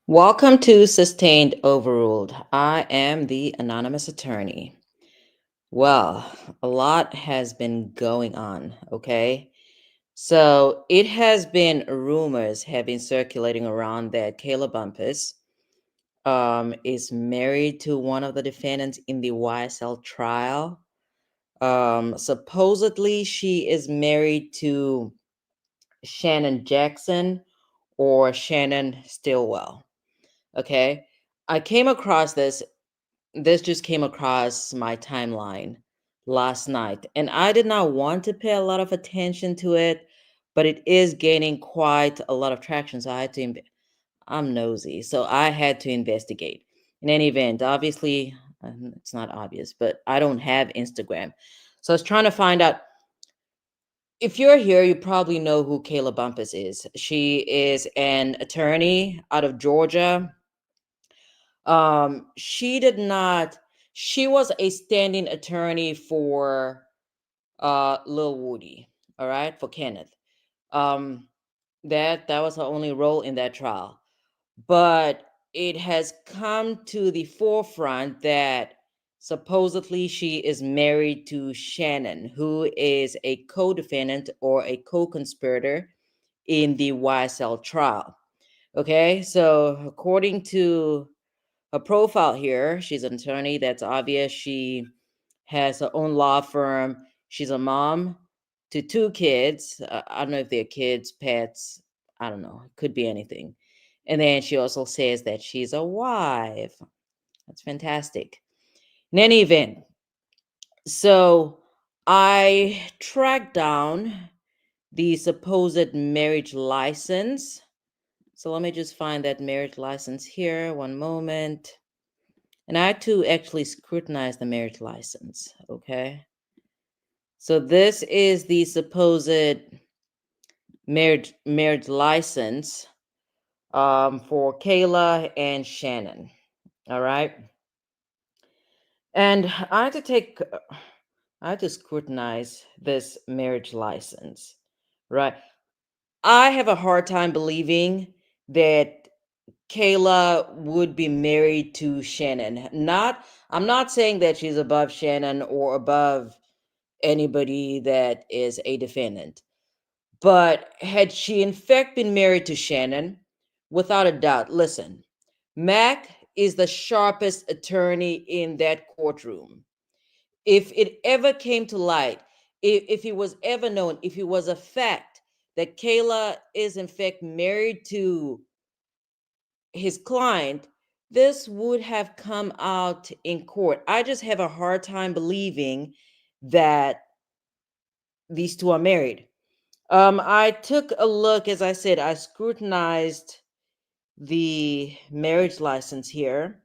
Welcome to Sustained Overruled. I am the anonymous attorney. Well, a lot has been going on, okay? So it has been rumors have been circulating around that Kayla Bumpus is married to one of the defendants in the YSL trial. Supposedly she is married to Shannon Jackson or Shannon Stillwell. Okay. I came across this just came across my timeline last night, and I did not want to pay a lot of attention to it, but it is gaining quite a lot of traction. So I'm nosy, so I had to investigate. In any event, obviously, it's not obvious, but I don't have Instagram. So I was trying to find out. If you're here, you probably know who Kayla Bumpus is. She is an attorney out of Georgia. She did not, she was a standing attorney for Lil Woody, all right, for Kenneth. Um, that was her only role in that trial. But it has come to the forefront that supposedly she is married to Shannon, who is a co-defendant or a co-conspirator in the YSL trial. Okay, so according to her profile here, she's an attorney. That's obvious. She has her own law firm. She's a mom to two kids. I don't know if they're kids, pets. I don't know. It could be anything. And then she also says that she's a wife. That's fantastic. In any event, so I tracked down the supposed marriage license. So let me just find that marriage license here. One moment. And I had to actually scrutinize the marriage license. Okay. So this is the supposed marriage license for Kayla and Shannon. All right. And I had to scrutinize this marriage license. Right. I have a hard time believing that Kayla would be married to Shannon. I'm not saying that she's above Shannon or above anybody that is a defendant. But had she in fact been married to Shannon, without a doubt, listen, Mac is the sharpest attorney in that courtroom. If it ever came to light, if it was ever known, if it was a fact that Kayla is in fact married to his client, this would have come out in court. I just have a hard time believing that these two are married. I took a look, as I said, I scrutinized the marriage license here,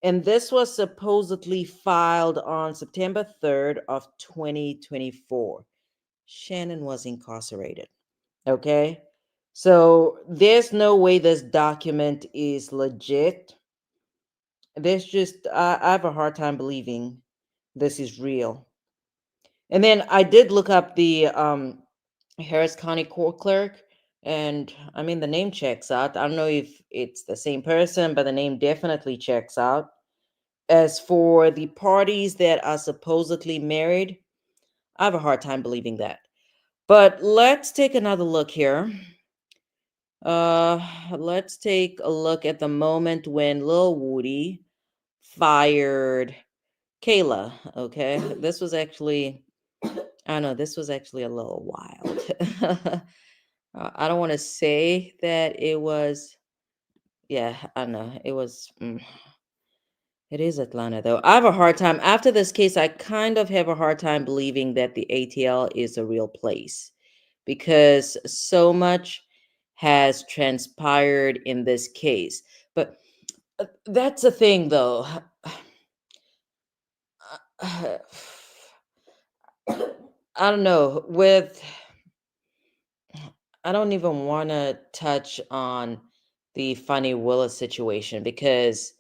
and this was supposedly filed on September 3rd of 2024. Shannon was incarcerated. Okay. So there's no way this document is legit. There's just, I have a hard time believing this is real. And then I did look up the Harris County Court Clerk, and I mean, the name checks out. I don't know if it's the same person, but the name definitely checks out. As for the parties that are supposedly married, I have a hard time believing that. But let's take another look here. Let's take a look at the moment when Lil Woody fired Kayla. Okay, this was actually, I don't know, this was actually a little wild. I don't want to say that it was, yeah, I don't know. It was, it is Atlanta though. I have a hard time. After this case, I kind of have a hard time believing that the ATL is a real place because so much has transpired in this case. But that's the thing though. I don't know. I don't even want to touch on the Funny Willis situation because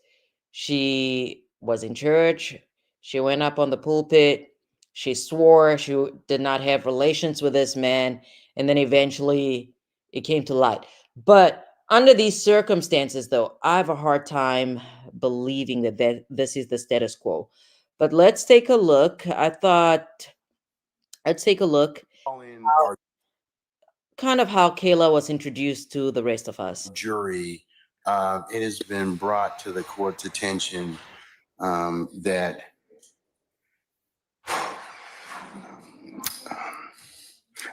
she was in church. She went up on the pulpit. She swore she did not have relations with this man. And then eventually it came to light. But Under these circumstances, though, I have a hard time believing that this is the status quo. But let's take a look. Let's take a look In our kind of how Kayla was introduced to the rest of us. jury, it has been brought to the court's attention that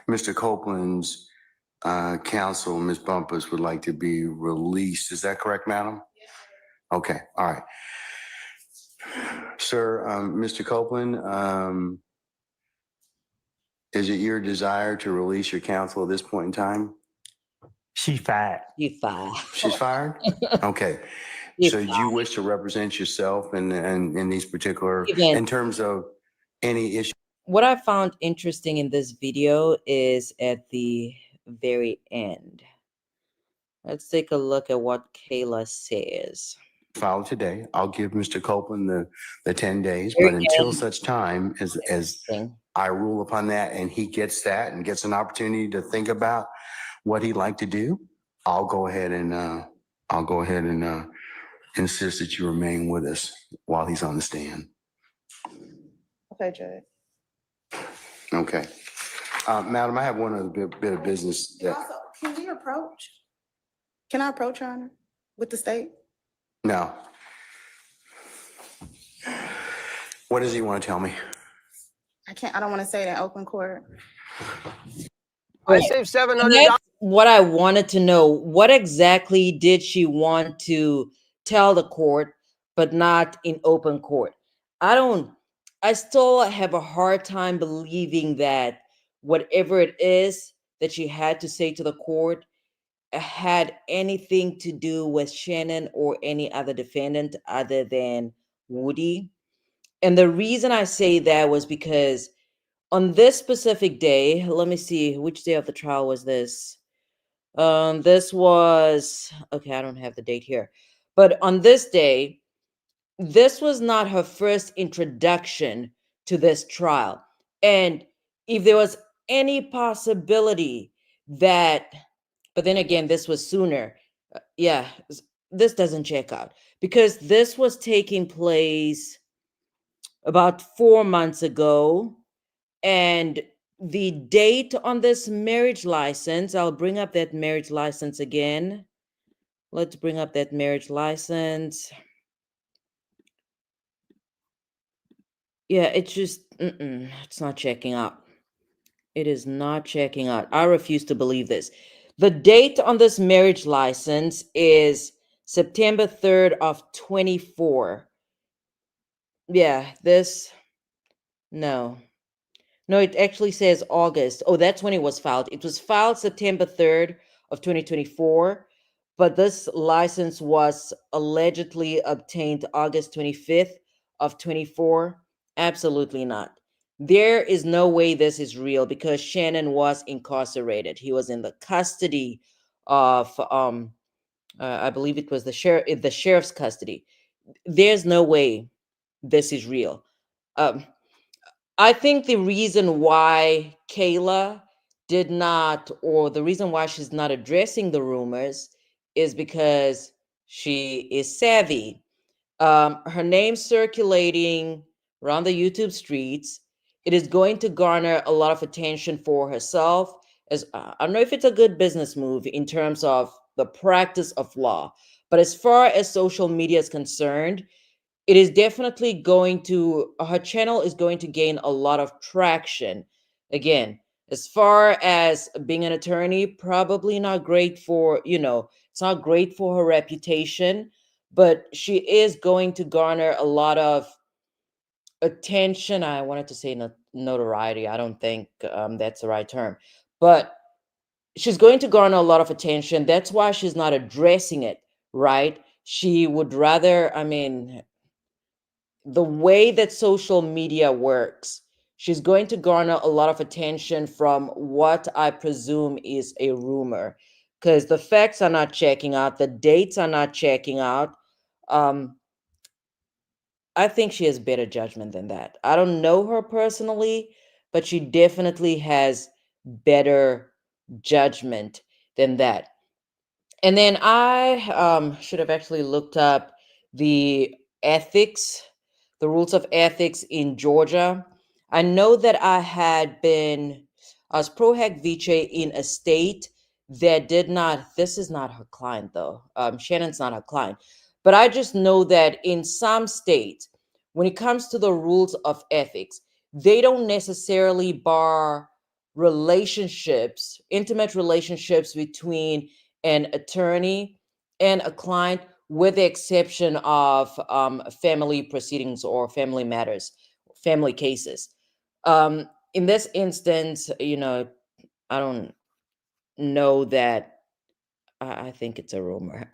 Mr. Copeland's counsel, Ms. Bumpus, would like to be released. Is that correct, madam? Okay, all right. Sir, Mr. Copeland, is it your desire to release your counsel at this point in time? She fired. You five. She's fired? Okay. You So do you wish to represent yourself in these particular, Even- in terms of any issue? What I found interesting in this video is at the very end. Let's take a look at what Kayla says. Filed today. I'll give Mr. Copeland the 10 days, Very but until good. such time as Interesting. I rule upon that and he gets that and gets an opportunity to think about what he'd like to do, I'll go ahead and insist that you remain with us while he's on the stand. Okay, Judge. Okay. Madam, I have one other bit of business that, Also, can we approach? Can I approach, Your Honor, with the state? no. What does he want to tell me? I don't want to say it in open court. I saved $700. That's what I wanted to know. What exactly did she want to tell the court, but not in open court? I still have a hard time believing that whatever it is that she had to say to the court had anything to do with Shannon or any other defendant other than Woody. And the reason I say that was because on this specific day, let me see, which day of the trial was this? This was, okay, I don't have the date here. But on this day, this was not her first introduction to this trial. And if there was any possibility that, but then again, this was sooner. Yeah, this doesn't check out because this was taking place about 4 months ago. And the date on this marriage license, I'll bring up that marriage license again. Let's bring up that marriage license. Yeah, it's just, it's not checking out. It is not checking out. I refuse to believe this. The date on this marriage license is September 3rd of 24. Yeah, no. No, it actually says August. Oh, that's when it was filed. It was filed September 3rd of 2024, but this license was allegedly obtained August 25th of 24. Absolutely not. There is no way this is real because Shannon was incarcerated. He was in the custody of I believe it was the sheriff's custody. There's no way this is real. Um I think the reason why Kayla did not, or the reason why she's not addressing the rumors, is because she is savvy. Her name circulating around the YouTube streets. It is going to garner a lot of attention for herself. As I don't know if it's a good business move in terms of the practice of law, but as far as social media is concerned, it is definitely going to her channel is going to gain a lot of traction. Again, as far as being an attorney, probably not great for, it's not great for her reputation, but she is going to garner a lot of attention. I wanted to say notoriety. I don't think that's the right term, but she's going to garner a lot of attention. That's why she's not addressing it, right? She would rather, the way that social media works, she's going to garner a lot of attention from what I presume is a rumor, because the facts are not checking out, the dates are not checking out. Um, I think she has better judgment than that. I don't know her personally, but she definitely has better judgment than that. And then I should have actually looked up the ethics, the rules of ethics in Georgia. I know that I was pro hac vice in a state that did not, this is not her client though. Shannon's not her client. But I just know that in some states, when it comes to the rules of ethics, they don't necessarily bar relationships, intimate relationships between an attorney and a client, with the exception of family proceedings or family matters, family cases. In this instance, I don't know that. I think it's a rumor.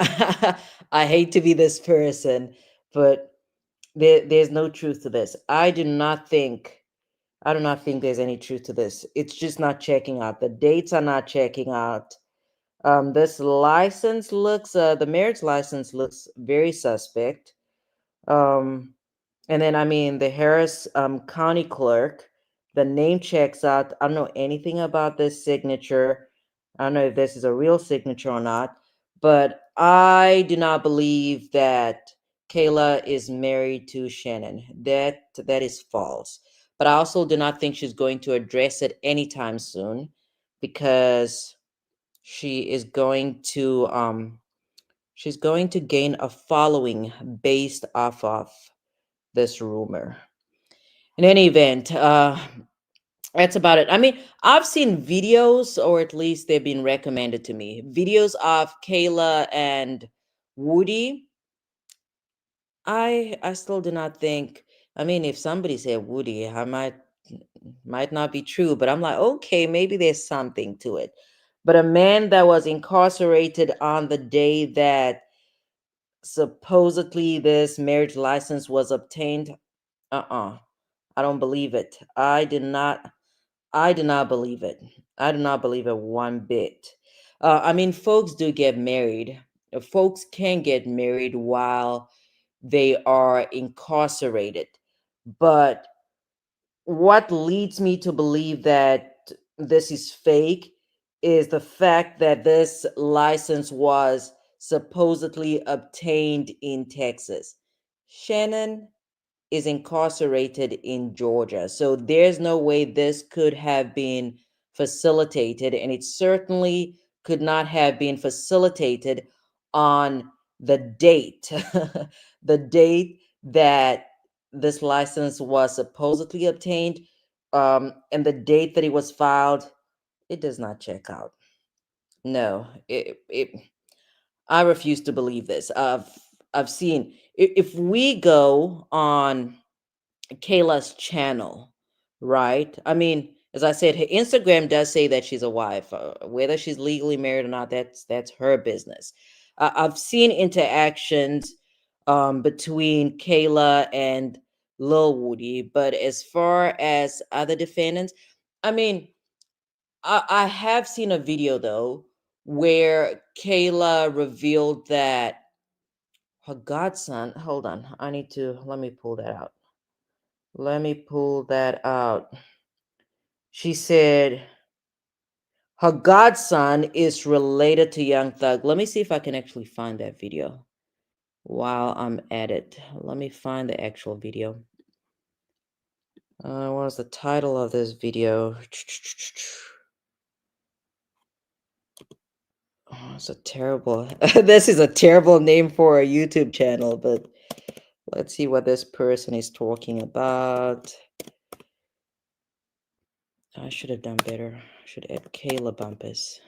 I hate to be this person, but there's no truth to this. I do not think there's any truth to this. It's just not checking out. The dates are not checking out. This license looks, the marriage license looks very suspect. Um, and then, I mean, the Harris County clerk, the name checks out. I don't know anything about this signature. I don't know if this is a real signature or not, but I do not believe that Kayla is married to Shannon. That is false. But I also do not think she's going to address it anytime soon, because she is going to she's going to gain a following based off of this rumor. In any event, that's about it. I mean, I've seen videos, or at least they've been recommended to me, videos of Kayla and Woody. I still do not think. I mean, if somebody said Woody, I might not be true, but I'm like, okay, maybe there's something to it. But a man that was incarcerated on the day that supposedly this marriage license was obtained, uh-uh. I don't believe it. I do not believe it. I do not believe it one bit. I mean, folks do get married. Folks can get married while they are incarcerated. But what leads me to believe that this is fake is the fact that this license was supposedly obtained in Texas. Shannon is incarcerated in Georgia. So there's no way this could have been facilitated, and it certainly could not have been facilitated on the date, the date that this license was supposedly obtained, and the date that it was filed. It does not check out. No, I refuse to believe this. I've seen, if we go on Kayla's channel, right? I mean, as I said, her Instagram does say that she's a wife. Whether she's legally married or not, that's her business. I've seen interactions between Kayla and Lil Woody, but as far as other defendants, I mean, I have seen a video though where Kayla revealed that her godson. Hold on, let me pull that out. Let me pull that out. She said her godson is related to Young Thug. Let me see if I can actually find that video while I'm at it. Let me find the actual video. What was the title of this video? Oh, it's a terrible. This is a terrible name for a YouTube channel, but let's see what this person is talking about. I should have done better. I should add Kayla Bumpus.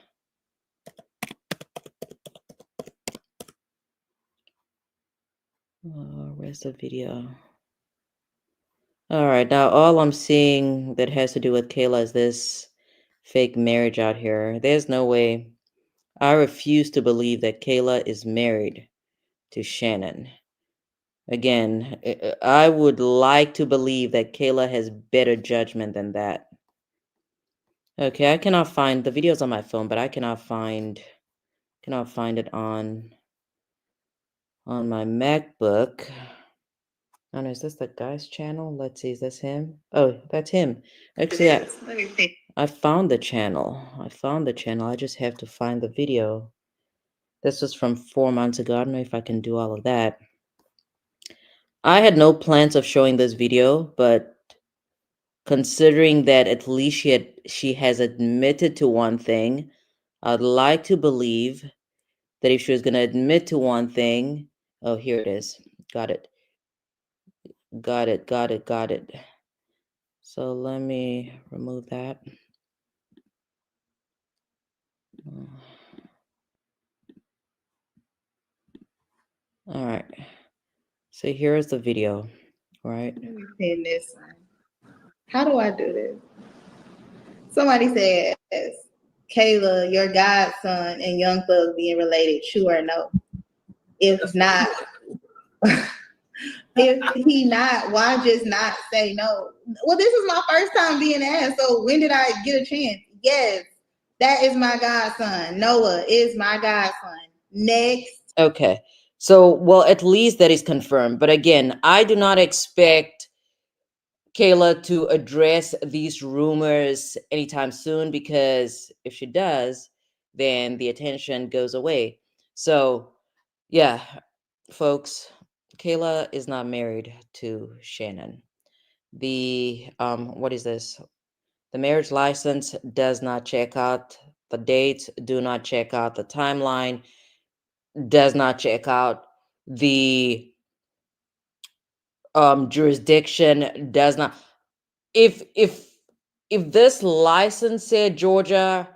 Where's the video? All right, now all I'm seeing that has to do with Kayla is this fake marriage out here. There's no way. I refuse to believe that Kayla is married to Shannon. Again, I would like to believe that Kayla has better judgment than that. Okay, I cannot find the videos on my phone, but I cannot find it on my MacBook. Oh no, is this the guy's channel? Let's see, is this him? Oh, that's him. Actually, Let me see. I found the channel. I just have to find the video. This was from 4 months ago. I don't know if I can do all of that. I had no plans of showing this video, but considering that at least she has admitted to one thing, I'd like to believe that if she was going to admit to one thing, oh, here it is. Got it. Got it. So let me remove that. All right. So here's the video, right? Let me pin this one. How do I do this? Somebody says, Kayla, your godson and Young Thug being related, true or no? If not, if he not, why just not say no? Well, this is my first time being asked, so when did I get a chance? Yes, that is my godson. Noah is my godson. Next. Okay. So, well, at least that is confirmed. But again, I do not expect Kayla to address these rumors anytime soon, because if she does, then the attention goes away. So, yeah, folks, Kayla is not married to Shannon. The what is this? The marriage license does not check out. The dates do not check out. The timeline does not check out. The jurisdiction does not. If this license said Georgia,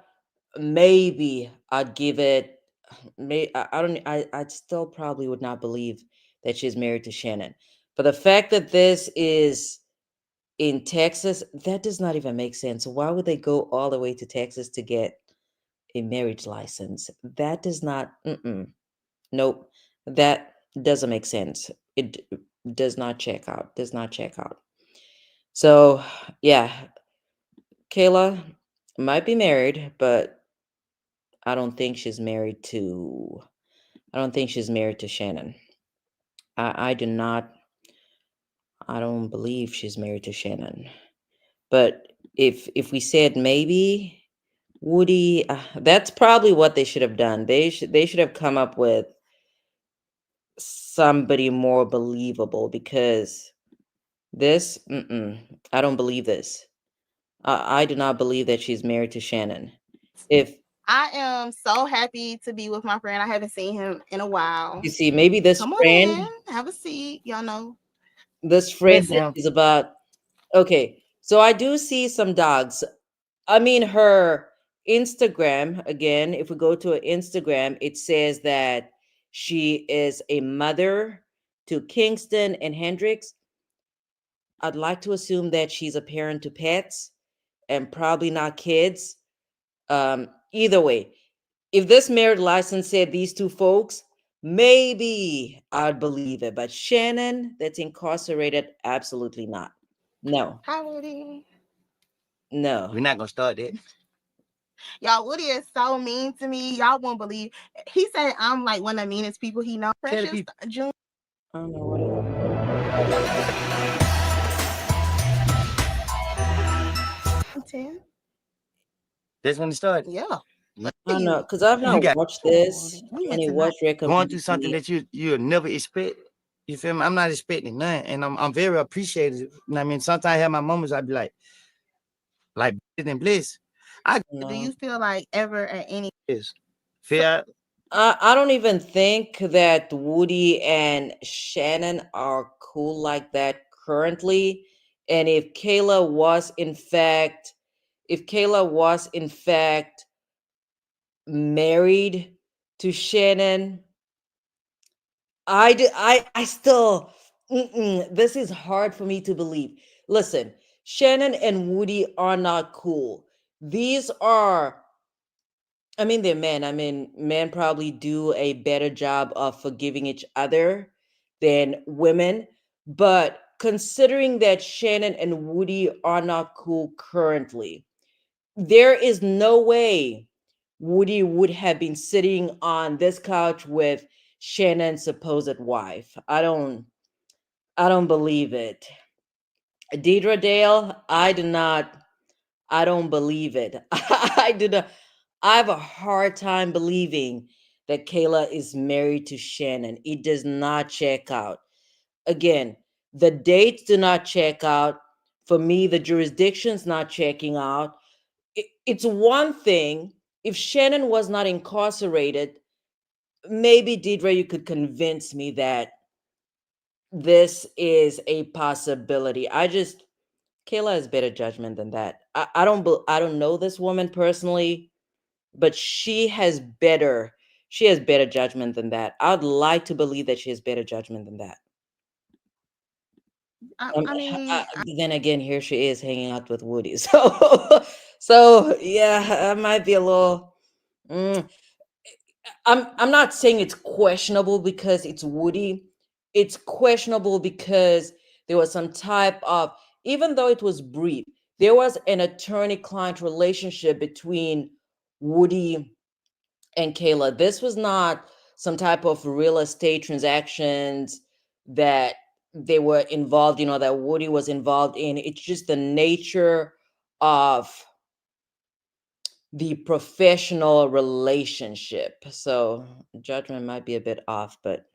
maybe I'd give it. I don't. I still probably would not believe that she's married to Shannon. But the fact that this is in Texas, that does not even make sense. Why would they go all the way to Texas to get a marriage license? That does not. Nope. That doesn't make sense. It does not check out. Does not check out. So, yeah, Kayla might be married, but I don't think she's married to. I don't think she's married to Shannon. I do not. I don't believe she's married to Shannon. But if we said maybe Woody, that's probably what they should have done. They should have come up with somebody more believable, because this, I don't believe this. I do not believe that she's married to Shannon. If I am so happy to be with my friend. I haven't seen him in a while. you see, maybe this Come on friend, in, have a seat. Y'all know. this friend Yes, ma'am. is about. Okay, so I do see some dogs. I mean, her Instagram, again, if we go to her Instagram, it says that she is a mother to Kingston and Hendrix. I'd like to assume that she's a parent to pets and probably not kids. Either way, if this marriage license said these two folks, maybe I'd believe it. But Shannon, that's incarcerated, absolutely not. No, Hi, Woody. no. We're not gonna start that. Y'all, Woody is so mean to me. Y'all won't believe. He said I'm like one of the meanest people he knows. Tell the Precious people. June I don't know what. 10. That's when it started. Yeah. I don't know, because I've You not got watched this, We and it into was going recommended through to something me. that you'll never expect. You feel me? I'm not expecting nothing, and I'm very appreciative. You know what I mean, sometimes I have my moments. I be like and bliss. Do No. you feel like ever at any Yes. Feel I don't even think that Woody and Shannon are cool like that currently. And if Kayla was in fact married to Shannon, I still, this is hard for me to believe. Listen, Shannon and Woody are not cool. These are, I mean, they're men. I mean, men probably do a better job of forgiving each other than women. But considering that Shannon and Woody are not cool currently, there is no way Woody would have been sitting on this couch with Shannon's supposed wife. I don't believe it. Deidre Dale, I don't believe it. I do not I have a hard time believing that Kayla is married to Shannon. It does not check out. Again, the dates do not check out. For me, the jurisdiction's not checking out. It's one thing if Shannon was not incarcerated, maybe Deidre, you could convince me that this is a possibility. Kayla has better judgment than that. I don't know this woman personally, but she has better judgment than that. I'd like to believe that she has better judgment than that. I mean, Then again, here she is hanging out with Woody. So yeah, I might be a little. mm, I'm not saying it's questionable because it's Woody. It's questionable because there was some type of, even though it was brief, there was an attorney-client relationship between Woody and Kayla. This was not some type of real estate transactions that they were involved, that Woody was involved in. It's just the nature of the professional relationship. So judgment might be a bit off, but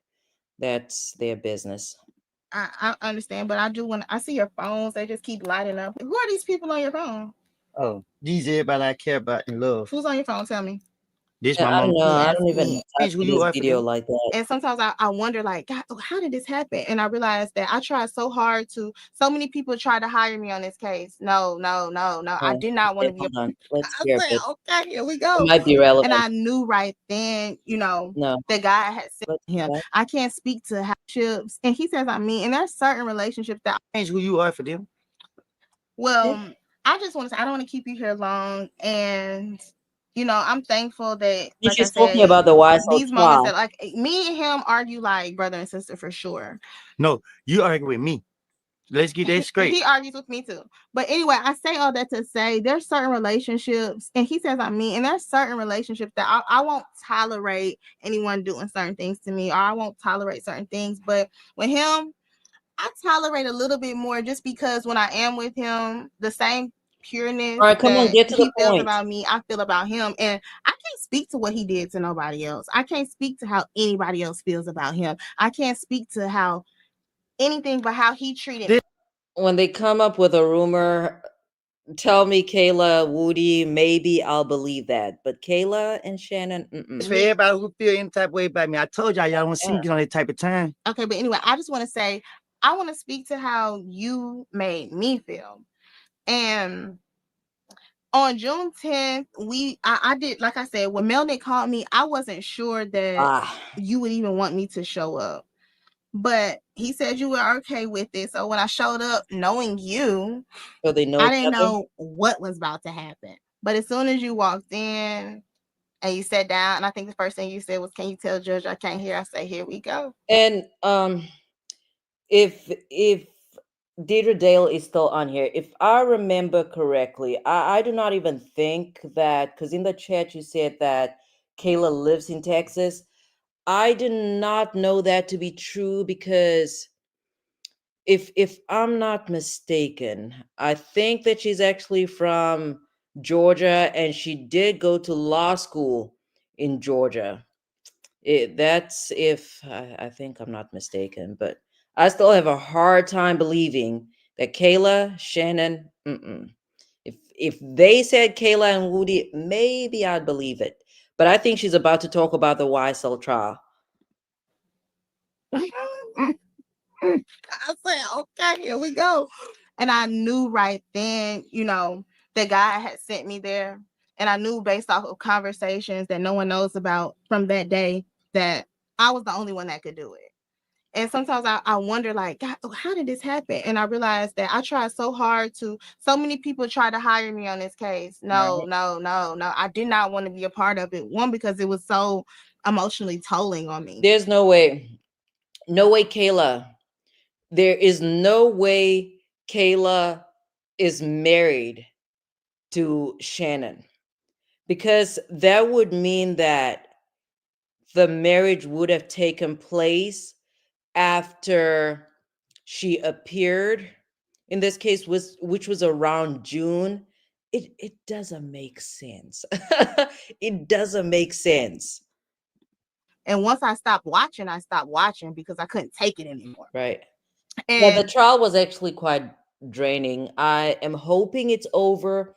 that's their business. I understand, but I do want. I see your phones; they just keep lighting up. Who are these people on your phone? Oh, these everybody I care about and love. Who's on your phone? Tell me. This Yeah, my I don't mom. know. I don't Ask even me. type Bitch, who in you this are for video them? like that. And sometimes I wonder, like, God, how did this happen? And I realized that I tried so hard to. So many people tried to hire me on this case. No, no, no, no. I did not want Okay, to be a. hold on. Let's I hear said, it. okay, here we It go. might be And relevant. I knew right then, No, the guy had said let's to him, what? I can't speak to relationships. And he says, I mean, and there's certain relationships that, Change who you are for them. well, I just want to say, I don't want to keep you here long. And, I'm thankful that, And like I she's talking said, about the YSL these moments trial. that, like, me and him argue like brother and sister for sure. No, you argue with me. Let's get that straight. He argues with me too. But anyway, I say all that to say there's certain relationships, and he says I mean, and there's certain relationships that I won't tolerate anyone doing certain things to me, or I won't tolerate certain things. But with him, I tolerate a little bit more just because when I am with him, the same pureness All right, come on, that get to the he feels point. about me, I feel about him. And I can't speak to what he did to nobody else. I can't speak to how anybody else feels about him. I can't speak to how anything but how he treated. When they come up with a rumor, tell me Kayla, Woody, maybe I'll believe that. But Kayla and Shannon, It's for everybody who feel any type of way about me. I told y'all don't see me Yeah. get on that type of time. Okay, but anyway, I just want to say I want to speak to how you made me feel. And on June 10th, I did, like I said, when Melnick called me, I wasn't sure that Ah, you would even want me to show up. But he said you were okay with it. So when I showed up, knowing you, so they know I each didn't other. know what was about to happen. But as soon as you walked in and you sat down, and I think the first thing you said was, "Can you tell Judge I can't hear?" I say, "Here we go." And if Deidre Dale is still on here, if I remember correctly, I do not even think that, because in the chat you said that Kayla lives in Texas. I did not know that to be true because if I'm not mistaken, I think that she's actually from Georgia and she did go to law school in Georgia. That's if I think I'm not mistaken, but I still have a hard time believing that Kayla, Shannon, if they said Kayla and Woody, maybe I'd believe it. But I think she's about to talk about the YSL trial. I said, okay, here we go. And I knew right then, the guy had sent me there. And I knew based off of conversations that no one knows about from that day that I was the only one that could do it. And sometimes I wonder, like, God, how did this happen? And I realized that I tried so hard so many people tried to hire me on this case. No, Right. no, no, no. I did not want to be a part of it. One, because it was so emotionally tolling on me. There's no way. No way, Kayla. There is no way Kayla is married to Shannon because that would mean that the marriage would have taken place after she appeared in this case which was around June. It doesn't make sense. It doesn't make sense. And once I stopped watching because I couldn't take it anymore. Right. Yeah, the And trial was actually quite draining. I am hoping it's over.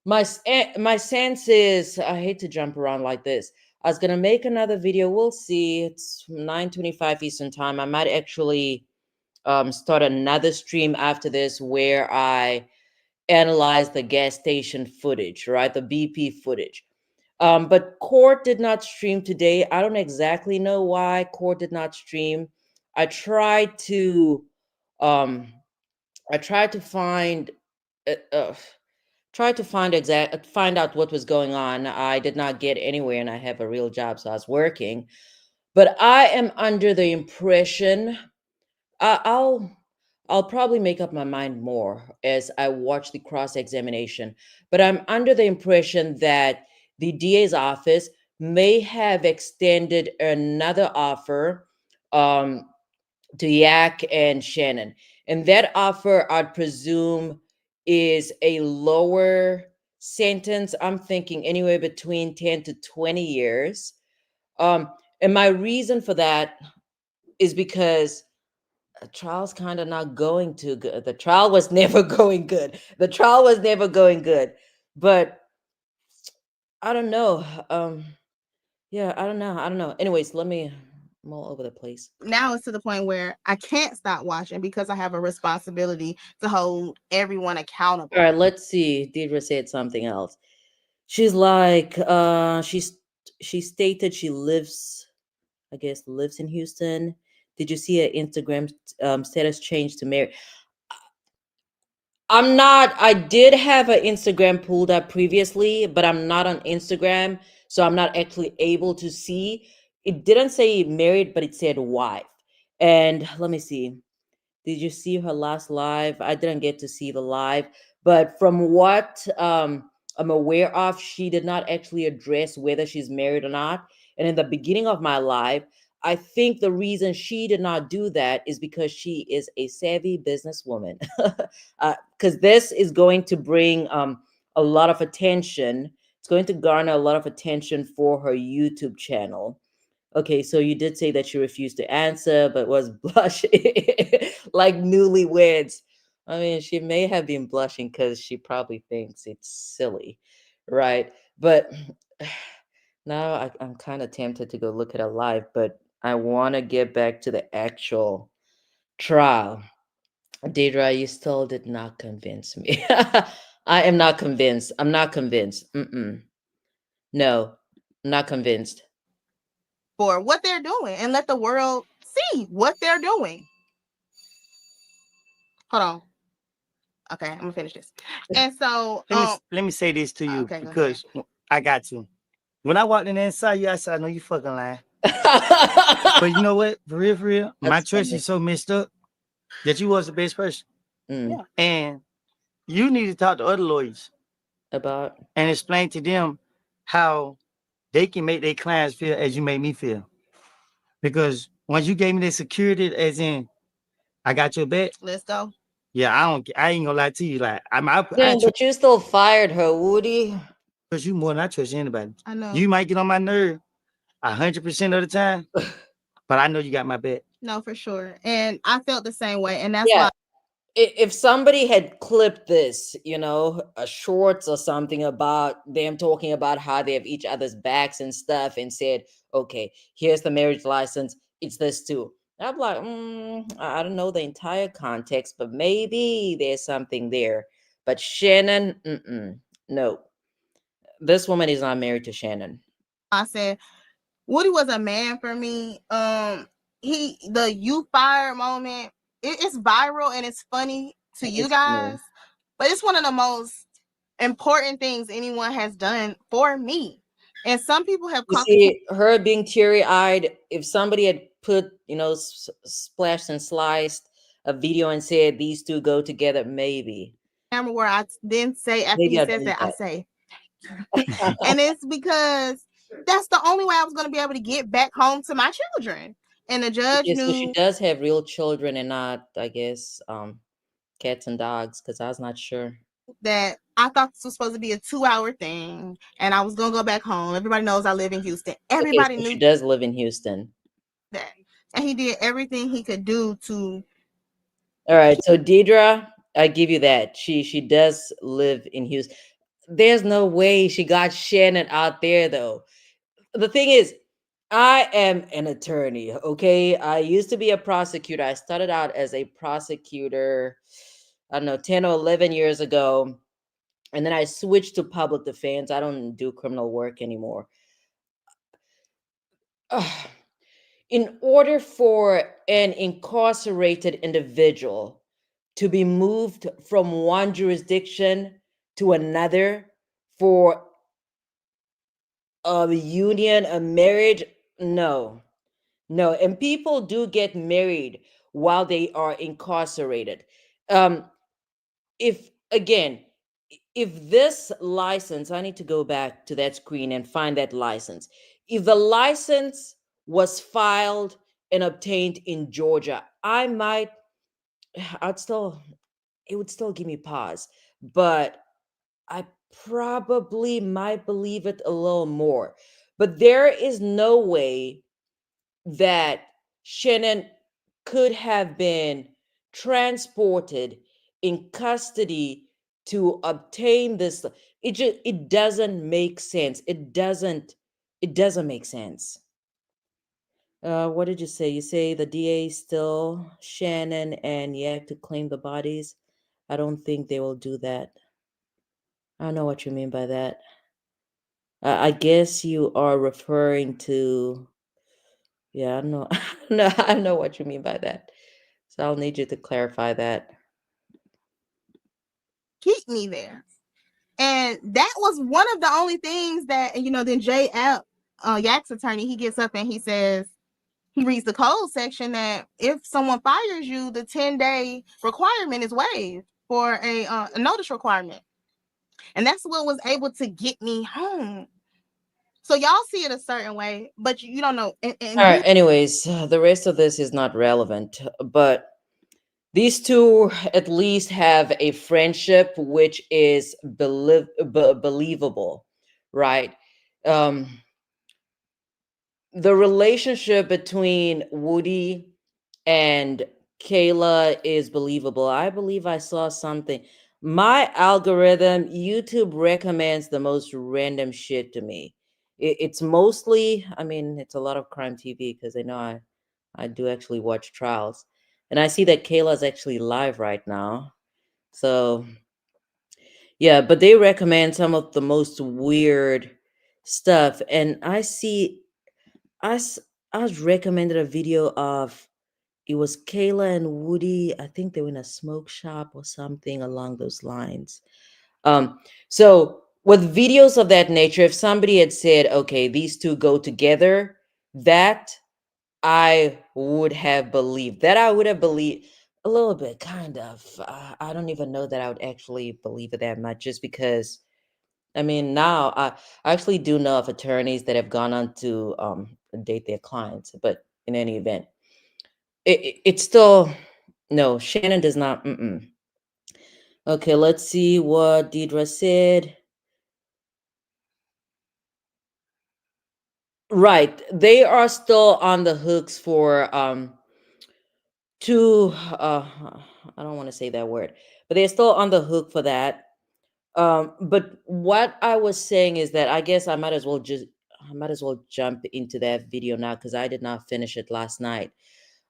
My sense is, I hate to jump around like this. I was gonna make another video. We'll see. It's 9:25 Eastern time. I might actually start another stream after this where I analyze the gas station footage, right? The BP footage. But court did not stream today. I don't exactly know why court did not stream. I tried to um I tried to find uh, uh, find out what was going on. I did not get anywhere, and I have a real job, so I was working. But I am under the impression I- I'll I'll probably make up my mind more as I watch the cross examination. But I'm under the impression that the DA's office may have extended another offer um, to Yak and Shannon. And that offer, I'd presume, is a lower sentence. I'm thinking anywhere between 10 to 20 years. Um, and my reason for that is because the trial's kind of not going too good. The trial was never going good. The trial was never going good. But I don't know. Yeah, I don't know. I don't know. Anyways, I'm all over the place. now it's to the point where I can't stop watching because I have a responsibility to hold everyone accountable. All right, let's see. Deidre said something else. She's like, she stated she lives, I guess, lives in Houston. Did you see her Instagram status change to Mary? I'm not. I did have an Instagram pulled up previously, but I'm not on Instagram, so I'm not actually able to see. It didn't say married, but it said wife. And let me see. Did you see her last live? I didn't get to see the live, but from what I'm aware of, she did not actually address whether she's married or not. And in the beginning of my live, I think the reason she did not do that is because she is a savvy businesswoman. Because this is going to bring a lot of attention. It's going to garner a lot of attention for her YouTube channel. Okay, so you did say that she refused to answer, but was blushing like newlyweds. I mean, she may have been blushing because she probably thinks it's silly, right? But now I'm kind of tempted to go look at her live, but I want to get back to the actual trial. Deidre, you still did not convince me. I am not convinced. I'm not convinced. No, I'm not convinced. For what they're doing and let the world see what they're doing. Hold on. Okay, I'm gonna finish this. And so Let me say this to you okay, because I got to. When I walked in there and saw you, I said, I know you fucking lying. But you know what? For real, my That's trust funny. is so messed up that you was the best person. Mm. And you need to talk to other lawyers About and explain to them how they can make their clients feel as you made me feel. Because once you gave me the security, as in, I got your back. let's go. Yeah, I ain't gonna lie to you. Like, I Dang, trust but you still fired her, Woody. you more than I trust anybody. I know. You might get on my nerve 100% of the time, but I know you got my back. No, for sure. And I felt the same way. And that's Yeah. why If somebody had clipped this, a shorts or something about them talking about how they have each other's backs and stuff and said, okay, here's the marriage license, it's this too. I'm like, I don't know the entire context, but maybe there's something there. But Shannon, no, this woman is not married to Shannon. I said Woody was a man for me. The you fired moment, it's viral and it's funny to you It's funny. guys, but it's one of the most important things anyone has done for me. And some people have You see, her being teary-eyed, if somebody had put, splashed and sliced a video and said these two go together, maybe. camera where I then say after Maybe he I'd says believe that, I say, and it's because that's the only way I was going to be able to get back home to my children. And the judge Okay, so she knew. does have real children and not, I guess, cats and dogs, because I was not sure. that I thought this was supposed to be a 2-hour thing, and I was gonna go back home. Everybody knows I live in Houston. Okay, Everybody so she knew does live in Houston. that, and he did everything he could do to. All right, so Deidre, I give you that. She does live in Houston. There's no way she got Shannon out there though. The thing is, I am an attorney, okay? I used to be a prosecutor. I started out as a prosecutor, I don't know, 10 or 11 years ago. And then I switched to public defense. I don't do criminal work anymore. Ugh. In order for an incarcerated individual to be moved from one jurisdiction to another for a union, a marriage, no, no. And people do get married while they are incarcerated. Um, if again, if this license, I need to go back to that screen and find that license. If the license was filed and obtained in Georgia, I might, I'd still, it would still give me pause, but I probably might believe it a little more. But there is no way that Shannon could have been transported in custody to obtain this. It doesn't make sense. It doesn't make sense. What did you say? You say the DA still Shannon and yet to claim the bodies. I don't think they will do that. I don't know what you mean by that. I guess you are referring to. Yeah, I know. No, I know what you mean by that. So I'll need you to clarify that. Keep me there. And that was one of the only things that, then Jay App, Yak's attorney, he gets up and he says, he reads the code section that if someone fires you, the 10-day requirement is waived for a notice requirement. And that's what was able to get me home. So y'all see it a certain way, but you don't know. All And right. Anyways, the rest of this is not relevant, but these two at least have a friendship which is believable, right? Um, the relationship between Woody and Kayla is believable. I believe I saw something. My algorithm, YouTube recommends the most random shit to me. It's mostly, I mean, it's a lot of crime TV because I know I do actually watch trials. And I see that Kayla's actually live right now. So, yeah, but they recommend some of the most weird stuff. And I, s- I was recommended a video of it was Kayla and Woody. I think they were in a smoke shop or something along those lines. Um, so with videos of that nature, if somebody had said, okay, these two go together, that I would have believed. That I would have believed a little bit, kind of. I don't even know that I would actually believe it that much, just because. I mean, now I actually do know of attorneys that have gone on to date their clients, but in any event, it's still no. Shannon does not. Mm-mm. Okay, let's see what Deidre said. Right, they are still on the hooks for two. I don't want to say that word, but they're still on the hook for that. But what I was saying is that I guess I might as well jump into that video now because I did not finish it last night.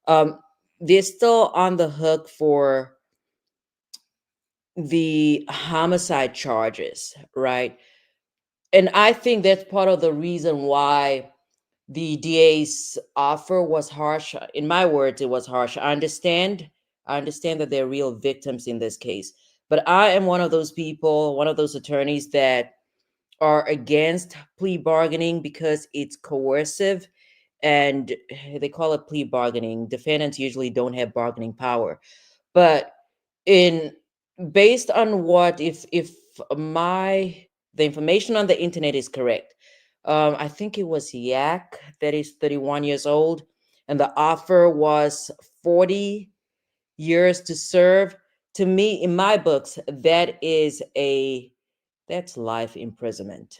Um, they're still on the hook for the homicide charges, right? And I think that's part of the reason why the DA's offer was harsh. In my words, it was harsh. I understand that they're real victims in this case. But I am one of those people, one of those attorneys that are against plea bargaining because it's coercive and they call it plea bargaining. Defendants usually don't have bargaining power. But in based on what if my the information on the internet is correct, I think it was Yak that is 31 years old, and the offer was 40 years to serve. to me, in my books, that's life imprisonment.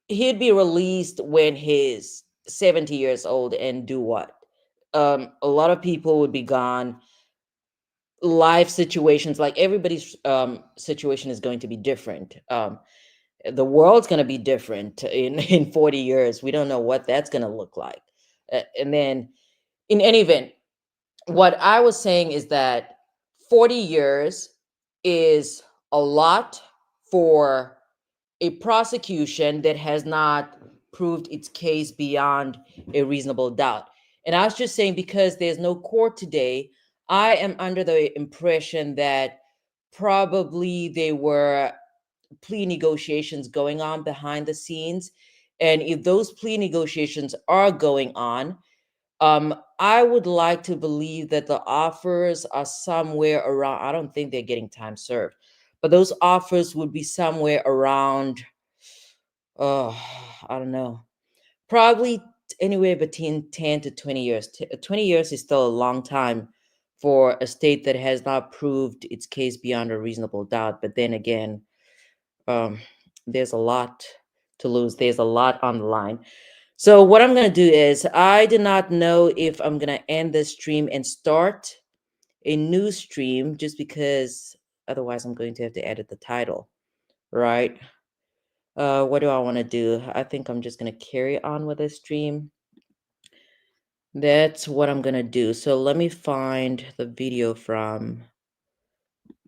He'd be released when he's 70 years old and do what? A lot of people would be gone. Life situations, like everybody's situation is going to be different. The world's going to be different in 40 years. We don't know what that's going to look like. And then, in any event, what I was saying is that 40 years is a lot for a prosecution that has not proved its case beyond a reasonable doubt. And I was just saying, because there's no court today, I am under the impression that probably there were plea negotiations going on behind the scenes. And if those plea negotiations are going on, I would like to believe that the offers are somewhere around. I don't think they're getting time served, but those offers would be somewhere around. Oh, I don't know. Probably anywhere between 10 to 20 years. 20 years is still a long time for a state that has not proved its case beyond a reasonable doubt. But then again, um, there's a lot to lose. There's a lot on the line. So what I'm gonna do is, I do not know if I'm gonna end this stream and start a new stream, just because otherwise I'm going to have to edit the title, right? What do I want to do? I think I'm just gonna carry on with this stream. That's what I'm gonna do. So let me find the video from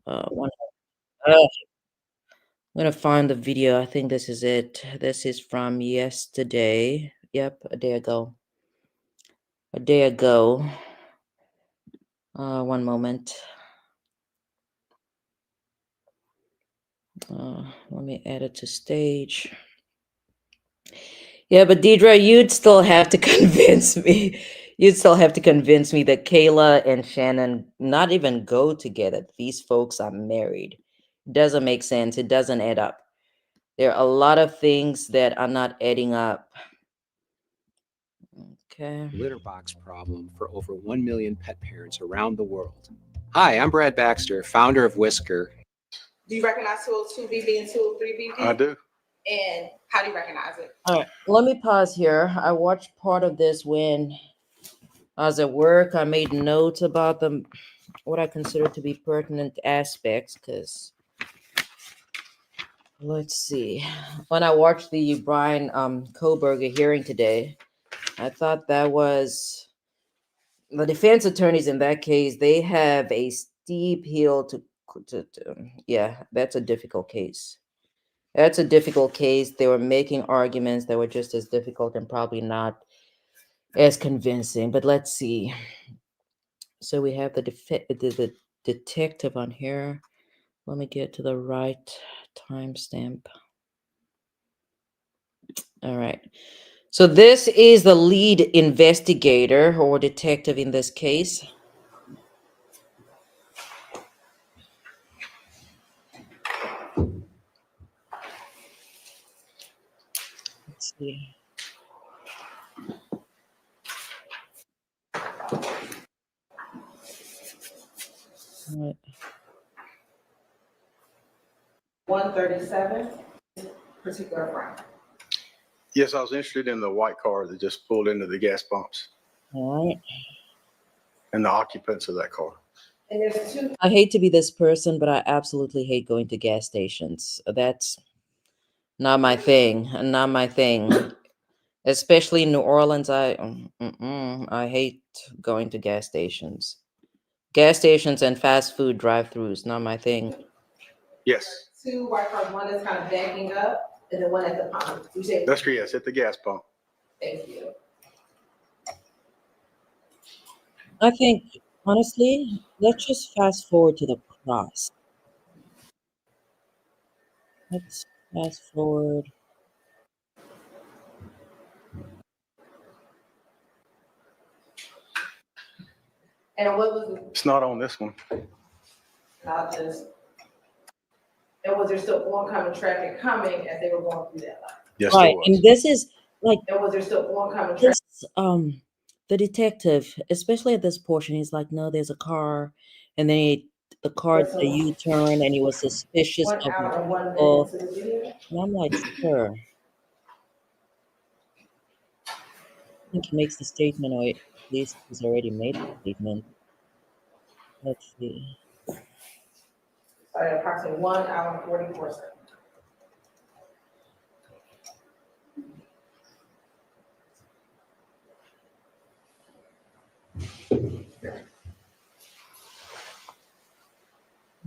one. I'm gonna find the video. I think this is it. This is from yesterday. Yep, a day ago. A day ago. One moment. Let me add it to stage. Yeah, but Deidre, you'd still have to convince me. You'd still have to convince me that Kayla and Shannon not even go together. These folks are married. Doesn't make sense. It doesn't add up. There are a lot of things that are not adding up. Okay. Litter box problem for over 1 million pet parents around the world. Hi, I'm Brad Baxter, founder of Whisker. Do you recognize 202BB and 203BB? I do. And how do you recognize it? All right. Let me pause here. I watched part of this when I was at work. I made notes about what I consider to be pertinent aspects, because let's see. When I watched the Brian Koberger hearing today, I thought that was the defense attorneys in that case. They have a steep hill to yeah, that's a difficult case. That's a difficult case. They were making arguments that were just as difficult and probably not as convincing. But let's see. So we have the detective on here. Let me get to the right timestamp. All right. So this is the lead investigator or detective in this case. Let's see. All right. 137, particular front. Yes, I was interested in the white car that just pulled into the gas pumps All right. and the occupants of that car. And there's two. I hate to be this person, but I absolutely hate going to gas stations. That's not my thing. Not my thing. Especially in New Orleans, I hate going to gas stations. Gas stations and fast food drive-throughs, not my thing. Yes, Two white cars, one that's kind of backing up, and then one at the pump. You say, that's correct. Yes, at the gas pump. thank you. I think, honestly, let's just fast forward to the cross. Let's fast forward. And what was It's not on this one. not just, and was there still oncoming traffic coming as they were going through that line? Yes, Right, there and was. this is like And was there still oncoming traffic? this the detective, especially at this portion, he's like, no, there's a car and then the car did a U-turn, and he was suspicious of people. And I'm like, sir, I think he makes the statement, or at least he's already made the statement. Let's see. Approximately 1 hour and 44 seconds.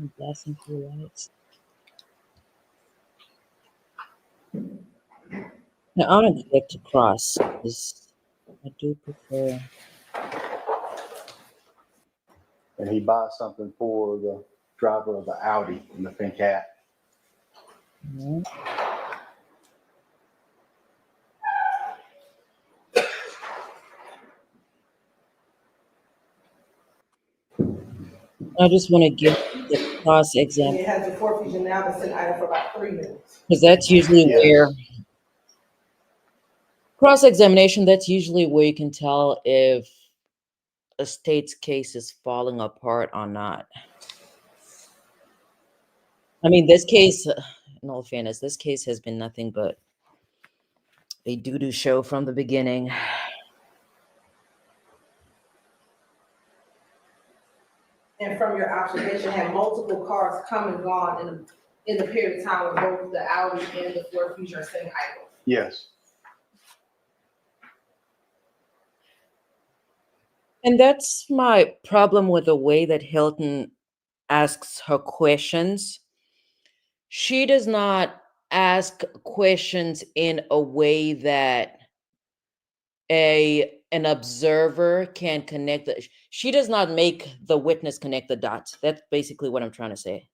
I'm blasting through lights. Now, I don't expect to cross, because I do prefer. And he buys something for the driver of the Audi in the pink hat. No. I just want to give the cross example, It has the forfeiture now that's in idle for about 3 minutes. because that's usually Yes. where cross-examination, that's usually where you can tell if a state's case is falling apart or not. I mean, this case, in all fairness, this case has been nothing but a doo-doo show from the beginning. And from your observation, had multiple cars come and gone in the period of time when both the Audi and the Ford Fusion are sitting idle. Yes. And that's my problem with the way that Hilton asks her questions. She does not ask questions in a way that an observer can connect the, she does not make the witness connect the dots. That's basically what I'm trying to say.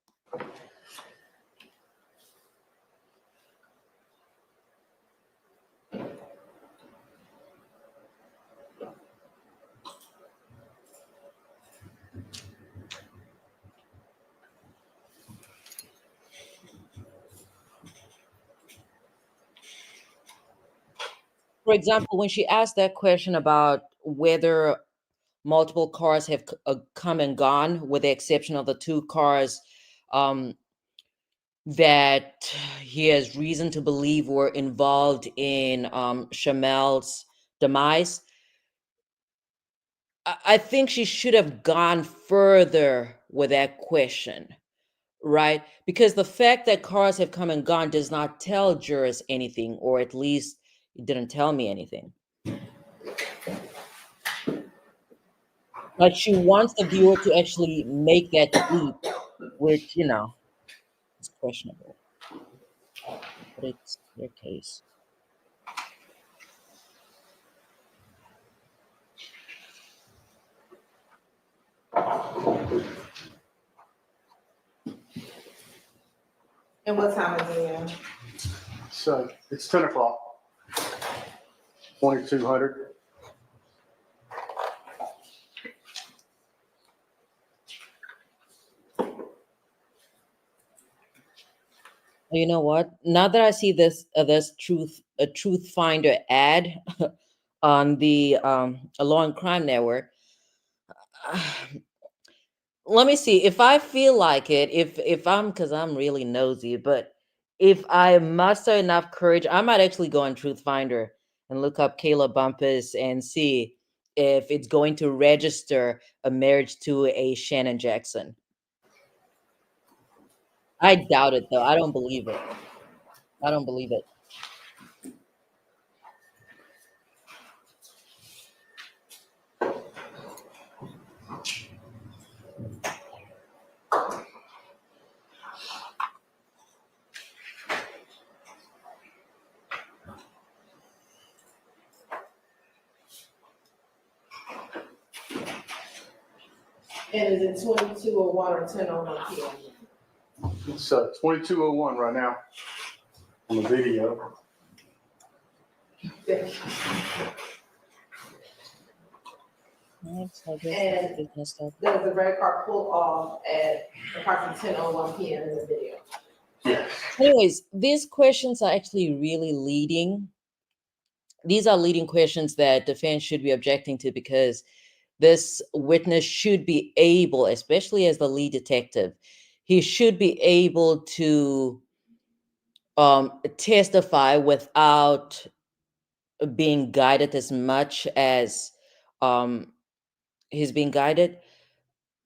For example, when she asked that question about whether multiple cars have come and gone, with the exception of the 2 cars that he has reason to believe were involved in Shamel's demise, I think she should have gone further with that question, right? Because the fact that cars have come and gone does not tell jurors anything, or at least it didn't tell me anything. Like, she wants the viewer to actually make that leap, which, is questionable. But it's their case. And what time is it now? So it's 10 o'clock. 2200. You know what? Now that I see this truth finder ad on the Law and Crime Network, let me see if I feel like it. If I'm, because I'm really nosy, but if I muster enough courage, I might actually go on Truth Finder and look up Kayla Bumpus and see if it's going to register a marriage to a Shannon Jackson. I doubt it, though. I don't believe it. I don't believe it. And is it 22:01 or 10:01 p.m.? It's 2201 right now on the video. And does the red car pull off at approximately 10:01 p.m. in the video? Yes. Anyways, these questions are actually really leading. These are leading questions that defense should be objecting to, because this witness should be able, especially as the lead detective, he should be able to testify without being guided as much as he's being guided.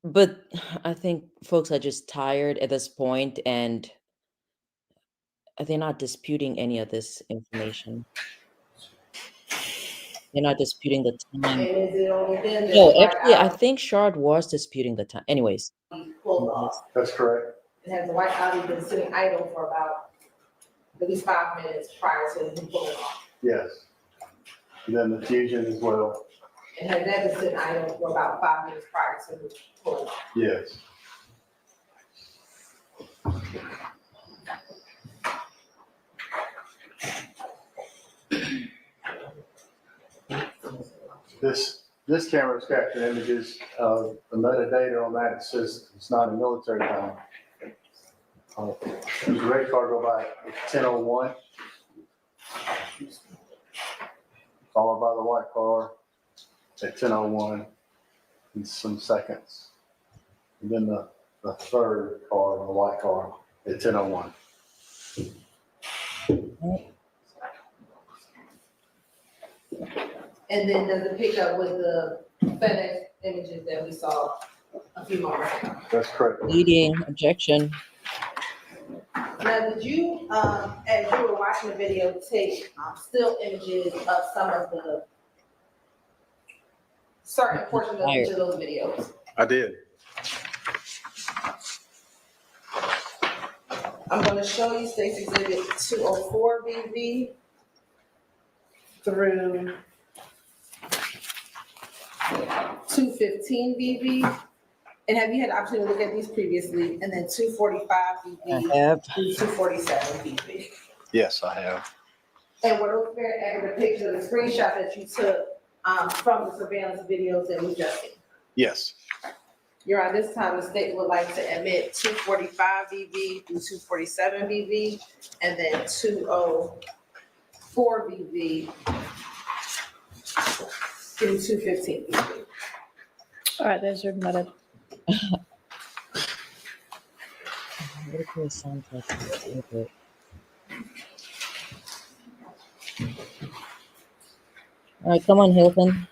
But I think folks are just tired at this point, and they're not disputing any of this information. They're not disputing the And time. is it only then that No, the white actually, I Audi think Shard was disputing the time. Anyways, pulled off? That's correct. And has the white Audi been sitting idle for about at least 5 minutes prior to him pulling off? Yes. And then the Fusion as well. And has that been sitting idle for about 5 minutes prior to him pulling off? Yes. This camera's capturing images of the metadata on that. It says it's not a military time. There's a red car go by at 10:01. Followed by the white car at 10:01 in some seconds. And then the third car, the white car, at 10:01. And then does it pick up with the FedEx images that we saw a few moments ago? That's correct. leading objection. Now, did you, as you were watching the video, take still images of some of the certain portions of each of those videos? I did. I'm gonna show you State's Exhibit 204 BV through 215 BV. And have you had the opportunity to look at these previously? And then 245 I BV have. through 247 BV. Yes, I have. And were those very accurate pictures of the screenshot that you took from the surveillance videos that we just seen? Yes. Your Honor, this time the state would like to admit 245 BV through 247 BV, and then 204 BV through 215 BV. All right, those are admitted. What if it sounds like it's all right, come on, Hilton.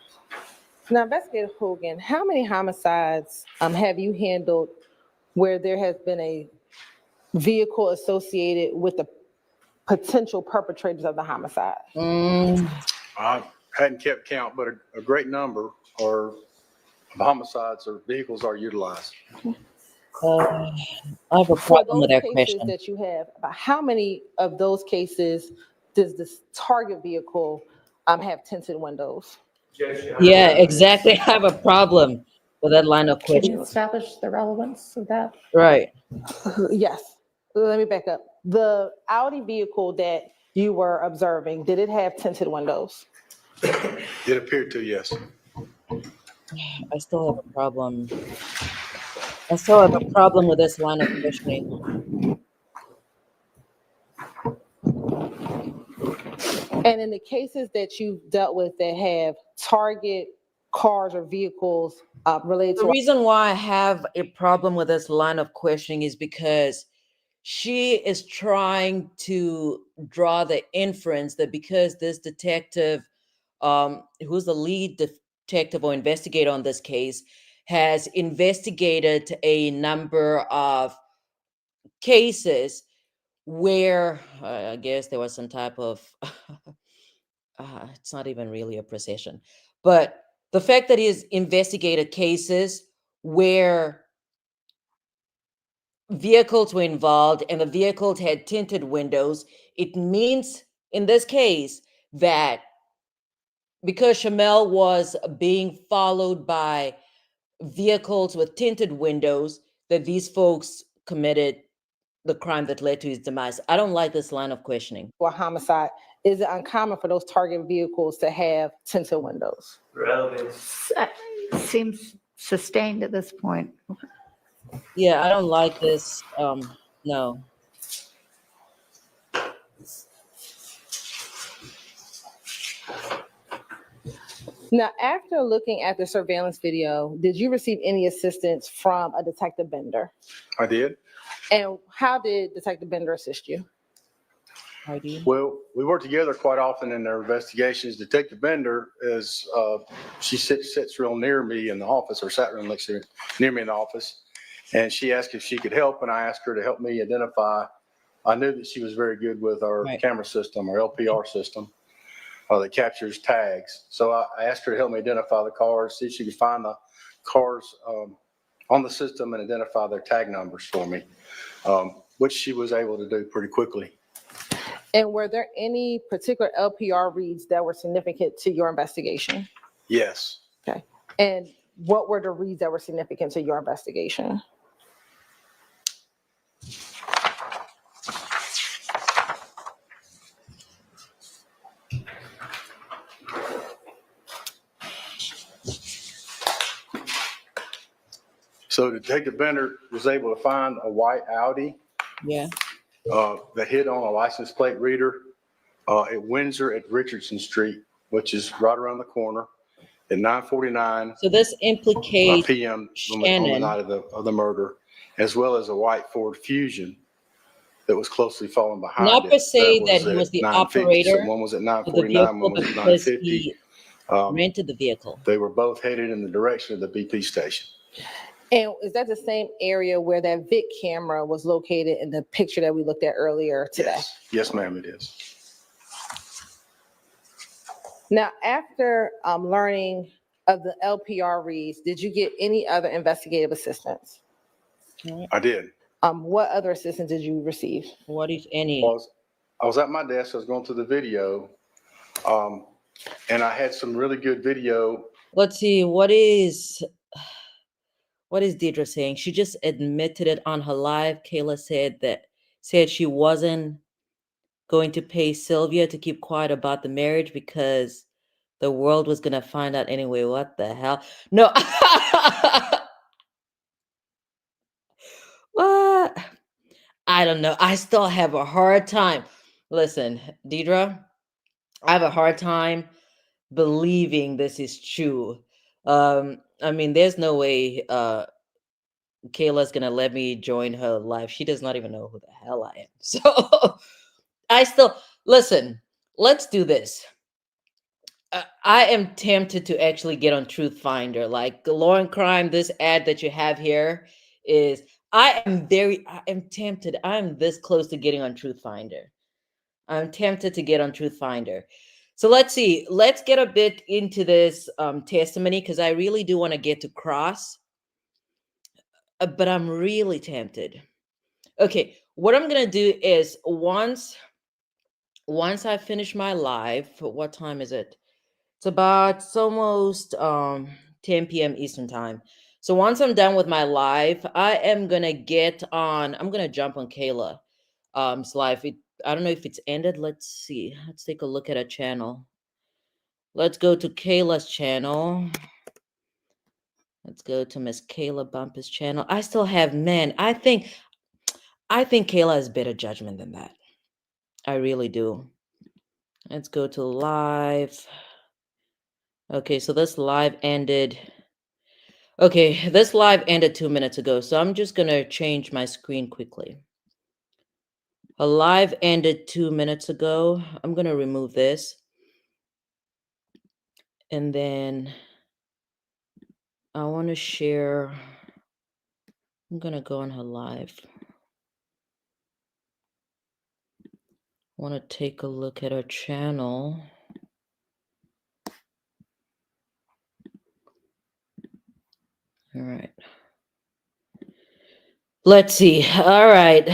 Now, Investigator Hogan, how many homicides have you handled where there has been a vehicle associated with the potential perpetrators of the homicide? I hadn't kept count, but a great number of homicides or vehicles are utilized. I have a For problem with those that cases question. that you have, about how many of those cases does this target vehicle have tinted windows? Yeah, exactly. I have a problem with that line of Can you questioning. establish the relevance of that? Right. Yes. Let me back up. The Audi vehicle that you were observing, did it have tinted windows? It appeared to, yes. I still have a problem. I still have a problem with this line of questioning. And in the cases that you've dealt with that have target cars or vehicles related The to, reason why I have a problem with this line of questioning is because she is trying to draw the inference that because this detective, who's the lead detective or investigator on this case, has investigated a number of cases where I guess there was some type of it's not even really a procession, but the fact that he's investigated cases where vehicles were involved and the vehicles had tinted windows, it means in this case that because Shamel was being followed by vehicles with tinted windows, that these folks committed the crime that led to his demise. I don't like this line of questioning. a homicide, is it uncommon for those target vehicles to have tinted windows? Relevance. Seems sustained at this point. Yeah, I don't like this. No. Now, after looking at the surveillance video, did you receive any assistance from a Detective Bender? I did. And how did Detective Bender assist you? Well, we work together quite often in their investigations. Detective Bender is, she sits real near me in the office, or sat real near me in the office. And she asked if she could help, and I asked her to help me identify. I knew that she was very good with our camera system, our LPR system, that captures tags. So I asked her to help me identify the cars, see if she could find the cars on the system and identify their tag numbers for me, which she was able to do pretty quickly. And were there any particular LPR reads that were significant to your investigation? Yes. Okay. And what were the reads that were significant to your investigation? So Detective Bender was able to find a white Audi. Yeah. That hit on a license plate reader at Windsor at Richardson Street, which is right around the corner at 9:49 So this implicates p.m. on the Shannon. night of the murder, as well as a white Ford Fusion that was closely following behind Not it. per se that he at was the 9:50. operator So one was at of the 9:49, vehicle, one but was at because 9:50. he rented the vehicle. They were both headed in the direction of the BP station. And is that the same area where that Vic camera was located in the picture that we looked at earlier today? Yes, yes, ma'am, it is. Now, after learning of the LPR reads, did you get any other investigative assistance? I did. What other assistance did you receive? What, if any? I was at my desk, I was going through the video, and I had some really good video. Let's see, what is Deidre saying? She just admitted it on her live. Kayla said she wasn't going to pay Sylvia to keep quiet about the marriage because the world was gonna find out anyway. What the hell? No. What? I don't know. I still have a hard time. Listen, Deidre, I have a hard time believing this is true. I mean, there's no way Kayla's gonna let me join her live. She does not even know who the hell I am. So I still listen. Let's do this. I am tempted to actually get on Truth Finder. Like the law and crime, this ad that you have here is. I am tempted. I'm this close to getting on Truth Finder. I'm tempted to get on Truth Finder. So let's see. Let's get a bit into this testimony because I really do want to get to cross. But I'm really tempted. Okay, what I'm gonna do is once I finish my live. What time is it? It's almost 10 p.m. Eastern time. So once I'm done with my live, I am gonna get on. I'm gonna jump on Kayla live. I don't know if it's ended. Let's see. Let's take a look at her channel. Let's go to Kayla's channel. Let's go to Miss Kayla Bumpus channel. I still have I think Kayla has better judgment than that. I really do. Let's go to live. Okay, so this live ended. Okay, this live ended 2 minutes ago, so I'm just gonna change my screen quickly. A live ended 2 minutes ago. I'm gonna remove this. And then I wanna share. I'm gonna go on her live. I wanna take a look at her channel. All right. Let's see. All right.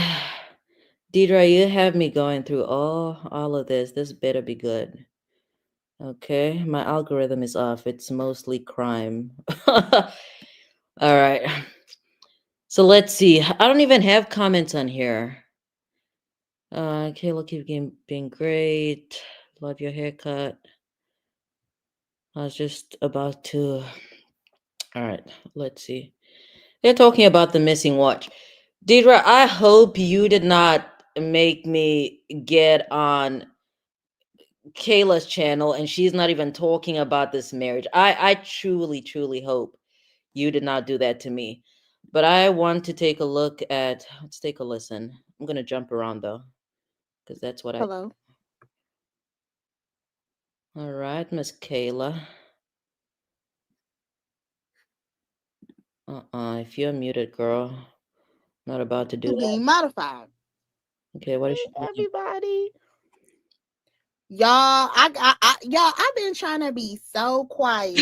Deidre, you have me going through all of this. This better be good. Okay, my algorithm is off. It's mostly crime. All right. So let's see. I don't even have comments on here. Kayla, keep being great. Love your haircut. I was just about to. All right, let's see. They're talking about the missing watch. Deidre, I hope you did not make me get on Kayla's channel and she's not even talking about this marriage. I truly hope you did not do that to me. But I want to take a look at, let's take a listen. I'm going to jump around though, because that's what I. Hello. All right, Miss Kayla. If you're muted, girl, not about to do that. Being modified. Okay, what is she doing? Everybody. Y'all, I've been trying to be so quiet.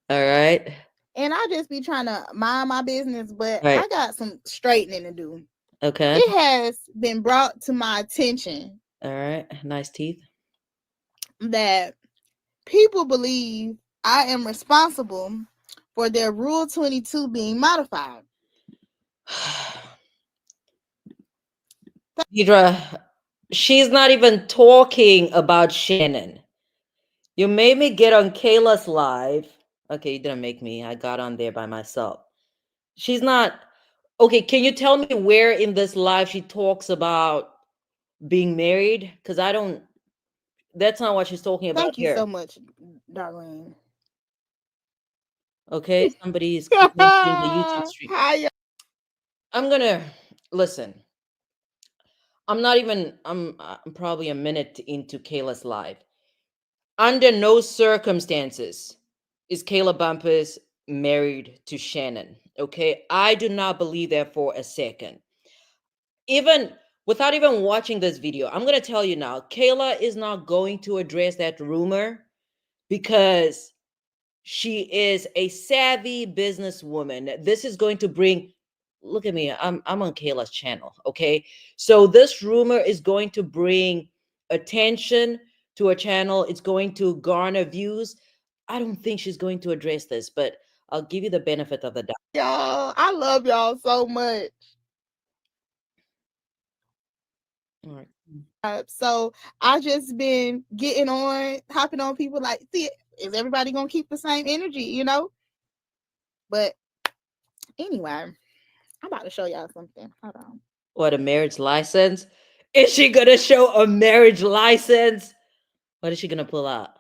All right. And I just be trying to mind my business, but Right. I got some straightening to do. Okay. It has been brought to my attention All right. Nice teeth. that people believe I am responsible for their Rule 22 being modified. Deidre, she's not even talking about Shannon. You made me get on Kayla's live. Okay, you didn't make me. I got on there by myself. She's not. Okay, can you tell me where in this live she talks about being married? Because I don't. That's not what she's talking about Thank you here. so much, Darlene. Okay, somebody is commenting the YouTube stream. Hi, I'm gonna listen. I'm not even. I'm probably a minute into Kayla's live. Under no circumstances is Kayla Bumpus married to Shannon. Okay, I do not believe that for a second. Even without even watching this video, I'm gonna tell you now, Kayla is not going to address that rumor because she is a savvy businesswoman. This is going to bring, look at me, I'm on Kayla's channel, okay? So this rumor is going to bring attention to a channel. It's going to garner views. I don't think she's going to address this, but I'll give you the benefit of the doubt. y'all. I love y'all so much. All right. So I just been hopping on people like, see, is everybody gonna keep the same energy, you know? But anyway, I'm about to show y'all something. Hold on. What, a marriage license? Is she gonna show a marriage license? What is she gonna pull out?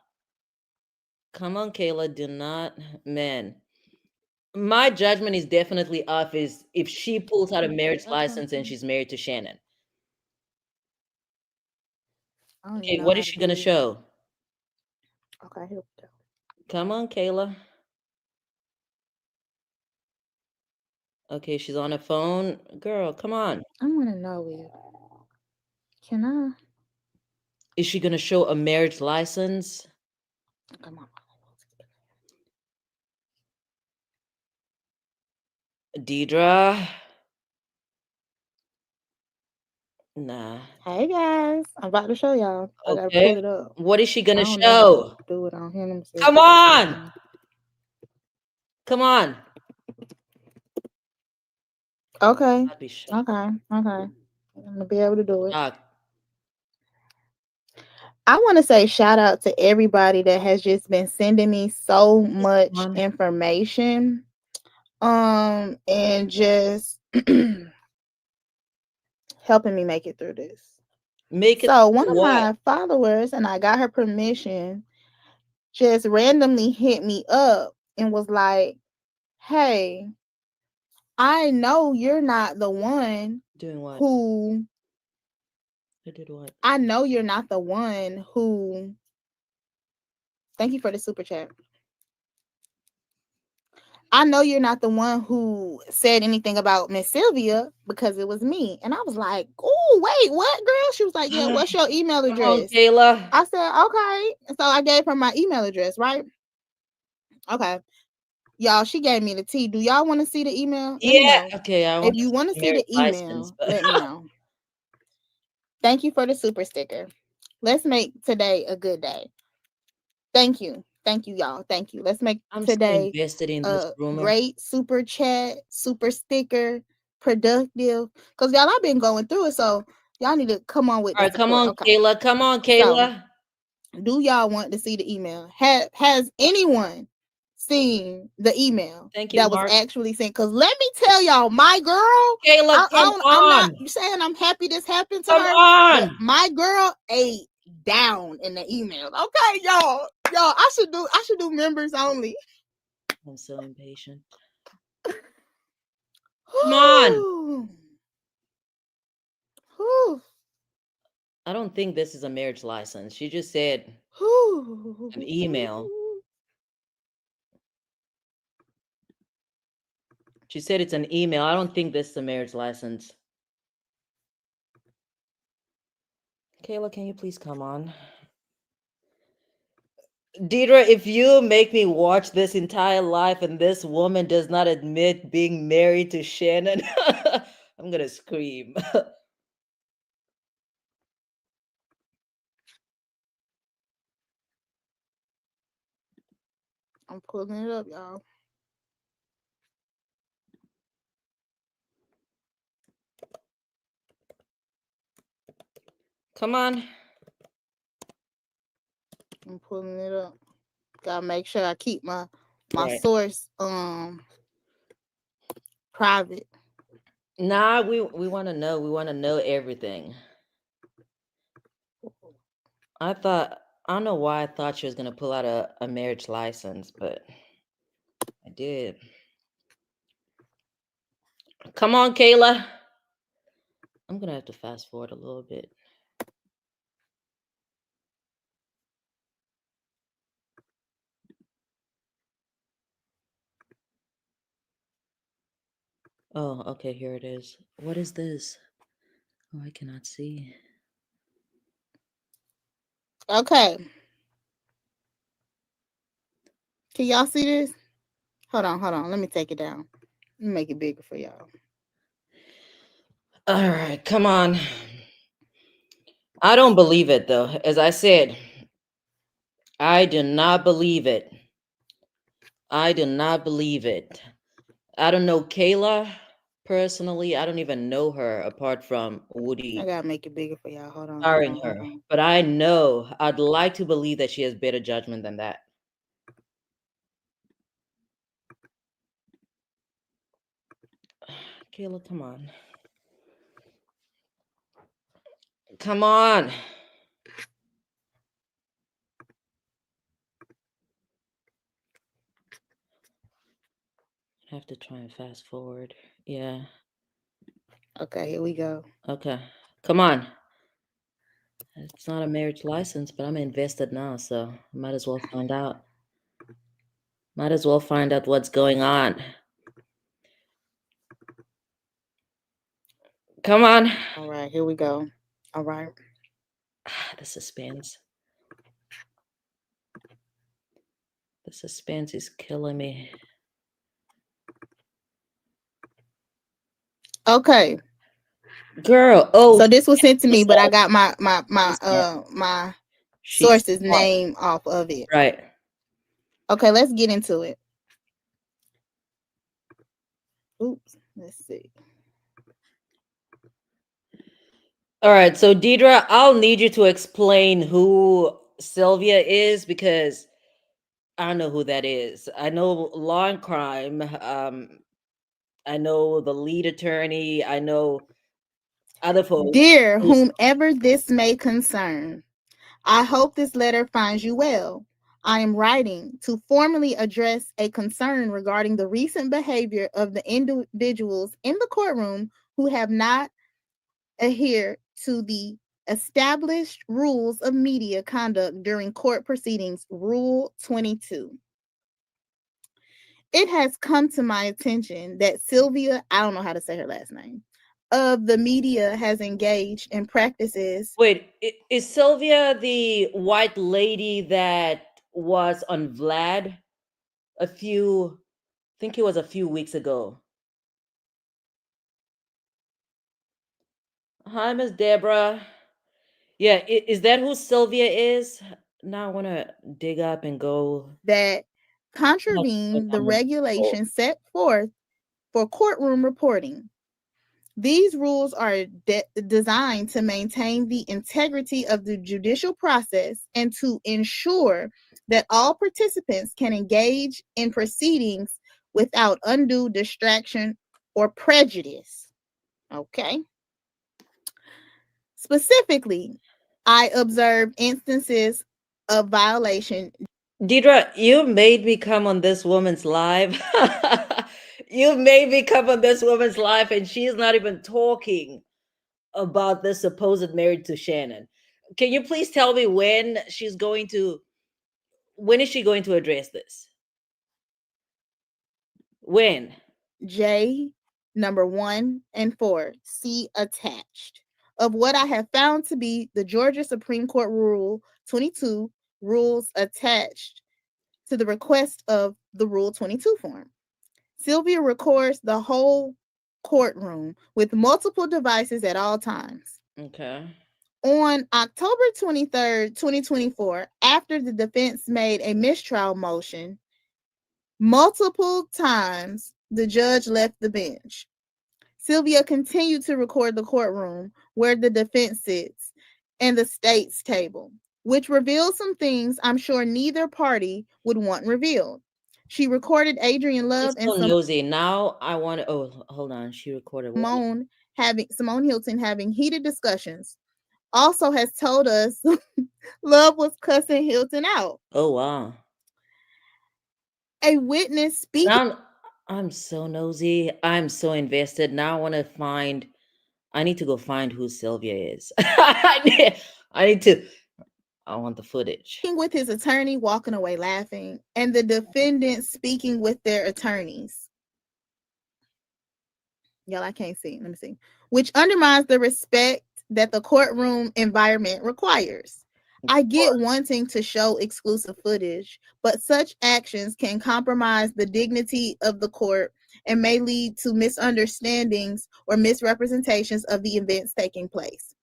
Come on, Kayla, do not, man. My judgment is definitely off is if she pulls out a marriage license and she's married to Shannon. Okay, what is she gonna show? Okay, here we go. Come on, Kayla. Okay, she's on her phone. Girl, come on. I want to know it. Can I? Is she gonna show a marriage license? Come on. Deidre? Nah. Hey guys, I'm about to show y'all. I gotta Okay. pull it up. What is she gonna I don't know show? how to do it on here. Let me see. Come on! Come on. Okay. I'd be shocked. Okay. I'm gonna be able to do it. Shocked. I want to say shout out to everybody that has just been sending me so much information. And just helping me make it through this. So one of my followers, and I got her permission, just randomly hit me up and was like, hey, I know you're not the one doing what? who I did what? I know you're not the one who. Thank you for the super chat. I know you're not the one who said anything about Miss Sylvia because it was me. And I was like, oh, wait, what, girl? She was like, yeah, what's your email address? Come on, Kayla. I said, okay. So I gave her my email address, right? Okay. Y'all, she gave me the tea. Do y'all want to see the email? Let me know. Okay. If you want to see the email, let me know. Thank you for the super sticker. Let's make today a good day. Thank you. Thank you, y'all. Thank you. Let's make today a great super chat, super sticker, productive. Because y'all, I've been going through it. So y'all need to come on with All right, come on, okay. Kayla. Come on, Kayla. So, do y'all want to see the email? Has anyone seen the email that was actually sent? Because let me tell y'all, my girl, Kayla, I'm not saying I'm happy this happened to her. On. My girl ate down in the emails. Okay, y'all, I should do members only. I'm so impatient. Come on. I don't think this is a marriage license. She just said an email. She said it's an email. I don't think this is a marriage license. Kayla, can you please come on? Deidre, if you make me watch this entire life and this woman does not admit being married to Shannon, I'm gonna scream. I'm pulling it up, y'all. Come on. I'm pulling it up. Gotta make sure I keep my Right. source private. Nah, we want to know. We want to know everything. I don't know why I thought she was gonna pull out a marriage license, but I did. Come on, Kayla. I'm gonna have to fast forward a little bit. Oh, okay, here it is. What is this? Oh, I cannot see. Okay. Can y'all see this? Hold on. Let me take it down. Let me make it bigger for y'all. All right, come on. I don't believe it though. As I said, I do not believe it. I do not believe it. I don't know Kayla personally. I don't even know her apart from Woody I gotta make it bigger for y'all. Hold on. hiring her. But I know, I'd like to believe that she has better judgment than that. Kayla, come on. Come on. I have to try and fast forward. Yeah. Okay, here we go. Okay. Come on. It's not a marriage license, but I'm invested now, so might as well find out. Might as well find out what's going on. Come on. All right, here we go. All right. The suspense. The suspense is killing me. Okay. Girl, oh. So this was sent to me, but I got my source's name off of it. Right. Okay, let's get into it. Oops, let's see. All right, so Deidre, I'll need you to explain who Sylvia is because I don't know who that is. I know Law and Crime. I know the lead attorney. I know other folks. Dear whomever this may concern, I hope this letter finds you well. I am writing to formally address a concern regarding the recent behavior of the individuals in the courtroom who have not adhered to the established rules of media conduct during court proceedings, Rule 22. It has come to my attention that Sylvia, I don't know how to say her last name, of the media has engaged in practices. Wait, is Sylvia the white lady that was on Vlad I think it was a few weeks ago? Hi, Miss Deborah. Yeah, is that who Sylvia is? Now I want to dig up and go. That contravene the regulations set forth for courtroom reporting. These rules are designed to maintain the integrity of the judicial process and to ensure that all participants can engage in proceedings without undue distraction or prejudice. Okay. Specifically, I observed instances of violation. Deidre, you made me come on this woman's live. You made me come on this woman's live, and she's not even talking about the supposed marriage to Shannon. Can you please tell me when is she going to address this? When? J number 1 and 4, see attached, of what I have found to be the Georgia Supreme Court Rule 22 rules attached to the request of the Rule 22 form. Sylvia records the whole courtroom with multiple devices at all times. Okay. On October 23rd, 2024, after the defense made a mistrial motion, multiple times the judge left the bench. Sylvia continued to record the courtroom where the defense sits and the state's table, which revealed some things I'm sure neither party would want revealed. She recorded Adrian Love I'm and so nosy. Now I want to. Oh, hold on. She recorded what? Simone Hilton having heated discussions. Also has told us Love was cussing Hilton out. Oh, wow. A witness speaking. Now I'm so nosy. I'm so invested. Now I need to go find who Sylvia is. I need to. I want the footage. With his attorney, walking away laughing, and the defendant speaking with their attorneys. Y'all, I can't see. Let me see. Which undermines the respect that the courtroom environment requires. I get wanting to show exclusive footage, but such actions can compromise the dignity of the court and may lead to misunderstandings or misrepresentations of the events taking place.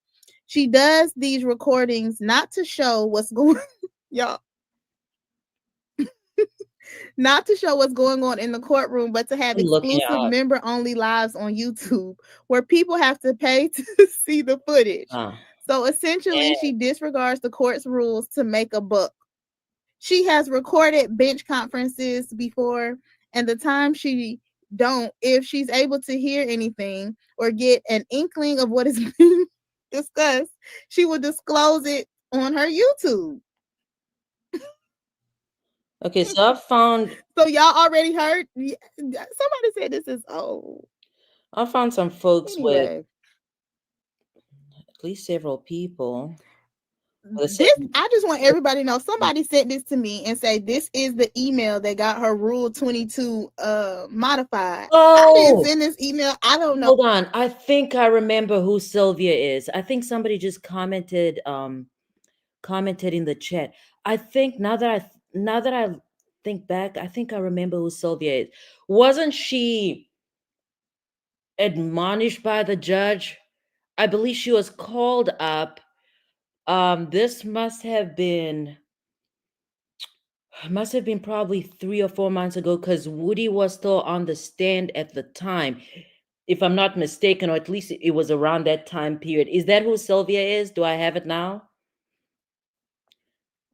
She does these recordings not to show what's going y'all. Not to show what's going on in the courtroom, but to have exclusive member-only lives on YouTube where people have to pay to see the footage. So essentially, she disregards the court's rules to make a buck. She has recorded bench conferences before, and the time she don't, if she's able to hear anything or get an inkling of what is being discussed, she will disclose it on her YouTube. Okay, so I found. So y'all already heard. Somebody said this is old. I found some folks anyway. with at least several people. This I just want everybody to know. Somebody sent this to me and say this is the email that got her Rule 22 modified. I didn't send this email. I don't know. Hold on. I think I remember who Sylvia is. I think somebody just commented in the chat. I think now that I think back, I think I remember who Sylvia is. Wasn't she admonished by the judge? I believe she was called up. This must have been probably 3 or 4 months ago, because Woody was still on the stand at the time, if I'm not mistaken, or at least it was around that time period. Is that who Sylvia is? Do I have it now?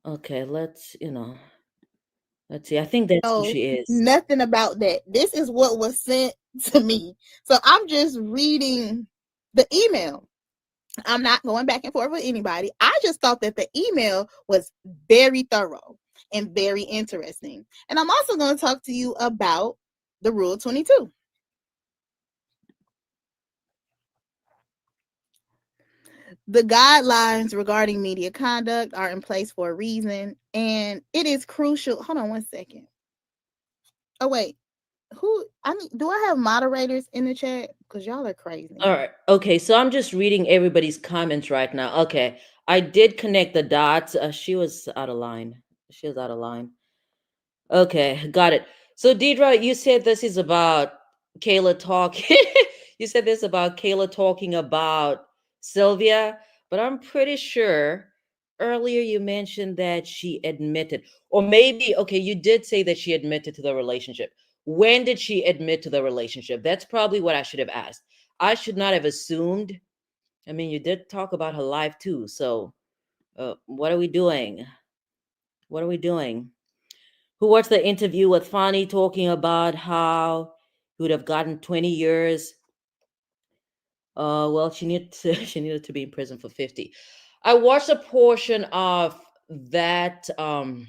Okay, let's see. I think that's who she is. Nothing about that. This is what was sent to me. So I'm just reading the email. I'm not going back and forth with anybody. I just thought that the email was very thorough and very interesting. And I'm also going to talk to you about the Rule 22. The guidelines regarding media conduct are in place for a reason, and it is crucial. Hold on one second. Oh, wait. Do I have moderators in the chat? Because y'all are crazy. All right. Okay, so I'm just reading everybody's comments right now. Okay, I did connect the dots. She was out of line. Okay, got it. So Deidre, you said this is about Kayla talking. You said this about Kayla talking about Sylvia, but I'm pretty sure earlier you mentioned that she admitted, or maybe, okay, you did say that she admitted to the relationship. When did she admit to the relationship? That's probably what I should have asked. I should not have assumed. I mean, you did talk about her life too. So what are we doing? What are we doing? Who watched the interview with Fani talking about how he would have gotten 20 years? Well, she needed to be in prison for 50. I watched a portion of that. I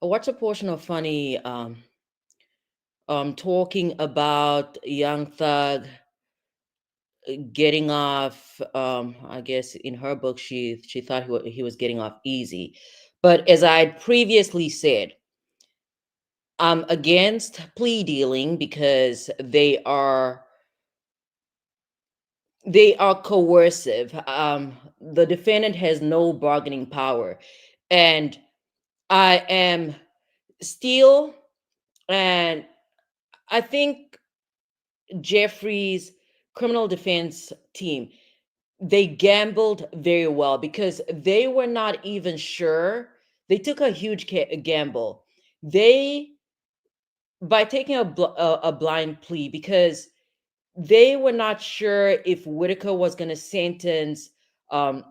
watched a portion of Funny talking about Young Thug getting off. I guess in her book, she thought he was getting off easy, but as I previously said, I'm against plea dealing because they are coercive. The defendant has no bargaining power, and I am still, and I think Jeffrey's criminal defense team, they gambled very well because they were not even sure. They took a huge gamble. They by taking a blind plea because they were not sure if Whitaker was going to sentence um,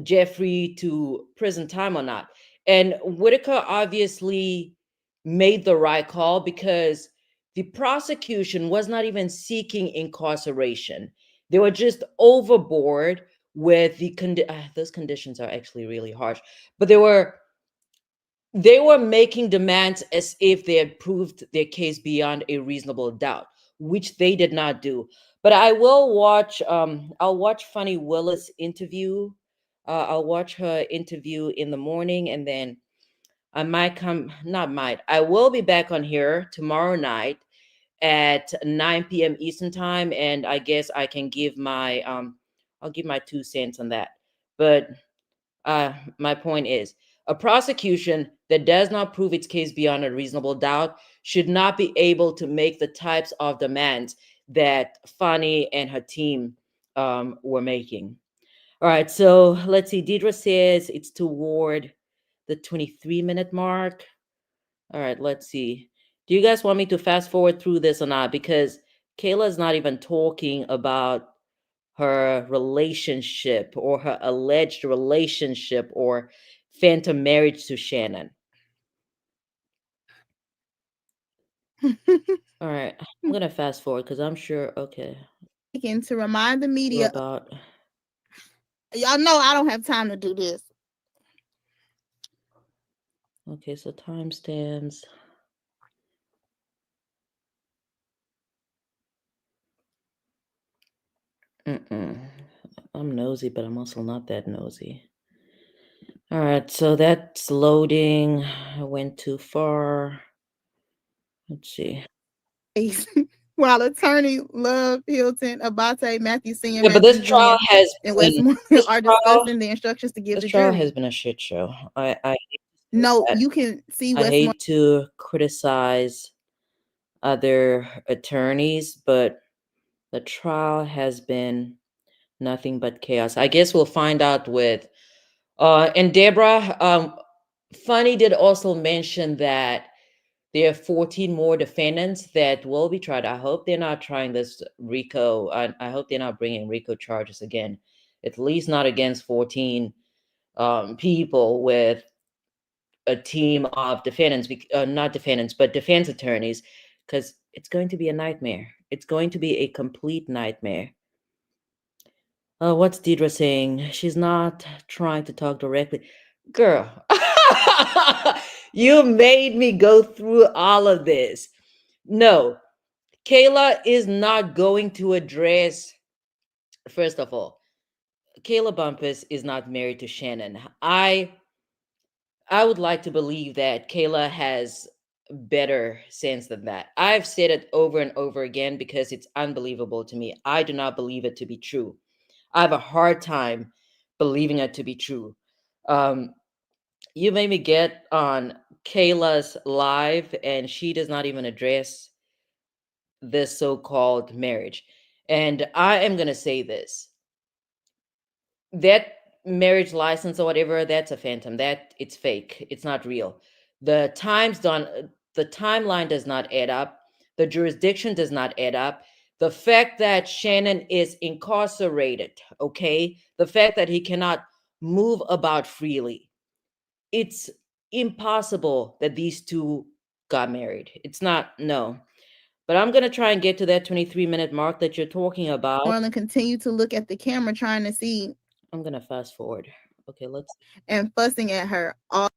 Jeffrey to prison time or not. And Whitaker obviously made the right call because the prosecution was not even seeking incarceration. They were just overboard with those conditions are actually really harsh, but they were making demands as if they had proved their case beyond a reasonable doubt, which they did not do. But I'll watch Funny Willis interview. I'll watch her interview in the morning, and then I might come, not might, I will be back on here tomorrow night at 9 p.m. Eastern time, and I guess I can give I'll give my 2 cents on that. But my point is, a prosecution that does not prove its case beyond a reasonable doubt should not be able to make the types of demands that Fanny and her team were making. All right, so let's see. Deidre says it's toward the 23-minute mark. All right, let's see. Do you guys want me to fast forward through this or not? Because Kayla's not even talking about her relationship or her alleged relationship or phantom marriage to Shannon. All right, I'm gonna fast forward because I'm sure. Okay, Again, to remind the what media, about? y'all know I don't have time to do this. Okay, so timestamps. I'm nosy, but I'm also not that nosy. All right, so that's loading. I went too far. Let's see. While attorney Love Hilton, Abate, Matthew Senior, Yeah, but Matthew this trial Junior, has and been Westmoreland this are trial discussing the instructions to give this the trial jury. has been a shit show. I No, that. you can see I Westmoreland. hate to criticize other attorneys, but the trial has been nothing but chaos. I guess we'll find out with and Deborah. Funny did also mention that there are 14 more defendants that will be tried. I hope they're not trying this RICO. I hope they're not bringing RICO charges again. At least not against 14 people with a team of defendants, not defendants, but defense attorneys, because it's going to be a nightmare. It's going to be a complete nightmare. What's Deidre saying? She's not trying to talk directly. Girl, you made me go through all of this. No, Kayla is not going to address, first of all, Kayla Bumpus is not married to Shannon. I would like to believe that Kayla has better sense than that. I've said it over and over again because it's unbelievable to me. I do not believe it to be true. I have a hard time believing it to be true. Um, you made me get on Kayla's live, and she does not even address this so-called marriage. And I am going to say this, that marriage license or whatever, that's a phantom. That it's fake. It's not real. The timeline does not add up. The jurisdiction does not add up. The fact that Shannon is incarcerated, okay? The fact that he cannot move about freely. It's impossible that these two got married. It's not, no. But I'm going to try and get to that 23-minute mark that you're talking about. Marlon continued to look at the camera, trying to see I'm gonna fast forward. Okay, let's. and fussing at her. I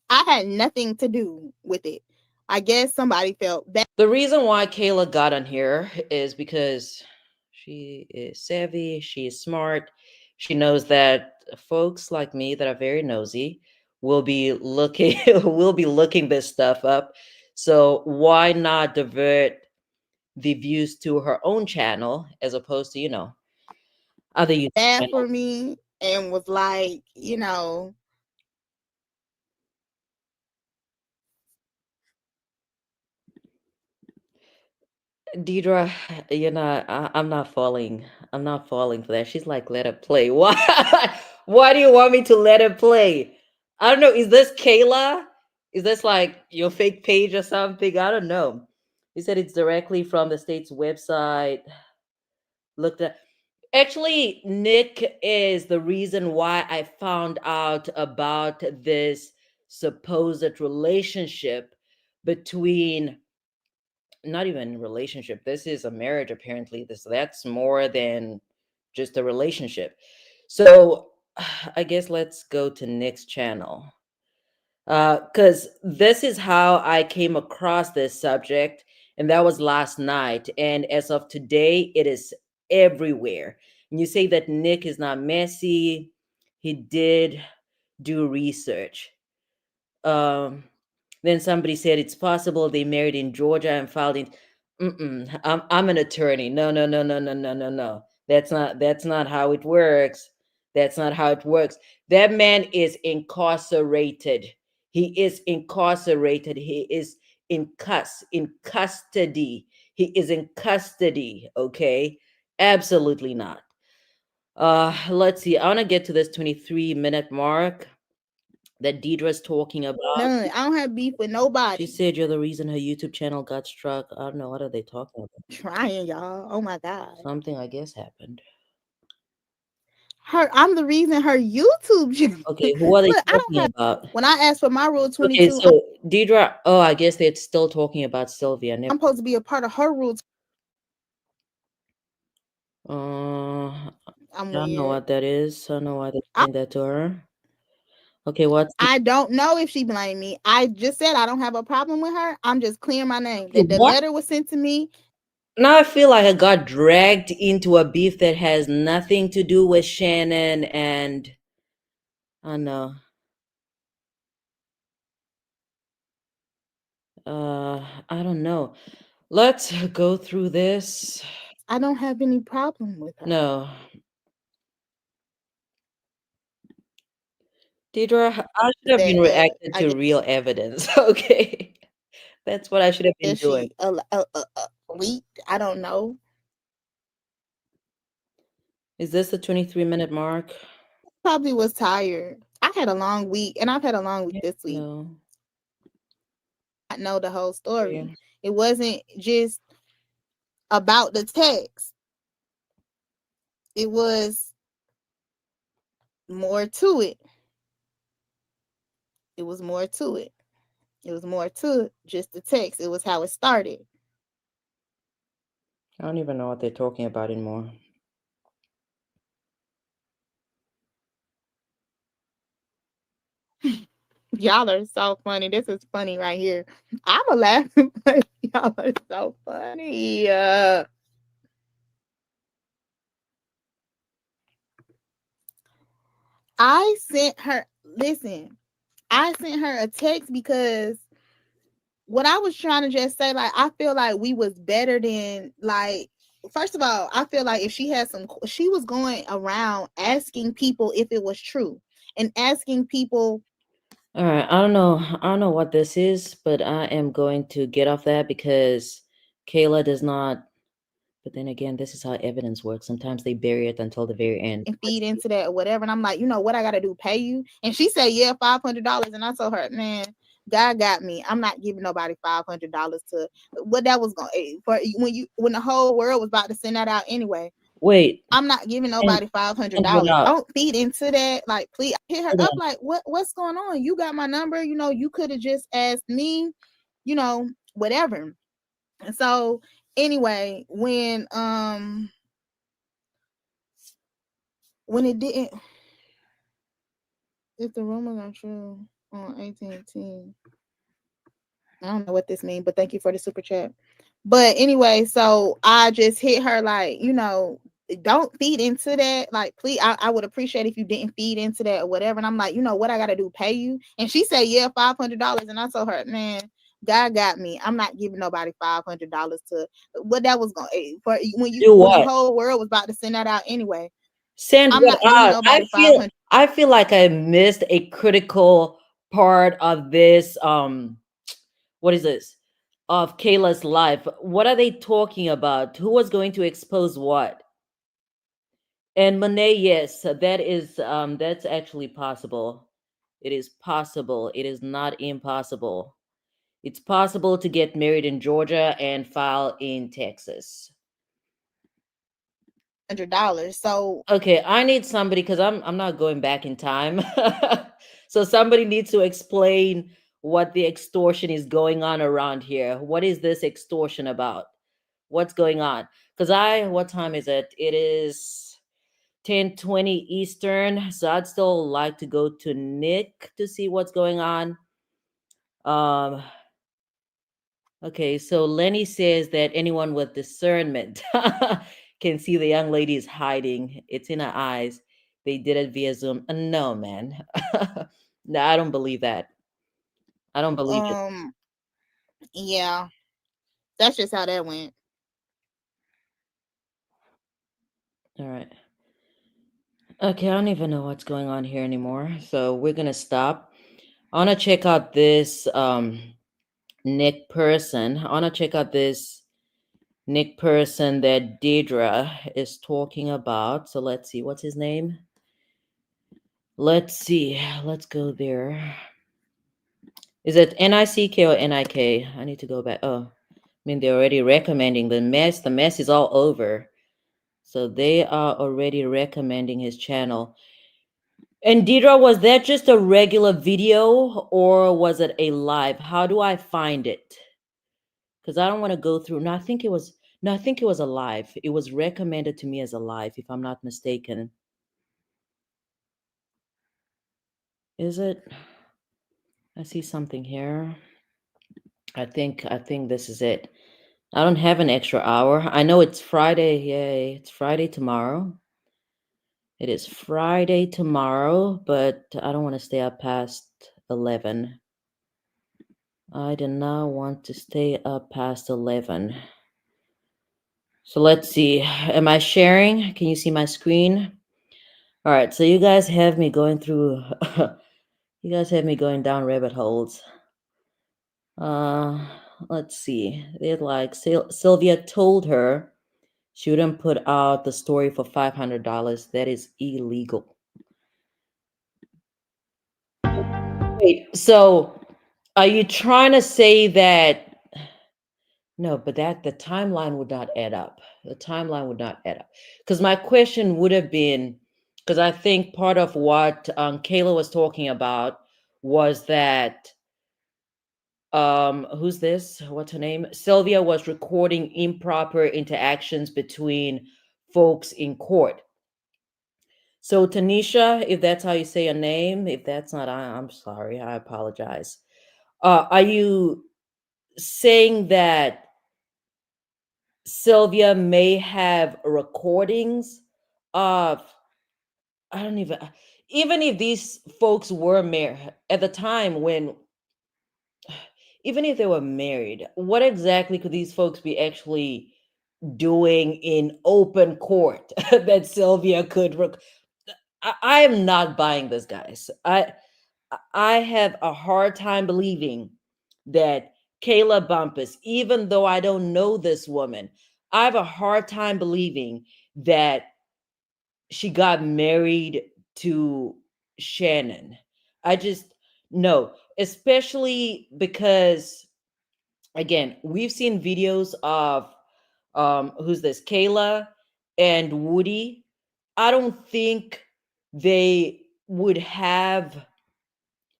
had nothing to do with it. I guess somebody felt bad. The reason why Kayla got on here is because she is savvy, she is smart, she knows that folks like me that are very nosy will be looking will be looking this stuff up. So why not divert the views to her own channel as opposed to, other YouTube bad channels? for me and was like, Deidre, I'm not falling. I'm not falling for that. She's like, let it play. Why? Why do you want me to let it play? I don't know. Is this Kayla? Is this like your fake page or something? I don't know. He said it's directly from the state's website. Looked at. Actually, Nick is the reason why I found out about this supposed relationship between, not even relationship, this is a marriage apparently. That's more than just a relationship. So I guess let's go to Nick's channel, because this is how I came across this subject, and that was last night, and as of today it is everywhere. And you say that Nick is not messy. He did do research. um then somebody said it's possible they married in Georgia and filed in. I'm an attorney. No, no, no, no, no, no, no, no. That's not how it works. That's not how it works. That man is incarcerated. He is incarcerated. He is in custody. He is in custody. Okay, absolutely not. Let's see. I want to get to this 23-minute mark that Deidre's talking about. none. I don't have beef with She nobody. said you're the reason her YouTube channel got struck. I don't know. What are they talking about? Trying, y'all. Oh my God. Something, I guess, happened. I'm the reason her YouTube channel. Okay, who are they Look, I don't talking have. about? When I asked for my Rule Okay, 22, so Deidre, oh, I guess they're still talking about Sylvia. I'm supposed to be a part of her Rule. I I'm don't know weird. what that is. I don't know why they're saying that to her. Okay, what's I don't know if she blamed me. I just said I don't have a problem with her. I'm just clearing my name. Okay, That the what? letter was sent to me. Now I feel like I got dragged into a beef that has nothing to do with Shannon, and I know. I don't know. Let's go through this. I don't have any problem with her. No. Deidre, I should have been That reacting I to guess real evidence. Okay. That's what I should have been doing. she weak. I don't know. Is this the 23-minute mark? Probably was tired. I had a long week, and I've had a long week this week. No. I know the whole story. Okay. It wasn't just about the text. It was more to it. It was more to it. It was more to just the text. It was how it started. I don't even know what they're talking about anymore. Y'all are so funny. This is funny right here. I'm a laughing, but y'all are so funny. I sent her, listen, I sent her a text because what I was trying to just say, like, I feel like we was better than, like, first of all, I feel like if she had she was going around asking people if it was true and asking people. All right. I don't know what this is, but I am going to get off that because Kayla does not. But then again, this is how evidence works. Sometimes they bury it until the very end. And feed into that or whatever. And I'm like, you know what I got to do? Pay you? And she said, yeah, $500. And I told her, man, God got me. I'm not giving nobody $500 to what that was going for when the whole world was about to send that out anyway. Wait. I'm not giving nobody $500. Don't feed into that. Like, please hit her up. Like, what's going on? You got my number. You know, you could have just asked me, you know, whatever. And so when it didn't, if the rumors are true on AT&T, I don't know what this means, but thank you for the super chat. But anyway, so I just hit her like, don't feed into that. Like, please, I would appreciate if you didn't feed into that or whatever. And I'm like, what I gotta do? Pay you? And she said, yeah, $500. And I told her, man, God got me. I'm not giving nobody $500 to what that was going for when Do when the what? whole world was about to send that out anyway. Send I'm what not giving out? nobody 500. I feel like I missed a critical part of this. What is this? Of Kayla's life. What are they talking about? Who was going to expose what? And Monet, yes, that's actually possible. It is possible. It is not impossible. It's possible to get married in Georgia and file in Texas. $100. So Okay, I need somebody because I'm not going back in time. So somebody needs to explain what the extortion is going on around here. What is this extortion about? What's going on? Because what time is it? It is 10:20 Eastern. So I'd still like to go to Nick to see what's going on. Um, okay, so Lenny says that anyone with discernment can see the young lady is hiding. It's in her eyes. They did it via Zoom. No, man. No, I don't believe that. I don't believe it. yeah, that's just how that went. All right. Okay, I don't even know what's going on here anymore. So we're gonna stop. I wanna check out this Nick person. I wanna check out this Nick person that Deidre is talking about. So let's see, what's his name? Let's see. Let's go there. Is it NICK or NIK? I need to go back. Oh, I mean, they're already recommending the mess. The mess is all over. So they are already recommending his channel. And Deidre, was that just a regular video or was it a live? How do I find it? Because I don't want to go through. No, I think it was. No, I think it was a live. It was recommended to me as a live, if I'm not mistaken. Is it? I see something here. I think this is it. I don't have an extra hour. I know it's Friday. Yay. It's Friday tomorrow. It is Friday tomorrow, but I don't want to stay up past 11. I do not want to stay up past 11. So let's see. Am I sharing? Can you see my screen? All right. So you guys have me going through, you guys have me going down rabbit holes. Let's see. They're like, Sylvia told her she wouldn't put out the story for $500. That is illegal. Wait, so are you trying to say that? No, but the timeline would not add up. The timeline would not add up. Because my question would have been, because I think part of what Kayla was talking about was that who's this? What's her name? Sylvia was recording improper interactions between folks in court. So Tanisha, if that's how you say your name, if that's not, I'm sorry, I apologize. Are you saying that Sylvia may have recordings of, I don't even if these folks were married at the time when, even if they were married, what exactly could these folks be actually doing in open court that Sylvia could I am not buying this, guys. I have a hard time believing that Kayla Bumpus, even though I don't know this woman, I have a hard time believing that she got married to Shannon. I just no, especially because again, we've seen videos of who's this? Kayla and Woody. I don't think they would have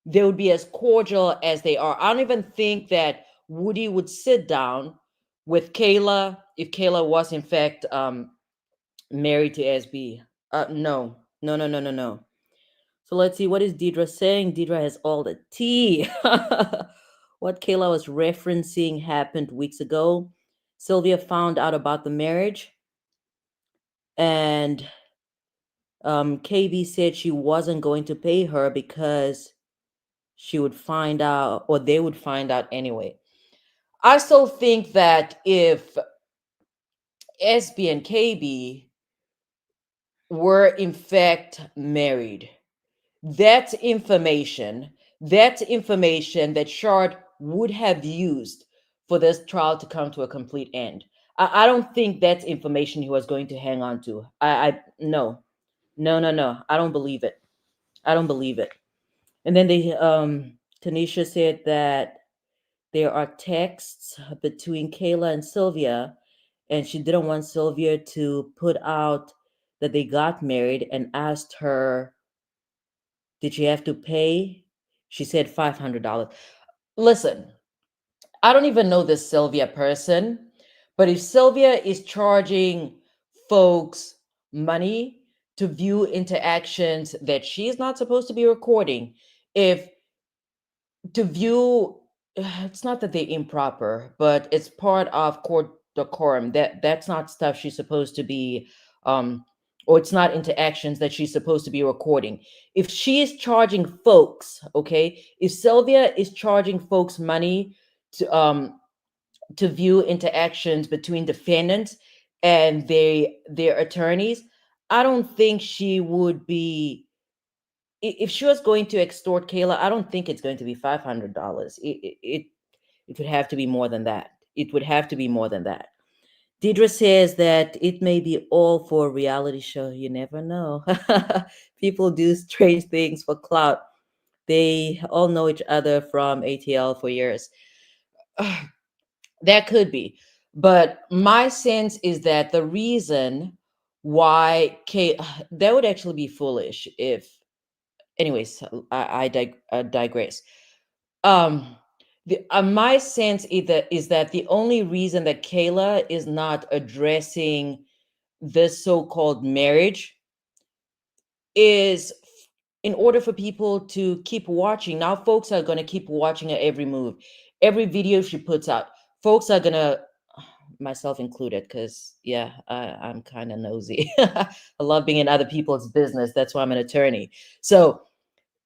they would be as cordial as they are. I don't even think that Woody would sit down with Kayla if Kayla was in fact married to SB. No. No, no, no, no, no. So let's see. What is Deidre saying? Deidre has all the tea. What Kayla was referencing happened weeks ago. Sylvia found out about the marriage, and KB said she wasn't going to pay her because she would find out, or they would find out anyway. I still think that if SB and KB were in fact married, that's information. That's information that Shard would have used for this trial to come to a complete end. I don't think that's information he was going to hang on to. I no, no, no, no. I don't believe it. I don't believe it. And then Tanisha said that there are texts between Kayla and Sylvia, and she didn't want Sylvia to put out that they got married and asked her, did she have to pay? She said $500. Listen, I don't even know this Sylvia person, but if Sylvia is charging folks money to view interactions that she's not supposed to be recording, if to view it's not that they're improper, but it's part of court decorum. That's not stuff she's supposed to be or it's not interactions that she's supposed to be recording. If she is charging folks, okay, if Sylvia is charging folks money to view interactions between defendants and their attorneys, I don't think she would be if she was going to extort Kayla, I don't think it's going to be $500. It would have to be more than that. It would have to be more than that. Deidre says that it may be all for a reality show. You never know. People do strange things for clout. They all know each other from ATL for years. That could be. But my sense is that the reason why that would actually be foolish if anyways, I digress. Um, my sense is that the only reason that Kayla is not addressing this so-called marriage is in order for people to keep watching. Now, folks are going to keep watching her every move, every video she puts out. Folks are going to, myself included, because yeah, I'm kind of nosy. I love being in other people's business. That's why I'm an attorney. So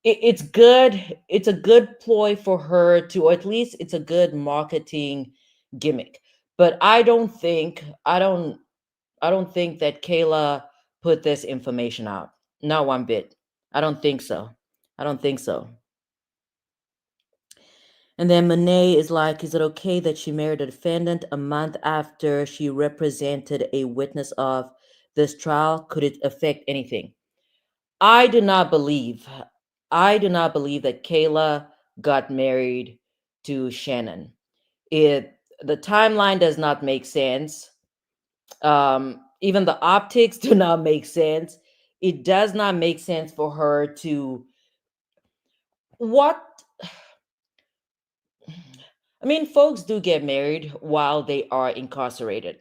it's good. It's a good ploy for her to, or at least it's a good marketing gimmick. But I don't think that Kayla put this information out. Not one bit. I don't think so. I don't think so. And then Monet is like, is it okay that she married a defendant a month after she represented a witness of this trial? Could it affect anything? I do not believe, I do not believe that Kayla got married to Shannon. The timeline does not make sense. Even the optics do not make sense. It does not make sense for her to what I mean, folks do get married while they are incarcerated.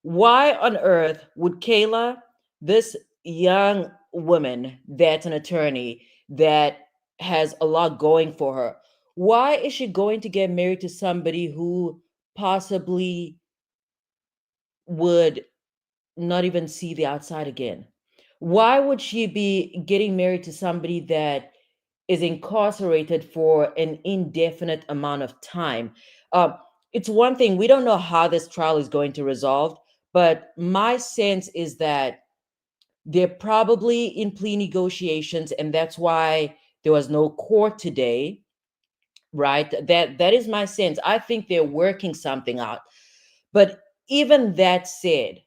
Why on earth would Kayla, this young woman that's an attorney that has a lot going for her, why is she going to get married to somebody who possibly would not even see the outside again? Why would she be getting married to somebody that is incarcerated for an indefinite amount of time? Uh, it's one thing, we don't know how this trial is going to resolve, but my sense is that they're probably in plea negotiations, and that's why there was no court today, right? That is my sense. I think they're working something out. But even that said,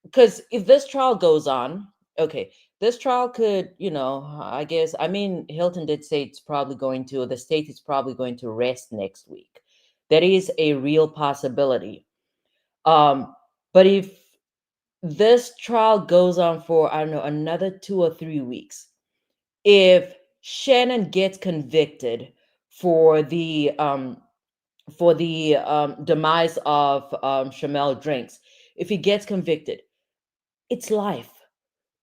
because if this trial goes on, okay, this trial could, I guess, I mean, Hilton did say it's probably going to, the state is probably going to rest next week. That is a real possibility. But if this trial goes on for, I don't know, another 2 or 3 weeks, if Shannon gets convicted for the demise of Shamel Drinks, if he gets convicted, it's life.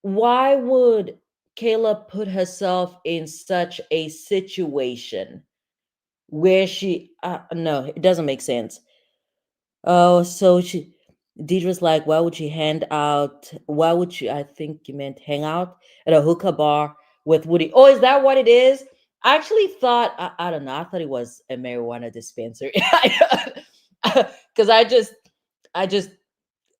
Why would Kayla put herself in such a situation where she no, it doesn't make sense. Oh, so Deidre's like, why would she hand out? Why would she? I think you meant hang out at a hookah bar with Woody. Oh, is that what it is? I actually thought I don't know. I thought it was a marijuana dispensary because I just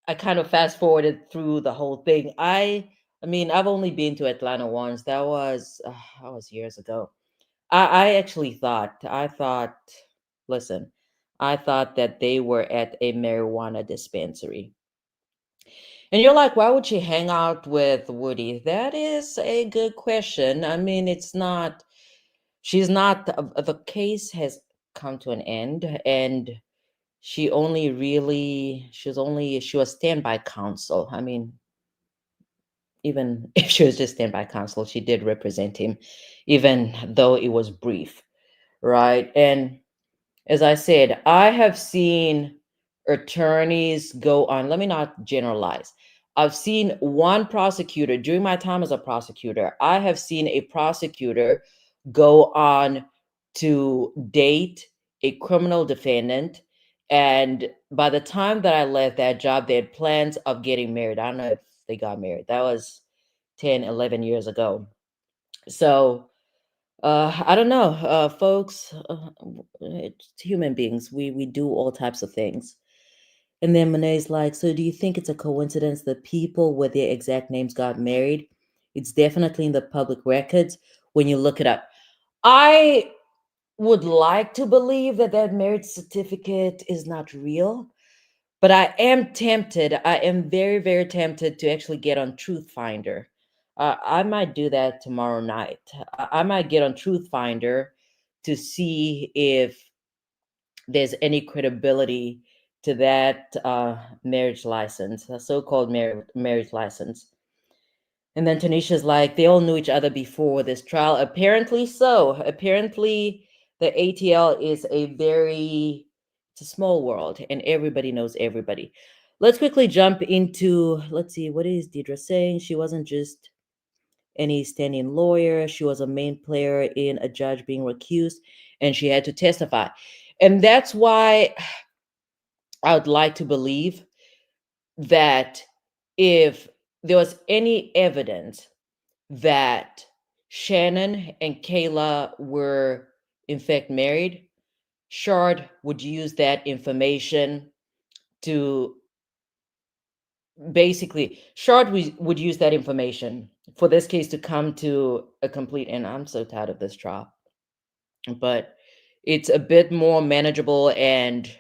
I kind of fast forwarded through the whole thing. I mean I've only been to Atlanta once. That was years ago. I actually I thought, listen, I thought that they were at a marijuana dispensary. And you're like, why would she hang out with Woody? That is a good question. I mean, she's not, the case has come to an end, and she was standby counsel. I mean, even if she was just standby counsel, she did represent him, even though it was brief, right? And as I said, I have seen attorneys go on, let me not generalize. I've seen one prosecutor during my time as a prosecutor, I have seen a prosecutor go on to date a criminal defendant. And by the time that I left that job, they had plans of getting married. I don't know if they got married. That was 10, 11 years ago. So, I don't know, folks. It's human beings. We do all types of things. And then Monet's like, so do you think it's a coincidence that people with their exact names got married? It's definitely in the public records when you look it up. I would like to believe that that marriage certificate is not real, but I am tempted. I am very, very tempted to actually get on Truth Finder. I might do that tomorrow night. I might get on Truth Finder to see if there's any credibility to that marriage license, a so-called marriage license. And then Tanisha's like, they all knew each other before this trial. Apparently so. Apparently, the ATL is it's a small world, and everybody knows everybody. Let's quickly jump into, let's see, what is Deidre saying? She wasn't just any standing lawyer. She was a main player in a judge being recused, and she had to testify. And that's why I would like to believe that if there was any evidence that Shannon and Kayla were in fact married, Shard would use that information to basically, would use that information for this case to come to a complete end. I'm so tired of this trial, but it's a bit more manageable and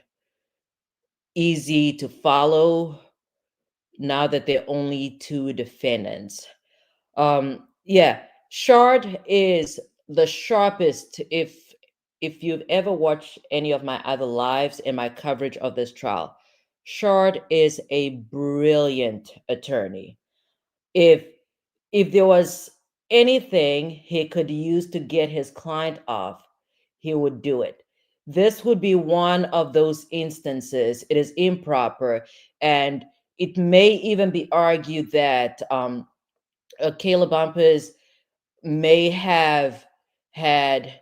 easy to follow now that there are only two defendants. Yeah, Shard is the sharpest. If you've ever watched any of my other lives and my coverage of this trial, Shard is a brilliant attorney. If there was anything he could use to get his client off, he would do it. This would be one of those instances. It is improper, and it may even be argued that Kayla Bumpus may have had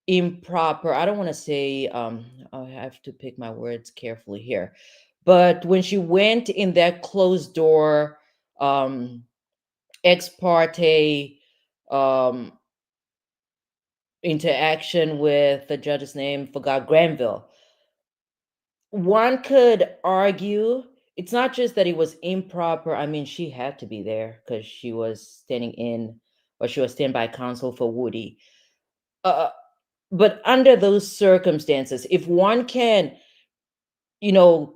improper, I don't want to say, I have to pick my words carefully here, but when she went in that closed door ex parte um interaction with the judge's name, forgot, Granville, one could argue it's not just that it was improper. I mean, she had to be there because she was she was standby counsel for Woody. Uh, but under those circumstances, if one can,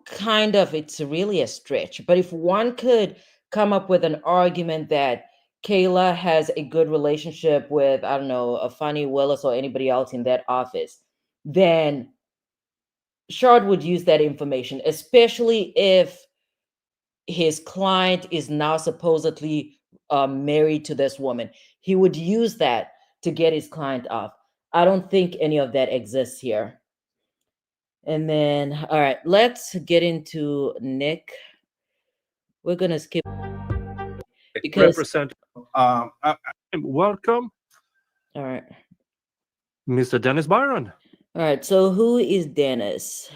kind of, it's really a stretch, but if one could come up with an argument that Kayla has a good relationship with, I don't know, a Funny Willis or anybody else in that office, then Shard would use that information, especially if his client is now supposedly married to this woman. He would use that to get his client off. I don't think any of that exists here. And then, all right, let's get into Nick. We're going to skip because Representative, Welcome, All right. Mr. Dennis Byron. All right. So who is Dennis?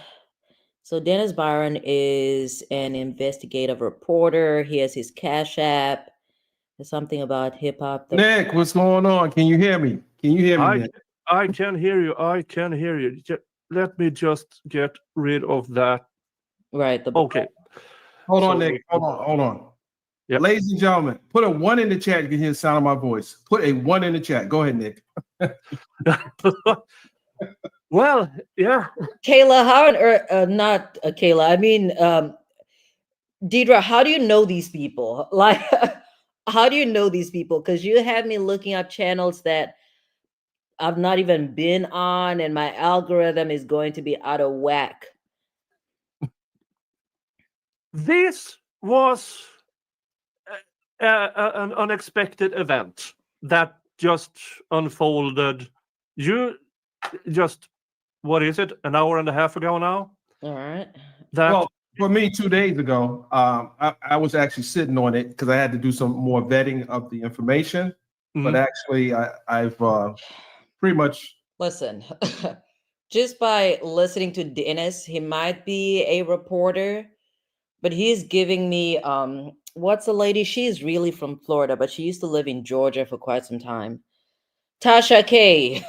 So Dennis Byron is an investigative reporter. He has his Cash App. There's something about hip hop. Nick, what's going on? Can you hear me? Can you hear me, Nick? I can hear you. I can hear you. Let me just get rid of that. Right. Okay. Hold on, Nick. Hold on. Yep. Ladies and gentlemen, put a 1 in the chat. You can hear the sound of my voice. Put a 1 in the chat. Go ahead, Nick. Well, yeah. Kayla, how on earth? Not Kayla. I mean, Deidre, how do you know these people? Like, how do you know these people? Because you have me looking up channels that I've not even been on, and my algorithm is going to be out of whack. This was an unexpected event that just unfolded. You just, what is it, an hour and a half ago now? All right. Well, for me, 2 days ago, I was actually sitting on it because I had to do some more vetting of the information. Mm-hmm. But actually, I've pretty much... Listen, just by listening to Dennis, he might be a reporter, but he's giving me, what's the lady? She's really from Florida, but she used to live in Georgia for quite some time. Tasha K.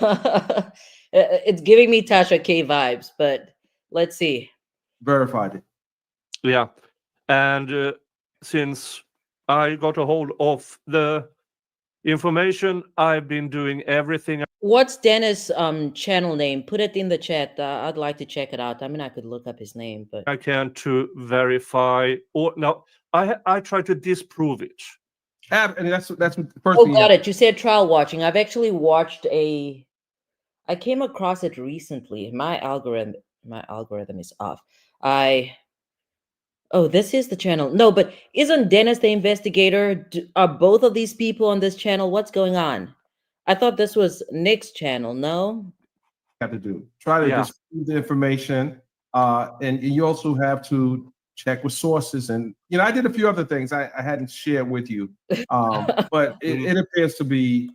It's giving me Tasha K vibes, but let's see. Verified it. Yeah. And since I got a hold of the information, I've been doing everything. What's Dennis' channel name? Put it in the chat. I'd like to check it out. I mean, I could look up his name, but I can to verify. Or no, I try to disprove it. And that's the first thing. Oh, got it. You said trial watching. I've actually watched I came across it recently. My algorithm is off. Oh, this is the channel. No, but isn't Dennis the investigator? Are both of these people on this channel? What's going on? I thought this was Nick's channel. No? Have to do. Try to disprove the information. And you also have to check with sources. And, I did a few other things I hadn't shared with you. But it appears to be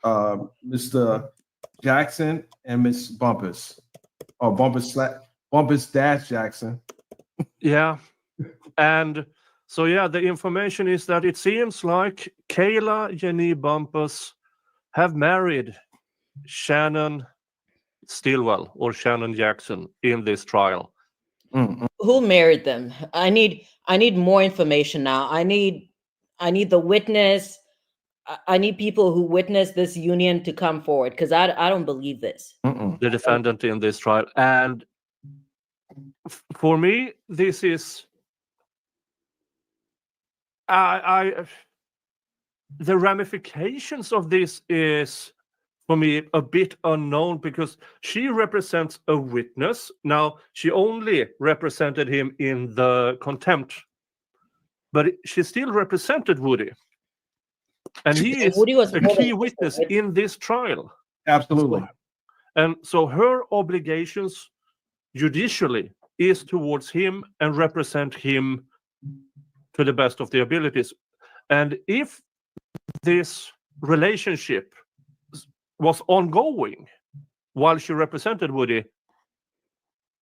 Mr. Jackson and Miss Bumpus. Or Bumpus dash Jackson. Yeah. And so, the information is that it seems like Kayla, Jenny Bumpus have married Shannon Stillwell or Shannon Jackson in this trial. Mm-hmm. Who married them? I need more information now. I need the witness. I need people who witnessed this union to come forward because I don't believe this. The defendant in this trial. And for me, this is the ramifications of this is for me a bit unknown because she represents a witness. Now, she only represented him in the contempt, but she still represented Woody. And he is a key witness in this trial. Absolutely. And so her obligations judicially is towards him and represent him to the best of their abilities. And if this relationship was ongoing while she represented Woody,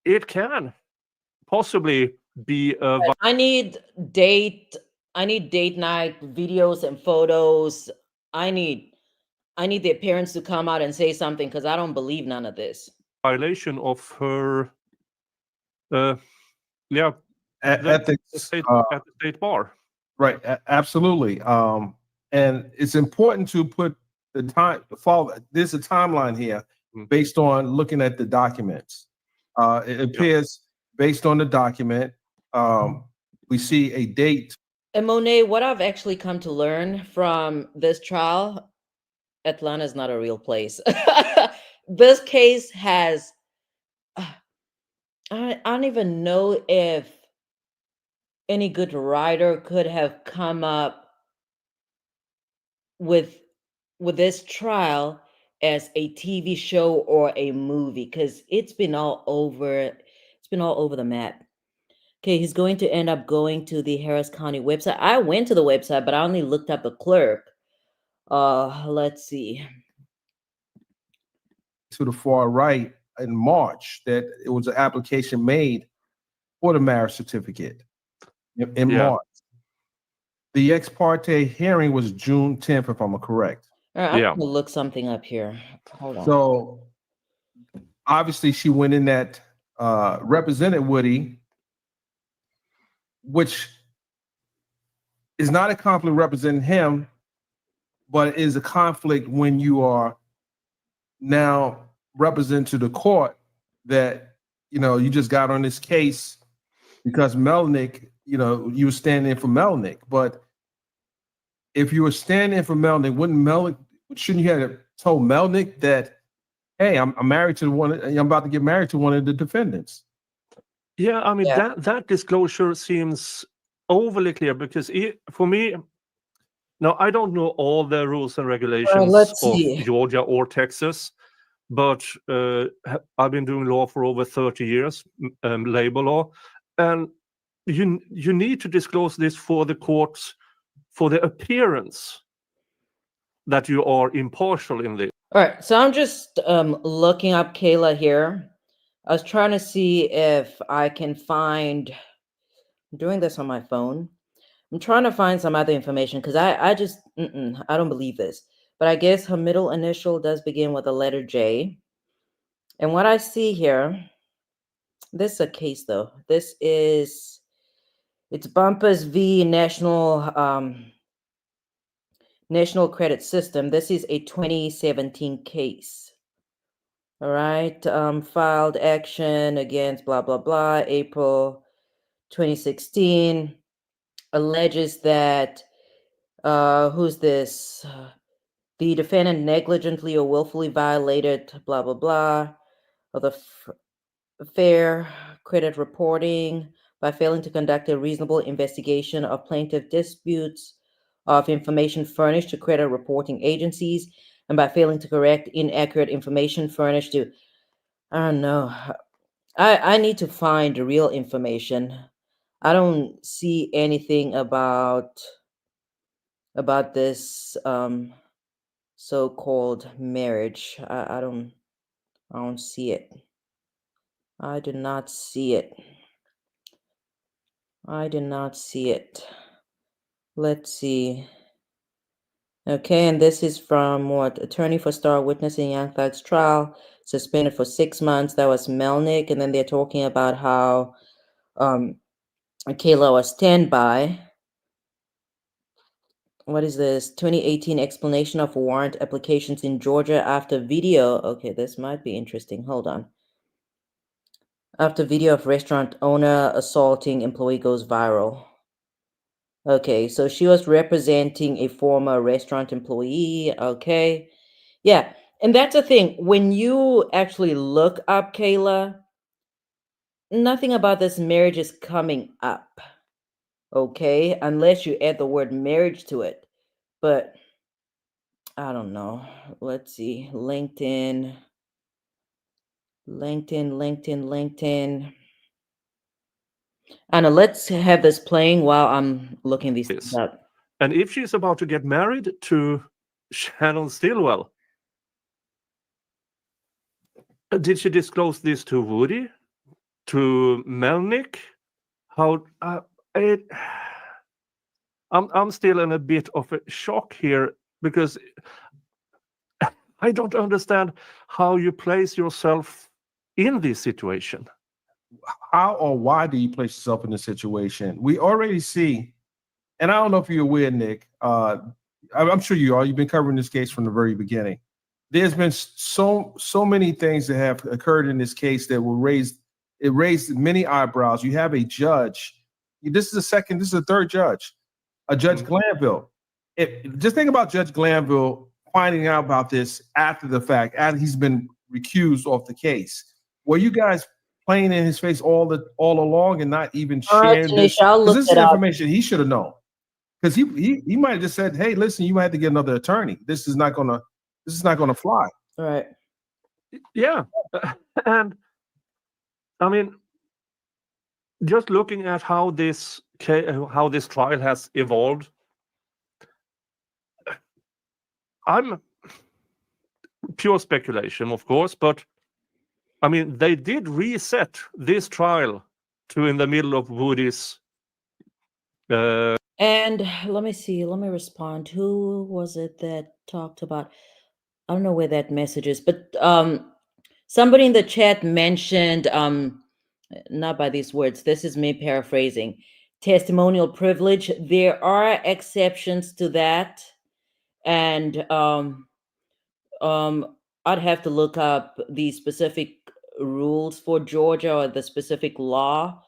it can possibly be a... I need date night videos and photos. I need their parents to come out and say something because I don't believe none of this. Violation of her ethics at the state bar. Right, absolutely. And it's important to put the time follow. There's a timeline here based on looking at the documents. It appears based on the document, we see a date. And Monet, what I've actually come to learn from this trial, Atlanta is not a real place. This case has, I don't even know if any good writer could have come up with this trial as a TV show or a movie because it's been all over the map. Okay, he's going to end up going to the Harris County website. I went to the website, but I only looked up the clerk. Let's see. To the far right in March that it was an application made for the marriage certificate in March. The ex parte hearing was June 10th, if I'm correct. All right, I'm gonna look something up here. Hold on. So obviously she went in that represented Woody, which is not a conflict representing him, but it is a conflict when you are now representing to the court that, you just got on this case because Melnick, you were standing in for Melnick. But if you were standing in for Melnick, shouldn't you have told Melnick that, hey, I'm married to I'm about to get married to one of the defendants? Yeah, I mean, that disclosure seems overly clear because for me, now I don't know all the rules and regulations of Georgia or Texas, but I've been doing law for over 30 years, labor law, and you need to disclose this for the courts for the appearance that you are impartial in this. All right, so I'm just looking up Kayla here. I was trying to see if I can find. I'm doing this on my phone. I'm trying to find some other information because I just I don't believe this. But I guess her middle initial does begin with the letter J. And what I see here, this is a case though. It's Bumpus v. National Credit System. This is a 2017 case. All right. Filed action against blah, blah, blah, April 2016. Alleges that, who's this? The defendant negligently or willfully violated blah, blah, blah, of the fair credit reporting by failing to conduct a reasonable investigation of plaintiff disputes of information furnished to credit reporting agencies and by failing to correct inaccurate information furnished to, I don't know. I need to find the real information. I don't see anything about this so-called marriage. I don't see it. I do not see it. I did not see it. Let's see. Okay, and this is from what? Attorney for star witness in Young Thug's trial, suspended for 6 months. That was Melnick. And then they're talking about how Kayla was standby. What is this? 2018 explanation of warrant applications in Georgia after video. Okay, this might be interesting. Hold on. After video of restaurant owner assaulting employee goes viral. Okay, so she was representing a former restaurant employee. Okay. Yeah. And that's the thing. When you actually look up Kayla, nothing about this marriage is coming up. Okay. Unless you add the word marriage to it. But I don't know. Let's see. LinkedIn. Anna, let's have this playing while I'm looking these things up. And if she's about to get married to Shannon Stillwell, did she disclose this to Woody, to Melnick? How? I'm still in a bit of a shock here because I don't understand how you place yourself in this situation. How or why do you place yourself in this situation? We already see, and I don't know if you're aware, Nick. I'm sure you are. You've been covering this case from the very beginning. There's been so many things that have occurred in this case that will raised many eyebrows. You have a judge. This is the third judge, a Judge Glanville. Just think about Judge Glanville finding out about this after the fact, after he's been recused off the case. Were you guys playing in his face all along and not even sharing this? This is information he should have known. Because he might have just said, "Hey, listen, you might have to get another attorney. This is not gonna fly." All right. Yeah, and I mean, just looking at how this trial has evolved, I'm pure speculation, of course, but I mean, they did reset this trial to in the middle of Woody's. And let me see, let me respond. Who was it that talked about? I don't know where that message is, but somebody in the chat mentioned, not by these words, this is me paraphrasing, testimonial privilege. There are exceptions to that. And I'd have to look up the specific rules for Georgia or the specific law,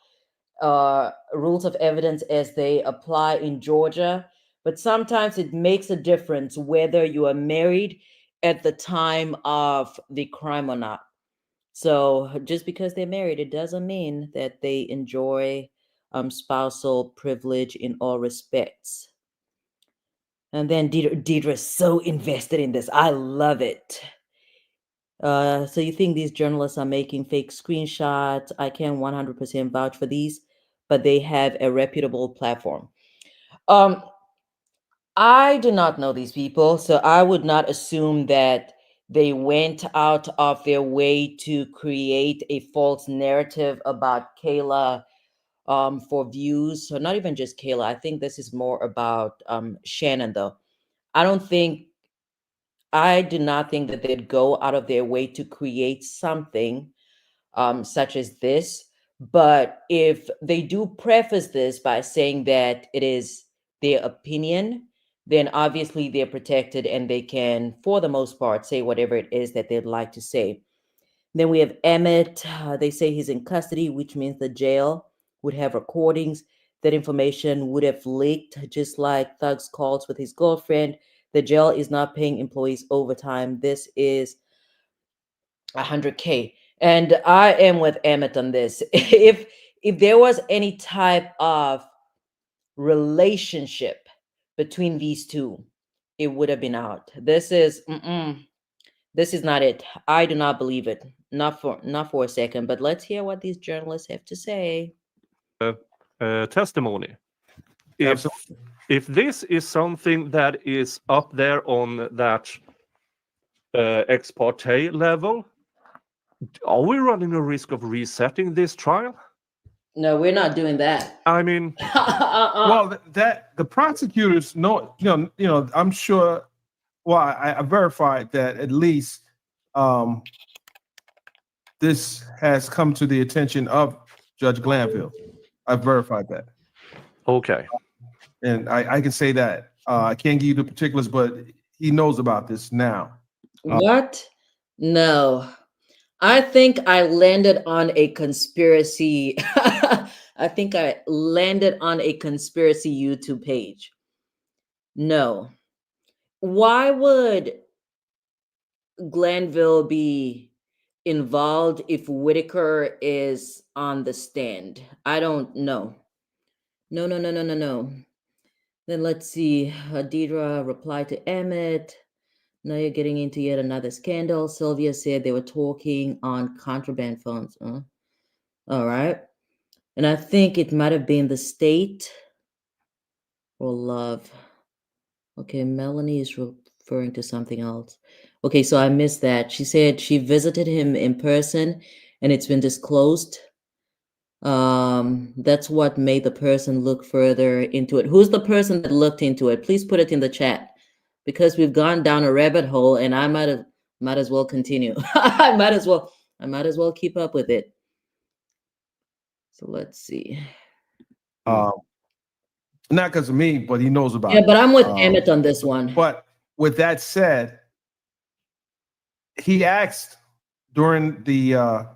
rules of evidence as they apply in Georgia. But sometimes it makes a difference whether you are married at the time of the crime or not. So just because they're married, it doesn't mean that they enjoy spousal privilege in all respects. And then Deidre's so invested in this. I love it. So you think these journalists are making fake screenshots? I can't 100% vouch for these, but they have a reputable platform. I do not know these people, so I would not assume that they went out of their way to create a false narrative about Kayla for views. So not even just Kayla. I think this is more about Shannon, though. I do not think that they'd go out of their way to create something such as this. But if they do preface this by saying that it is their opinion, then obviously they're protected and they can, for the most part, say whatever it is that they'd like to say. Then we have Emmett. They say he's in custody, which means the jail would have recordings. That information would have leaked, just like Thug's calls with his girlfriend. The jail is not paying employees overtime. This is 100K. And I am with Emmett on this. If there was any type of relationship between these two, it would have been out. This is not it. I do not believe it. Not for a second. But let's hear what these journalists have to say. Testimony. If this is something that is up there on that ex parte level, are we running a risk of resetting this trial? No, we're not doing that. I mean, well, that the prosecutors know, I'm sure. Well, I verified that at least this has come to the attention of Judge Glanville. I verified that. Okay. And I can say that. I can't give you the particulars, but he knows about this now. What? No. I think I landed on a conspiracy. I think I landed on a conspiracy YouTube page. No. Why would Glanville be involved if Whitaker is on the stand? I don't know. No. Then let's see. Deidre replied to Emmett. Now you're getting into yet another scandal. Sylvia said they were talking on contraband phones. All right. And I think it might have been the state or love. Okay, Melanie is referring to something else. Okay, so I missed that. She said she visited him in person and it's been disclosed. That's what made the person look further into it. Who's the person that looked into it? Please put it in the chat, because we've gone down a rabbit hole and I might as well continue. I might as well keep up with it. So let's see. Not because of me, but he knows about it. Yeah, but I'm with Emmett on this one. But with that said, he asked during the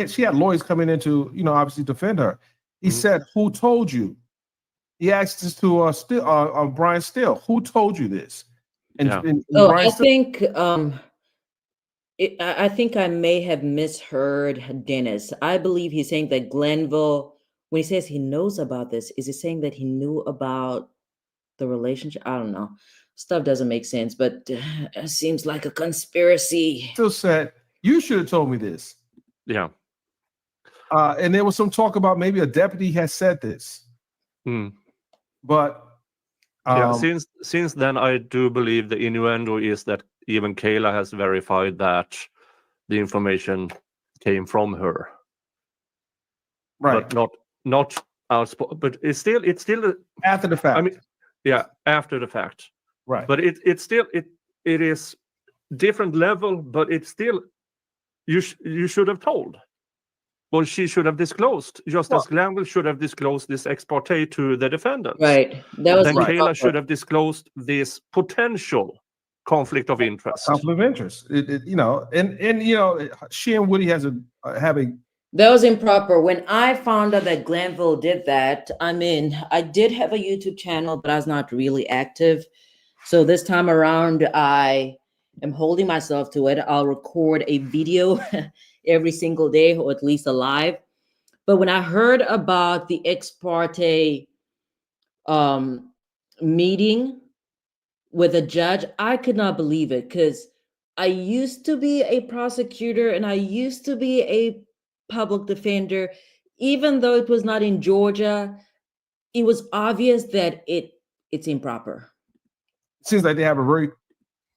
she had lawyers coming in to, obviously defend her. He said, "Who told you?" He asked this to Brian Still. Who told you this? And I think I may have misheard Dennis. I believe he's saying that Glenville, when he says he knows about this, is he saying that he knew about the relationship? I don't know. Stuff doesn't make sense, but it seems like a conspiracy. Still said, "You should have told me this." Yeah. And there was some talk about maybe a deputy has said this, but yeah, since then, I do believe the innuendo is that even Kayla has verified that the information came from her, right? But not outspoken. But it's still after the fact. I mean, yeah, after the fact, right? But it's still it is different level, but it's still you should have told. Well, she should have disclosed, just as Glanville should have disclosed this ex parte to the defendants. Right. That was then right. Kayla should have disclosed this potential conflict of interest. Conflict of interest. You know, and you know, she and Woody have a. That was improper. When I found out that Glanville did that, I mean, I did have a YouTube channel, but I was not really active. So this time around, I am holding myself to it. I'll record a video every single day, or at least a live. But when I heard about the ex parte meeting with a judge, I could not believe it, because I used to be a prosecutor and I used to be a public defender. Even though it was not in Georgia, it was obvious that it's improper. Seems like they have a very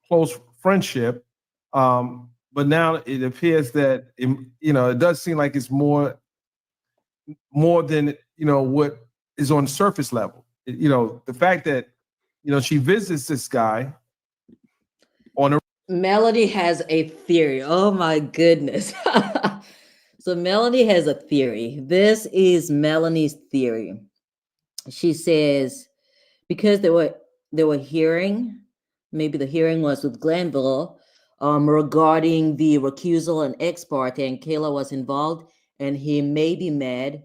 close friendship, but now it appears that it does seem like it's more than what is on the surface level. The fact that she visits this guy on a. Melody has a theory. Oh my goodness. So Melody has a theory. This is Melanie's theory. She says, because they were hearing, maybe the hearing was with Glanville, regarding the recusal and ex parte, and Kayla was involved, and he may be mad,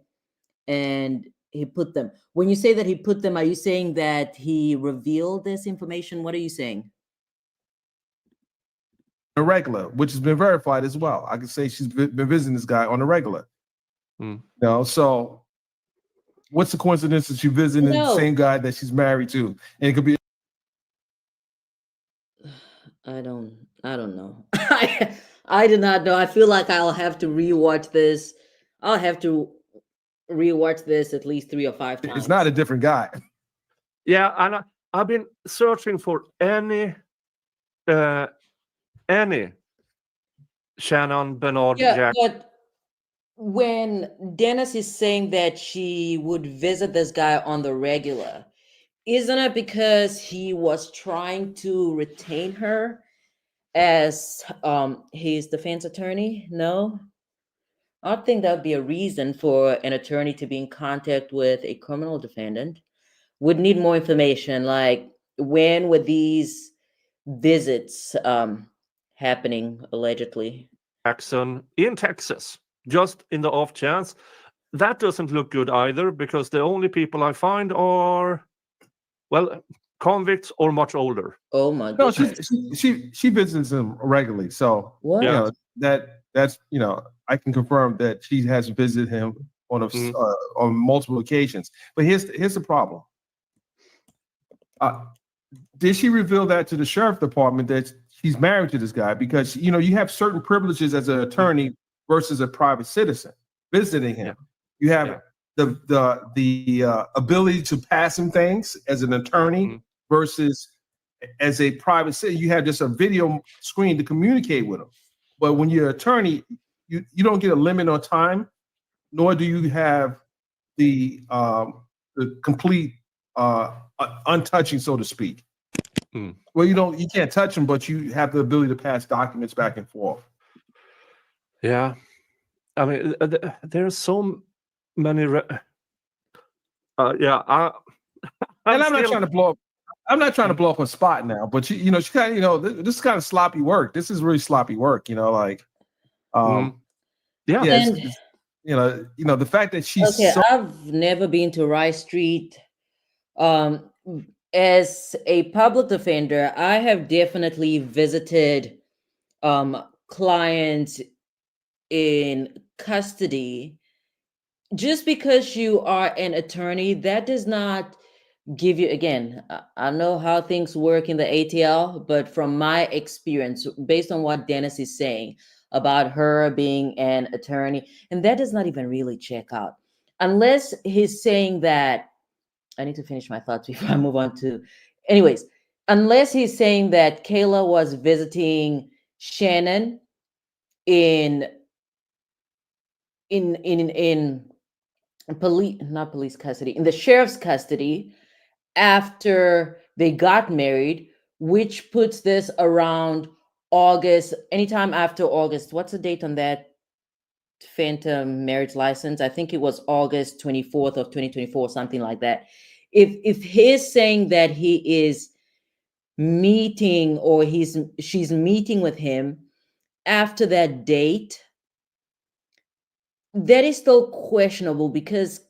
and he put them. When you say that he put them, are you saying that he revealed this information? What are you saying? A regular, which has been verified as well. I can say she's been visiting this guy on a regular. So what's the coincidence that she's visiting the same guy that she's married to? And it could be. I don't know. I do not know. I feel like I'll have to rewatch this. I'll have to rewatch this at least 3 or 5 times. It's not a different guy. Yeah, and I've been searching for any Shannon, Bernard, Jack. But when Dennis is saying that she would visit this guy on the regular, isn't it because he was trying to retain her as his defense attorney? No? I think that would be a reason for an attorney to be in contact with a criminal defendant. Would need more information, like when were these visits happening allegedly? Jackson in Texas, just in the off chance. That doesn't look good either, because the only people I find are, well, convicts or much older. Oh my God! No, she visits him regularly, so what? That's I can confirm that she has visited him on multiple occasions. But here's the problem. Did she reveal that to the sheriff department that she's married to this guy? Because you have certain privileges as an attorney versus a private citizen visiting him. You have the ability to pass him things as an attorney versus as a private citizen. You have just a video screen to communicate with him. But when you're an attorney, you don't get a limit on time, nor do you have the complete untouching, so to speak. Well, you can't touch them, but you have the ability to pass documents back and forth. Yeah, I mean, there's so many. And I'm not trying to blow up. I'm not trying to blow up a spot now, but she kind of, this is kind of sloppy work. This is really sloppy work. And, the fact that she's I've never been to Rice Street. As a public defender, I have definitely visited clients in custody. Just because you are an attorney, that does not give you, again, I know how things work in the ATL, but from my experience, based on what Dennis is saying, about her being an attorney, and that does not even really check out. Unless he's saying that, I need to finish my thoughts before I move on to, anyways, unless he's saying that Kayla was visiting Shannon in in police, not police custody, in the sheriff's custody after they got married, which puts this around August, anytime after August. What's the date on that phantom marriage license? I think it was August 24th of 2024, something like that. If he's saying that he is meeting, or she's meeting with him after that date, that is still questionable, because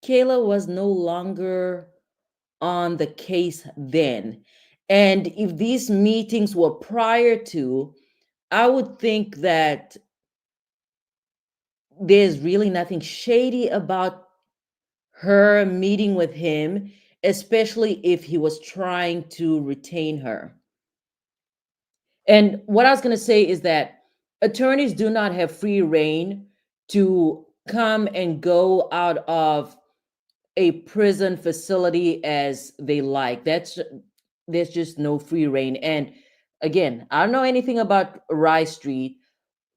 Kayla was no longer on the case then. And if these meetings were prior to, I would think that there's really nothing shady about her meeting with him, especially if he was trying to retain her. And what I was going to say is that attorneys do not have free reign to come and go out of a prison facility as they like. There's just no free reign. And again, I don't know anything about Rice Street,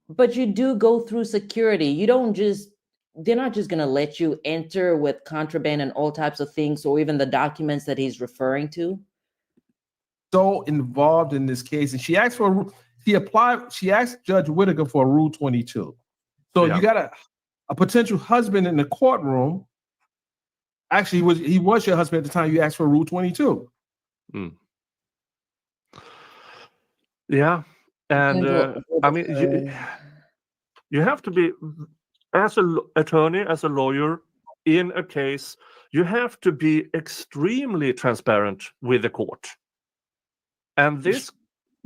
but you do go through security. You don't just, they're not just going to let you enter with contraband and all types of things, or even the documents that he's referring to. So involved in this case, and she asked Judge Whitaker for a Rule 22. So you got a potential husband in the courtroom. Actually, he was your husband at the time you asked for Rule 22. Yeah, and I mean, you have to be, as an attorney, as a lawyer in a case, you have to be extremely transparent with the court. And this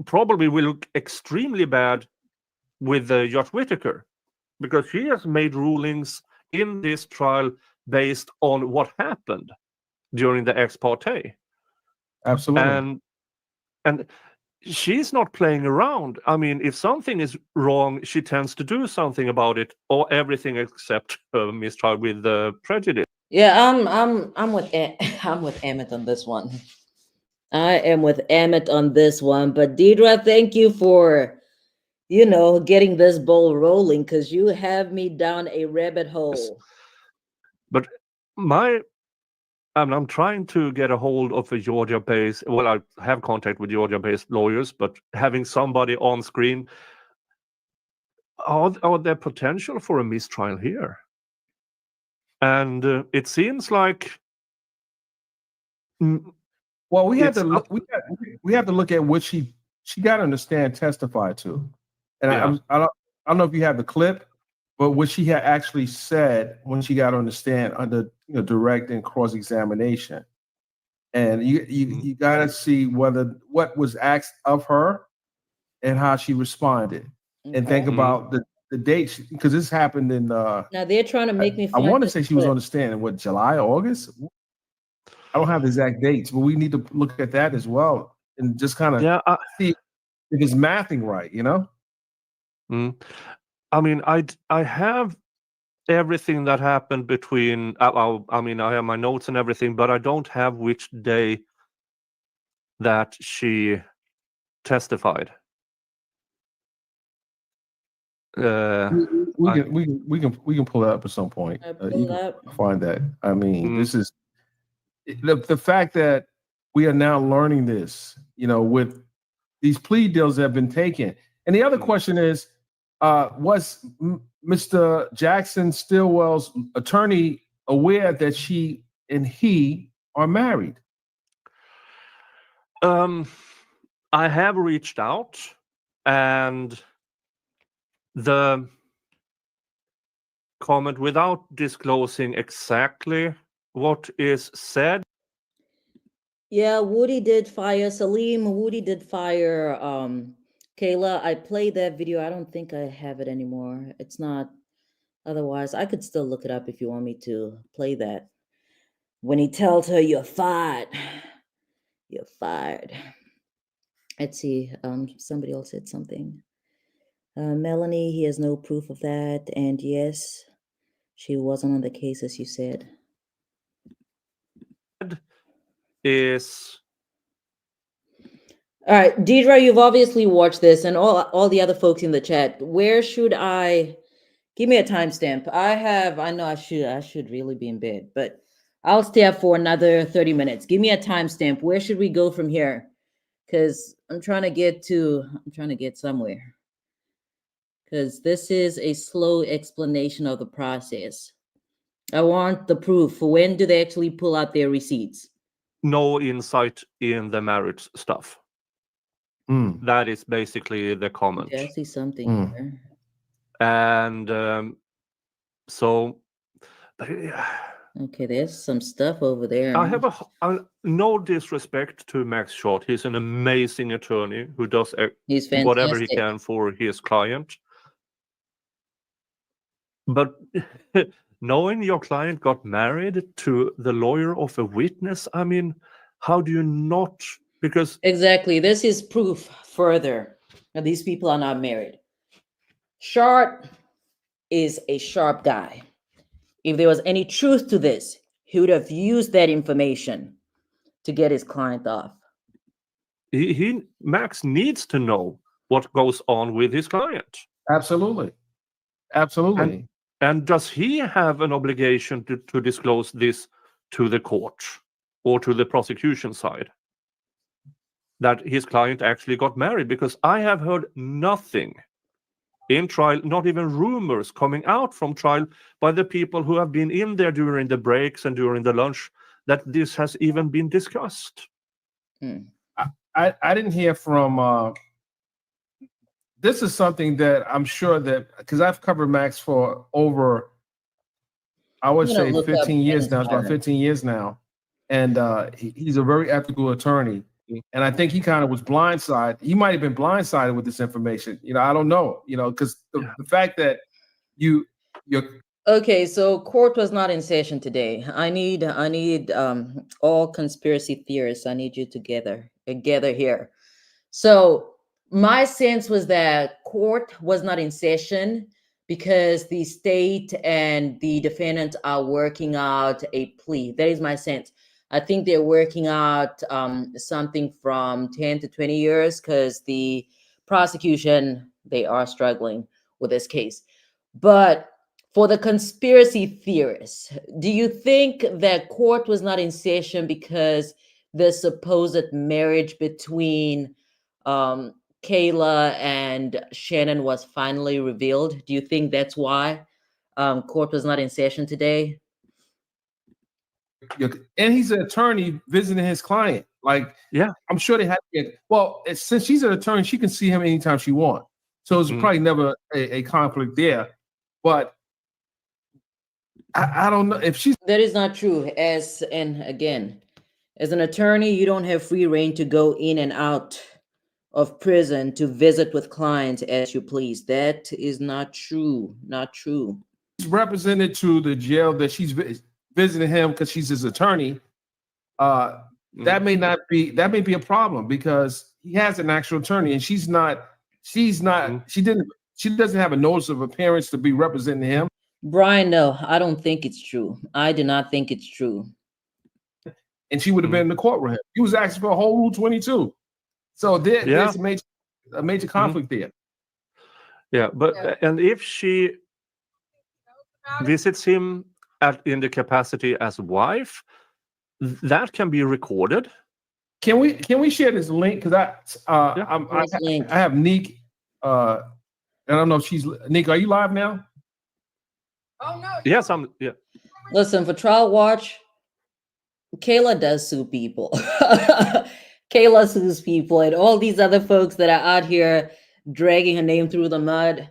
probably will look extremely bad with Judge Whitaker, because she has made rulings in this trial based on what happened during the ex parte. Absolutely. And she's not playing around. I mean, if something is wrong, she tends to do something about it, or everything except mistrial with prejudice. Yeah, I'm with I'm with Emmett on this one. I am with Emmett on this one. But Deidre, thank you for, getting this ball rolling, because you have me down a rabbit hole. But I'm trying to get a hold of a Georgia-based, well, I have contact with Georgia-based lawyers, but having somebody on screen, are there potential for a mistrial here? And it seems like, well, we have to look at what she got on the stand testified to, and I don't know if you have the clip, but what she had actually said when she got on the stand under direct and cross examination, and you got to see what was asked of her and how she responded, and think about the dates, because this happened in. Now they're trying to make me. I want to say she was on the stand in what, July, August. I don't have the exact dates, but we need to look at that as well and just kind of see if it's mathing right, I mean, I have everything that happened between. I mean, I have my notes and everything, but I don't have which day that she testified. We can pull that up at some point. You can find that. I mean, this is the fact that we are now learning this, with these plea deals that have been taken. And the other question is, was Mr. Jackson Stillwell's attorney aware that she and he are married? I have reached out, and the comment, without disclosing exactly what is said. Yeah, Woody did fire Salim. Woody did fire Kayla. I played that video. I don't think I have it anymore. It's not. Otherwise, I could still look it up if you want me to play that. When he tells her, "You're fired. You're fired." Let's see. Somebody else said something. Melanie, he has no proof of that. And yes, she wasn't on the case, as you said. Is All right, Deidre, you've obviously watched this, and all the other folks in the chat. Where should I give me a timestamp? I know I should really be in bed, but I'll stay up for another 30 minutes. Give me a timestamp. Where should we go from here? Because I'm trying to get somewhere. Because this is a slow explanation of the process. I want the proof. When do they actually pull out their receipts? no insight in the marriage stuff. That is basically the comment. Okay, I see something here. And so Okay, there's some stuff over there. I have no disrespect to Max Short. He's an amazing attorney who does He's whatever he fantastic. can for his client. But knowing your client got married to the lawyer of a witness, I mean, how do you not? Because exactly, this is proof further that these people are not married. Sharp is a sharp guy. If there was any truth to this, he would have used that information to get his client off. Max needs to know what goes on with his client. Absolutely. And does he have an obligation to disclose this to the court or to the prosecution side, that his client actually got married? Because I have heard nothing in trial, not even rumors coming out from trial by the people who have been in there during the breaks and during the lunch, that this has even been discussed. I didn't hear from this is something that I'm sure that, because I've covered Max for over, I would say 15 years now. It's about 15 years now. And he's a very ethical attorney. And I think he kind of was blindsided. He might have been blindsided with this information. I don't know, because the fact that you're okay, so court was not in session today. I need all conspiracy theorists. I need you to gather here. So my sense was that court was not in session because the state and the defendant are working out a plea. That is my sense. I think they're working out something from 10 to 20 years because the prosecution, they are struggling with this case. But for the conspiracy theorists, do you think that court was not in session because the supposed marriage between Kayla and Shannon was finally revealed? Do you think that's why court was not in session today? and he's an attorney visiting his client. Like, I'm sure they had to get, since she's an attorney, she can see him anytime she wants. So it's probably never a conflict there. But I don't know if she's. That is not true. And again, as an attorney, you don't have free reign to go in and out of prison to visit with clients as you please. That is not true. Not true. She's represented to the jail that she's visiting him because she's his attorney. That may be a problem because he has an actual attorney and she doesn't have a notice of appearance to be representing him. Brian, no, I don't think it's true. I do not think it's true. And she would have been in the courtroom. He was asking for a whole Rule 22. So there's a major conflict there. Yeah, but and if she visits him in the capacity as wife, that can be recorded. Can we share this link? Because I have Neek. I don't know if she's Neek. Are you live now? Oh no. Yes, I'm. Yeah. Listen, for Trial Watch, Kayla does sue people. Kayla sues people, and all these other folks that are out here dragging her name through the mud.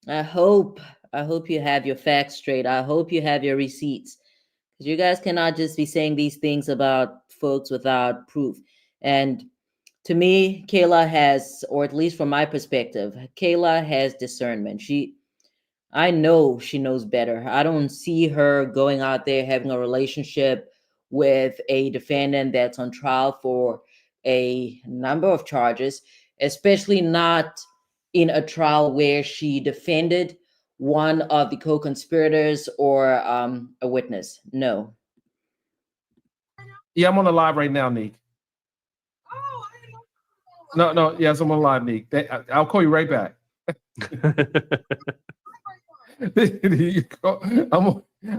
I hope you have your facts straight. I hope you have your receipts, because you guys cannot just be saying these things about folks without proof. And to me, Kayla has, or at least from my perspective, Kayla has discernment. I know she knows better. I don't see her going out there having a relationship with a defendant that's on trial for a number of charges, especially not in a trial where she defended one of the co-conspirators or a witness? No. Yeah, I'm on the live right now, Nick. No, yes, I'm on live, Nick. I'll call you right back. You go.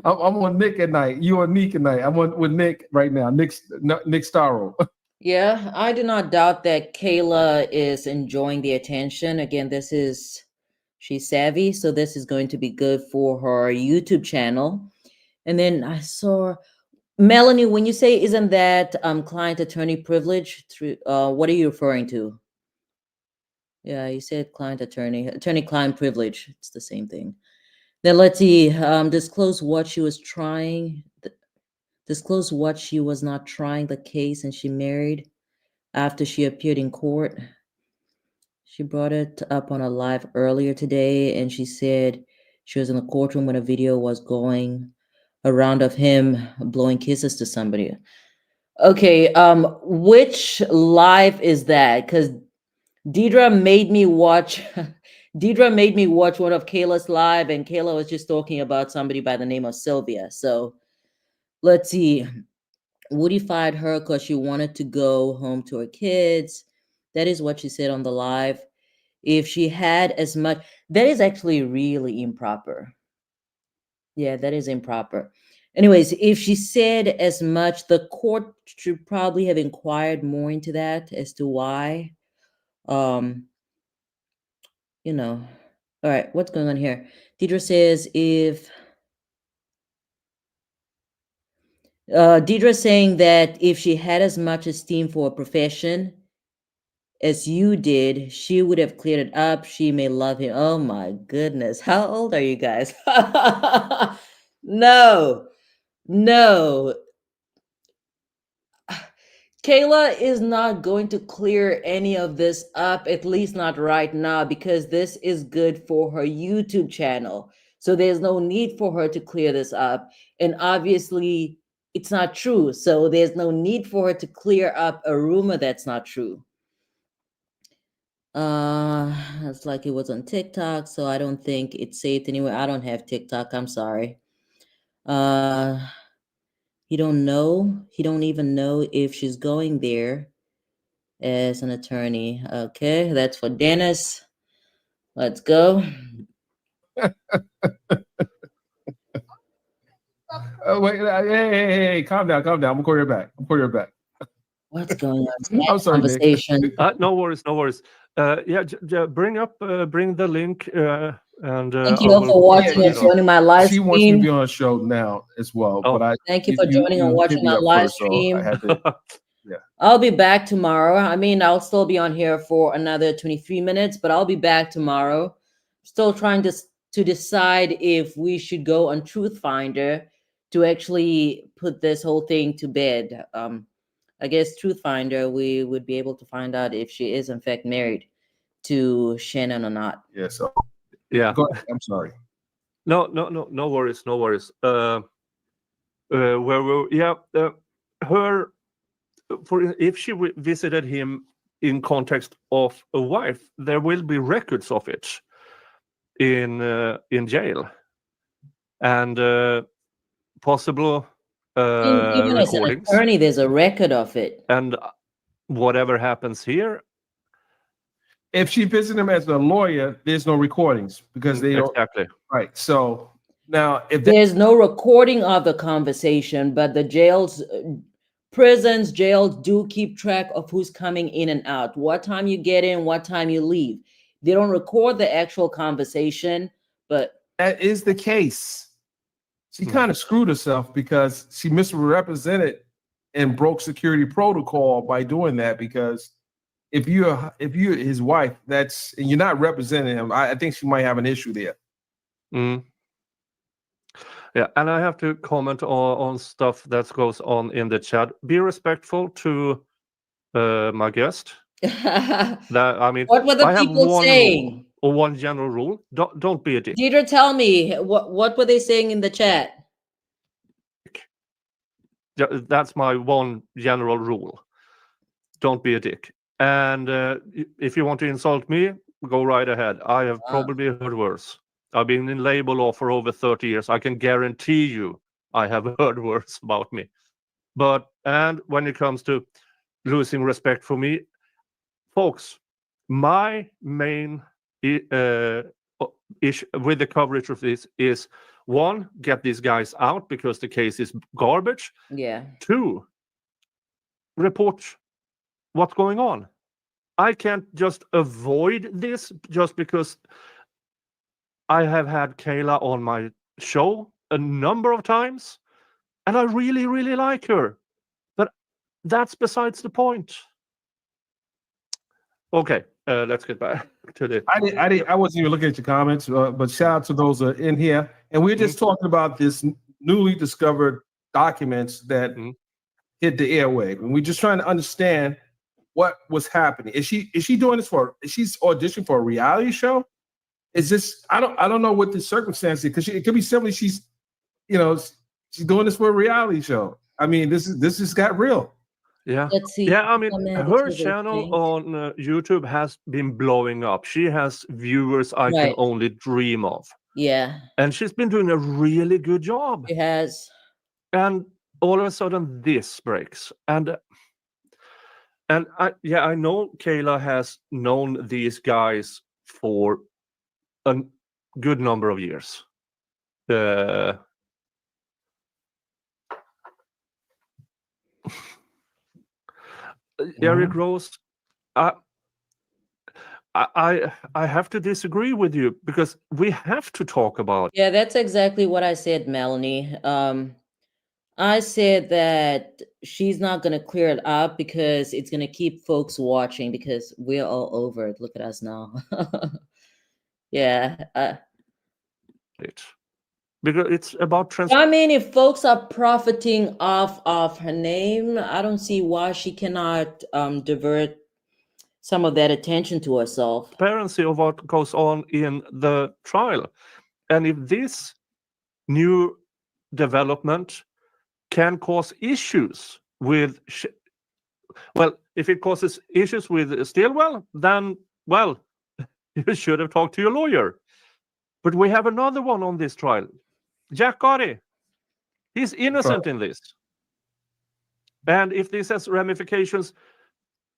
I'm on Nick at night. You on Nick at night. I'm on with Nick right now. Nick Starro. Yeah, I do not doubt that Kayla is enjoying the attention. Again, she's savvy, so this is going to be good for her YouTube channel. And then I saw Melanie, when you say isn't that client attorney privilege, through what are you referring to? Yeah, you said client attorney client privilege. It's the same thing. Then let's see. Disclose what she was trying. Disclose what she was not trying the case, and she married after she appeared in court. She brought it up on a live earlier today, and she said she was in the courtroom when a video was going around of him blowing kisses to somebody. Okay, which live is that? Because Deidre made me watch Deidre made me watch one of Kayla's live, and Kayla was just talking about somebody by the name of Sylvia. So let's see. Woody fired her because she wanted to go home to her kids. That is what she said on the live. If she had as much, that is actually really improper. Yeah, that is improper. Anyways, if she said as much, the court should probably have inquired more into that as to why. Um, you know, all right, what's going on here? Deidre says Deidre saying that if she had as much esteem for a profession as you did, she would have cleared it up. She may love him. Oh my goodness. How old are you guys? No, no. Kayla is not going to clear any of this up, at least not right now, because this is good for her YouTube channel. So there's no need for her to clear this up. And obviously, it's not true. So there's no need for her to clear up a rumor that's not true. It's like it was on TikTok, so I don't think it's saved anywhere. I don't have TikTok. I'm sorry. He don't know. He don't even know if she's going there as an attorney. Okay, that's for Dennis. Let's go. Wait, hey, calm down. I'm gonna call you back. What's going on? I'm sorry, Nick. Conversation. No worries. Yeah, bring the link and Thank you all for watching and joining my live She wants me to stream. be on a show now as well, Oh. but Thank you for joining and hit watching me our up live first, so stream. I had to. Yeah. I'll be back tomorrow. I mean, I'll still be on here for another 23 minutes, but I'll be back tomorrow. Still trying to decide if we should go on Truth Finder to actually put this whole thing to bed. I guess Truth Finder, we would be able to find out if she is in fact married to Shannon or not. Yeah. So yeah. Go ahead. I'm sorry. No worries. Her if she visited him in context of a wife, there will be records of it in jail, and possible Even as an recordings. attorney, there's a record of it. And whatever happens here, if she visited him as a lawyer, there's no recordings because they don't. Exactly. Right. So now, if there's no recording of the conversation, but the prisons, jails do keep track of who's coming in and out, what time you get in, what time you leave. They don't record the actual conversation, but that is the case. She kind of screwed herself because she misrepresented and broke security protocol by doing that. Because if you're his wife, and you're not representing him, I think she might have an issue there. Mm. Yeah, and I have to comment on stuff that goes on in the chat. Be respectful to my guest. I mean, what were the I people have saying? One general rule: don't be a dick. Deidre, tell me what were they saying in the chat? That's my one general rule. Don't be a dick. And if you want to insult me, go right ahead. I have probably heard worse. I've been in labor law for over 30 years. I can guarantee you I have heard worse about me. And when it comes to losing respect for me, folks, my main issue with the coverage of this is, one, get these guys out because the case is garbage. Yeah. Two, report what's going on. I can't just avoid this just because I have had Kayla on my show a number of times, and I really, really like her. But that's besides the point. Okay, let's get back to the. I wasn't even looking at your comments, but shout out to those in here. And we're just talking about this newly discovered documents that hit the airwave, and we're just trying to understand what was happening. Is she doing this is she's auditioning for a reality show? Is this, I don't know what the circumstance is, because it could be simply she's doing this for a reality show. I mean, this just got real. Yeah. Let's see. Yeah, I mean, her channel on YouTube has been blowing up. She has viewers I can only dream of. Yeah. And she's been doing a really good job. She has. And all of a sudden this breaks. And I know Kayla has known these guys for a good number of years. Eric Rose, I have to disagree with you because we have to talk about. Yeah, that's exactly what I said, Melanie. I said that she's not going to clear it up because it's going to keep folks watching because we're all over it. Look at us now. Yeah. Because it's about I mean, if folks are profiting off of her name, I don't see why she cannot divert some of that attention to herself. Transparency of what goes on in the trial. And if this new development can cause issues with, if it causes issues with Stillwell, then, you should have talked to your lawyer. But we have another one on this trial. Jack Gotti. He's innocent in this. And if this has ramifications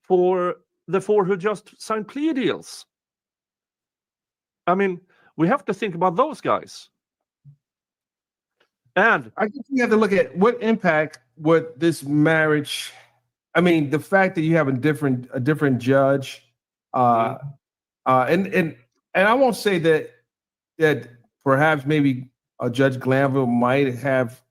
for the four who just signed plea deals, I mean, we have to think about those guys. And I think you have to look at what impact would this marriage. I mean, the fact that you have a different judge, and I won't say that perhaps maybe Judge Glanville might have,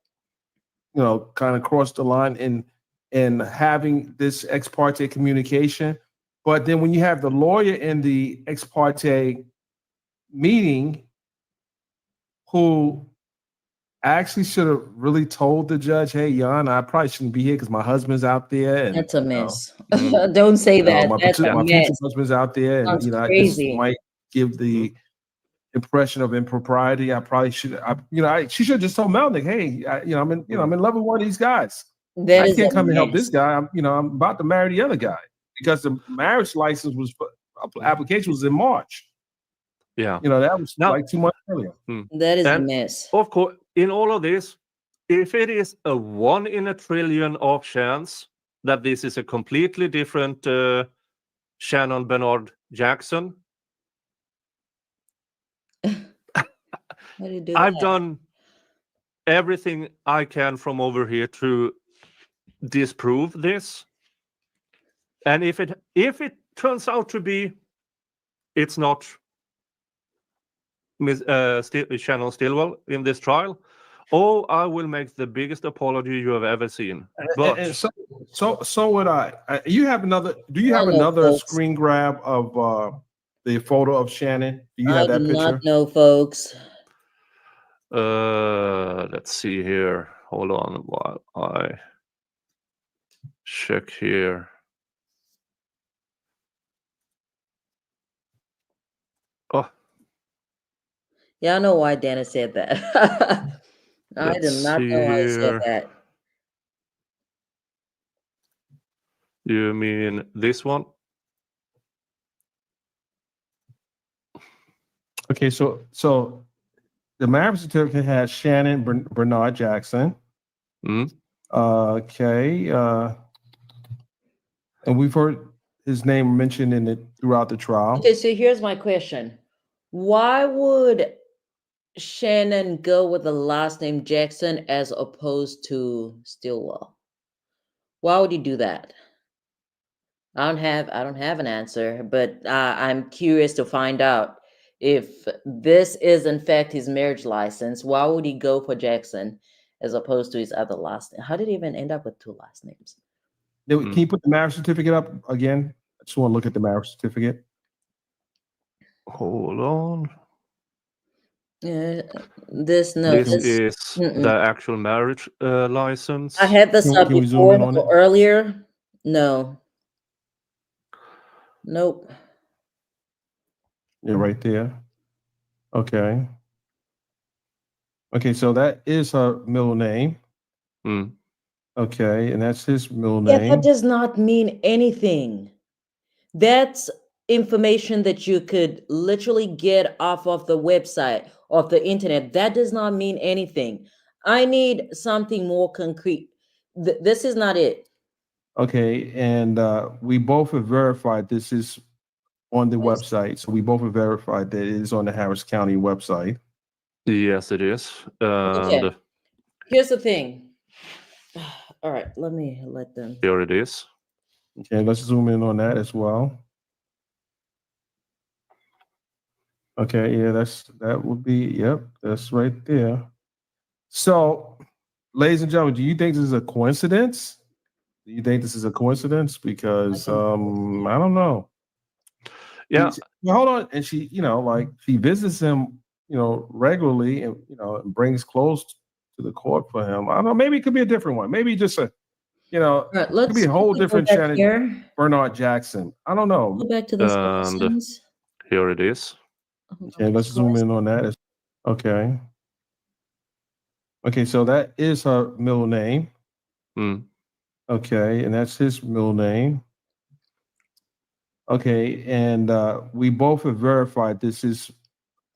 kind of crossed the line in having this ex parte communication, but then when you have the lawyer in the ex parte meeting, who actually should have really told the judge, "Hey, Jan, I probably shouldn't be here because my husband's out there." And that's a mess. Don't say that. That's a my mess. future husband's out there, and Sounds I crazy. just might give the impression of impropriety. I probably should. She should have just told Melnick, "Hey, I'm in love with one of these guys. I can't come and help this guy. I'm about to marry the other guy because the marriage license application was in March. Yeah, that was like 2 months earlier. That is a mess. Of course, in all of this, if it is a 1 in a trillion of chance that this is a completely different Shannon Bernard Jackson, I've done everything I can from over here to disprove this. And if it turns out to be, it's not Shannon Stillwell in this trial, I will make the biggest apology you have ever seen. But And so would I. You have another? Do you have another screen grab of the photo of Shannon? Do you have that picture? I do not know, folks. Let's see here. Hold on while I check here. Oh. Yeah, I know why Dana said that. I did not know why he said that. You mean this one? Okay, so the marriage certificate has Shannon Bernard Jackson. Okay, and we've heard his name mentioned in it throughout the trial. Okay, so here's my question. Why would Shannon go with the last name Jackson as opposed to Stillwell? Why would he do that? I don't have an answer, but I'm curious to find out if this is in fact his marriage license. Why would he go for Jackson as opposed to his other last name? How did he even end up with two last names? Can you put the marriage certificate up again? I just want to look at the marriage certificate. Hold on. This is the actual marriage license. I had this up Can we zoom in before on it? earlier. No. Nope. Yeah, right there. Okay. Okay, so that is her middle name. Okay, and that's his middle Yeah, name. that does not mean anything. That's information that you could literally get off of the website, off the internet. That does not mean anything. I need something more concrete. This is not it. Okay, and we both have verified this is on the website. So we both have verified that it is on the Harris County website. Yes, it is. Okay. And Here's the thing. All right, let them. here it is. Okay, let's zoom in on that as well. Okay, yeah, that would be, yep, that's right there. So, ladies and gentlemen, do you think this is a coincidence? Do you think this is a coincidence? Because I don't know. Yeah. Well, hold on. And she, like she visits him, regularly and and brings clothes to the court for him. I don't know, maybe it could be a different one. Maybe just a, right, it could be a whole different back Shannon here. Bernard Jackson. I don't know. Go back to this And license. here it is. Okay, let's zoom in on that. Okay. Okay, so that is her middle name. Okay, and that's his middle name. Okay, and we both have verified this is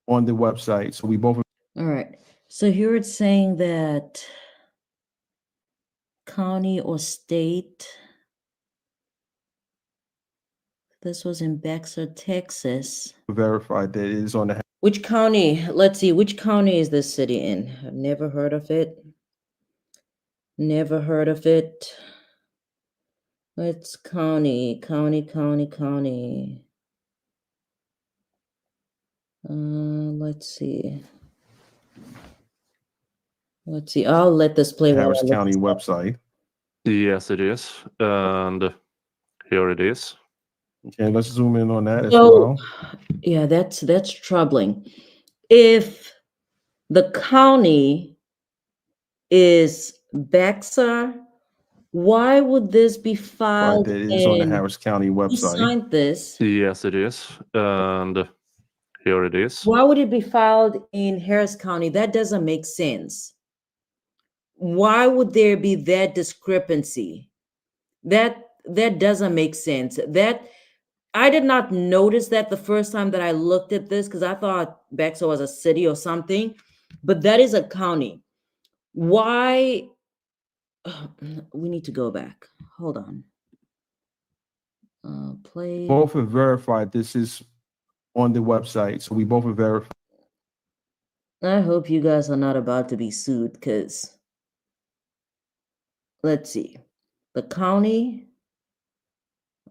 on the website. So we both. All right. So here it's saying that county or state. This was in Bexar, Texas. Verified that it is on the. Which county? Let's see. Which county is this city in? I've never heard of it. Never heard of it. It's county. Let's see. Let's see. I'll let this play. Harris County website. Yes, it is. And here it is. Okay, let's zoom in on that as well. Yeah, that's troubling. If the county is Bexar, why would this be filed? That is on the Harris County website. Who signed this? Yes, it is. And here it is. Why would it be filed in Harris County? That doesn't make sense. Why would there be that discrepancy? That doesn't make sense. That I did not notice that the first time that I looked at this because I thought Bexar was a city or something, but that is a county. Why? We need to go back. Hold on. Play. Both have verified this is on the website. So we both have verified. I hope you guys are not about to be sued because let's see. The county.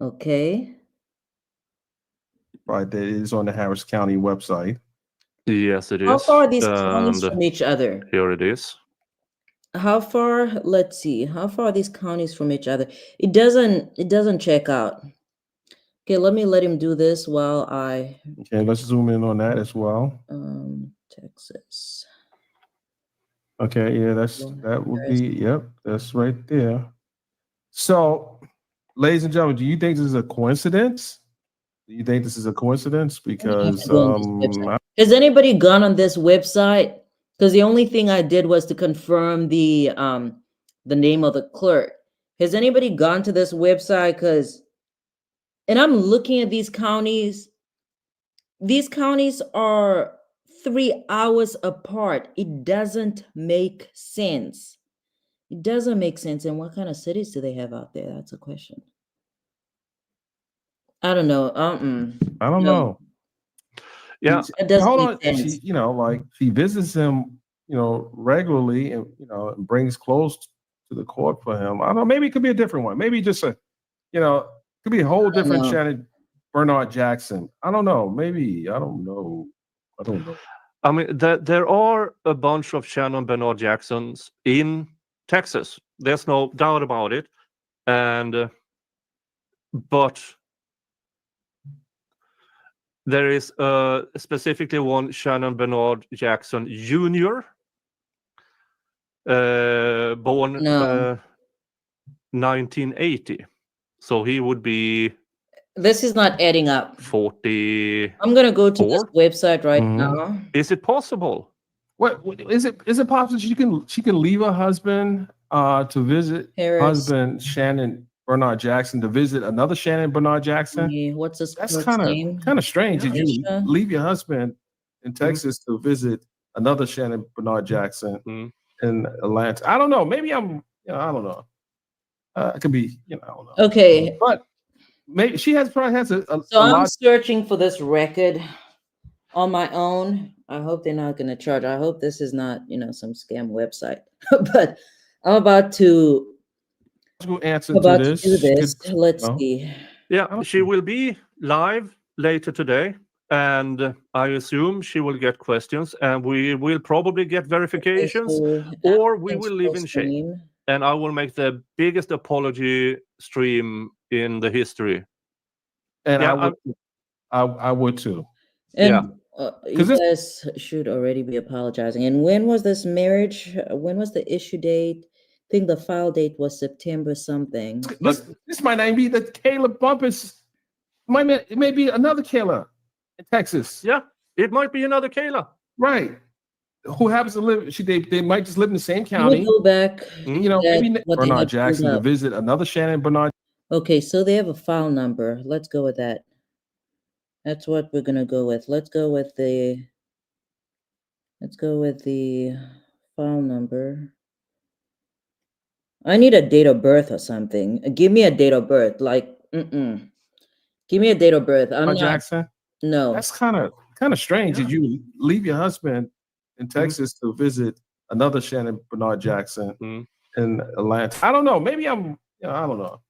Okay. Right, that is on the Harris County website. Yes, it is. How far are these counties from each other? Here it is. How far? Let's see. How far are these counties from each other? It doesn't check out. Okay, let him do this while I. Okay, let's zoom in on that as well. Texas. Okay, yeah, that would be, yep, that's right there. So, ladies and gentlemen, do you think this is a coincidence? Do you think this is a coincidence? Because has anybody gone on this website? Because the only thing I did was to confirm the name of the clerk. Has anybody gone to this website? And I'm looking at these counties. these counties are 3 hours apart. It doesn't make sense. It doesn't make sense. And what kind of cities do they have out there? That's a question. I don't know. I don't No, know. Yeah. it doesn't Hold make on. sense. She, like she visits him, regularly, and and brings clothes to the court for him. I don't know. Maybe it could be a different one. Maybe just could be a whole different know. Shannon Bernard Jackson. I don't know. Maybe I don't know. I mean, there are a bunch of Shannon Bernard Jacksons in Texas. There's no doubt about it. And but there is specifically one Shannon Bernard Jackson Jr. Born No. 1980. So he would be This is not adding up. 40. I'm gonna go to this website right Mhm. now. Is it possible? What is it? Is it possible she can leave her husband to visit Harris. husband Shannon Bernard Jackson to visit another Shannon Bernard Jackson? What's this That's clerk's kind name? of strange. Did you Alicia? leave your husband in Texas to visit another Shannon Bernard Jackson in Atlanta? I don't know. Maybe I'm. I don't know. It could be. I don't know. Okay. But maybe she probably has a So I'm lot. searching for this record on my own. I hope they're not going to charge. I hope this is not, some scam website. But I'm about to answer do to this. this. Let's see. Yeah, she will be live later today, and I assume she will get questions, and we will probably get verifications, or we will live in shame. And I will make the biggest apology stream in the history. And yeah, I would too. And you guys should already be apologizing. And when was this marriage? When was the issue date? I think the file date was September something. This might not be the Kayla Bumpus. It may be another Kayla in Texas. Yeah, it might be another Kayla. Right. Who happens to live? They might just live in the same Can county. we go back? Maybe what they Bernard had pulled Jackson to up? visit another Shannon Bernard. Okay, so they have a file number. Let's go with that. That's what we're gonna go with. Let's go with the file number. I need a date of birth or something. Give me a date of birth. Like, give me a date of birth. I'm not. Jackson. No. That's kind of strange. Did you leave your husband in Texas to visit another Shannon Bernard Jackson in Atlanta? I don't know. Maybe I'm. I don't know.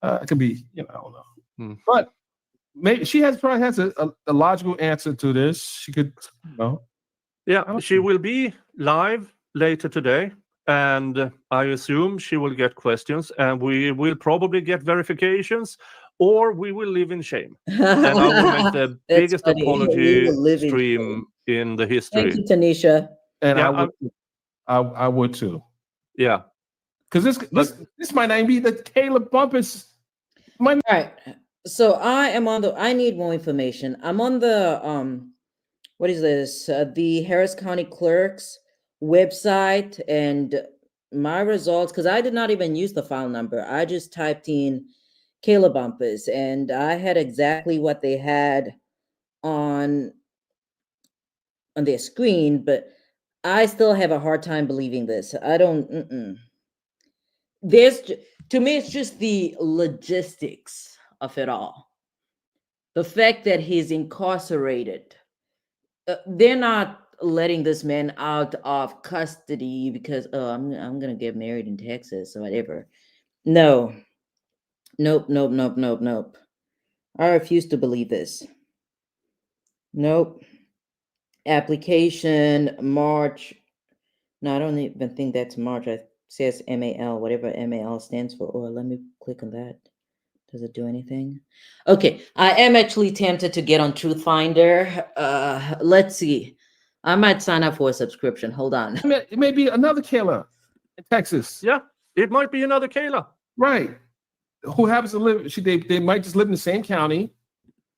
It could be. I don't know. But maybe she probably has a logical answer to this. She could. Yeah, she will be live later today, and I assume she will get questions, and we will probably get verifications, or we will live in shame. And I will make the biggest funny. apology We will live in stream in the history. Thank you, Tanisha. And Yeah, I would too. Yeah. Because this might not be the Kayla Bumpus. All right. So I need more information. I'm on the what is this? The Harris County Clerk's website, and my results, because I did not even use the file number. I just typed in Kayla Bumpus, and I had exactly what they had on their screen, but I still have a hard time believing this. I don't. To me, it's just the logistics of it all. The fact that he's incarcerated. They're not letting this man out of custody because I'm gonna get married in Texas or whatever. No. Nope. I refuse to believe this. Nope. Application March. No, I don't even think that's March. It says MAL, whatever MAL stands for. Or let me click on that. Does it do anything? Okay, I am actually tempted to get on Truth Finder. Let's see. I might sign up for a subscription. Hold on. It may be another Kayla in Texas. Yeah, it might be another Kayla. Right. Who happens to live? They might just live in the same county.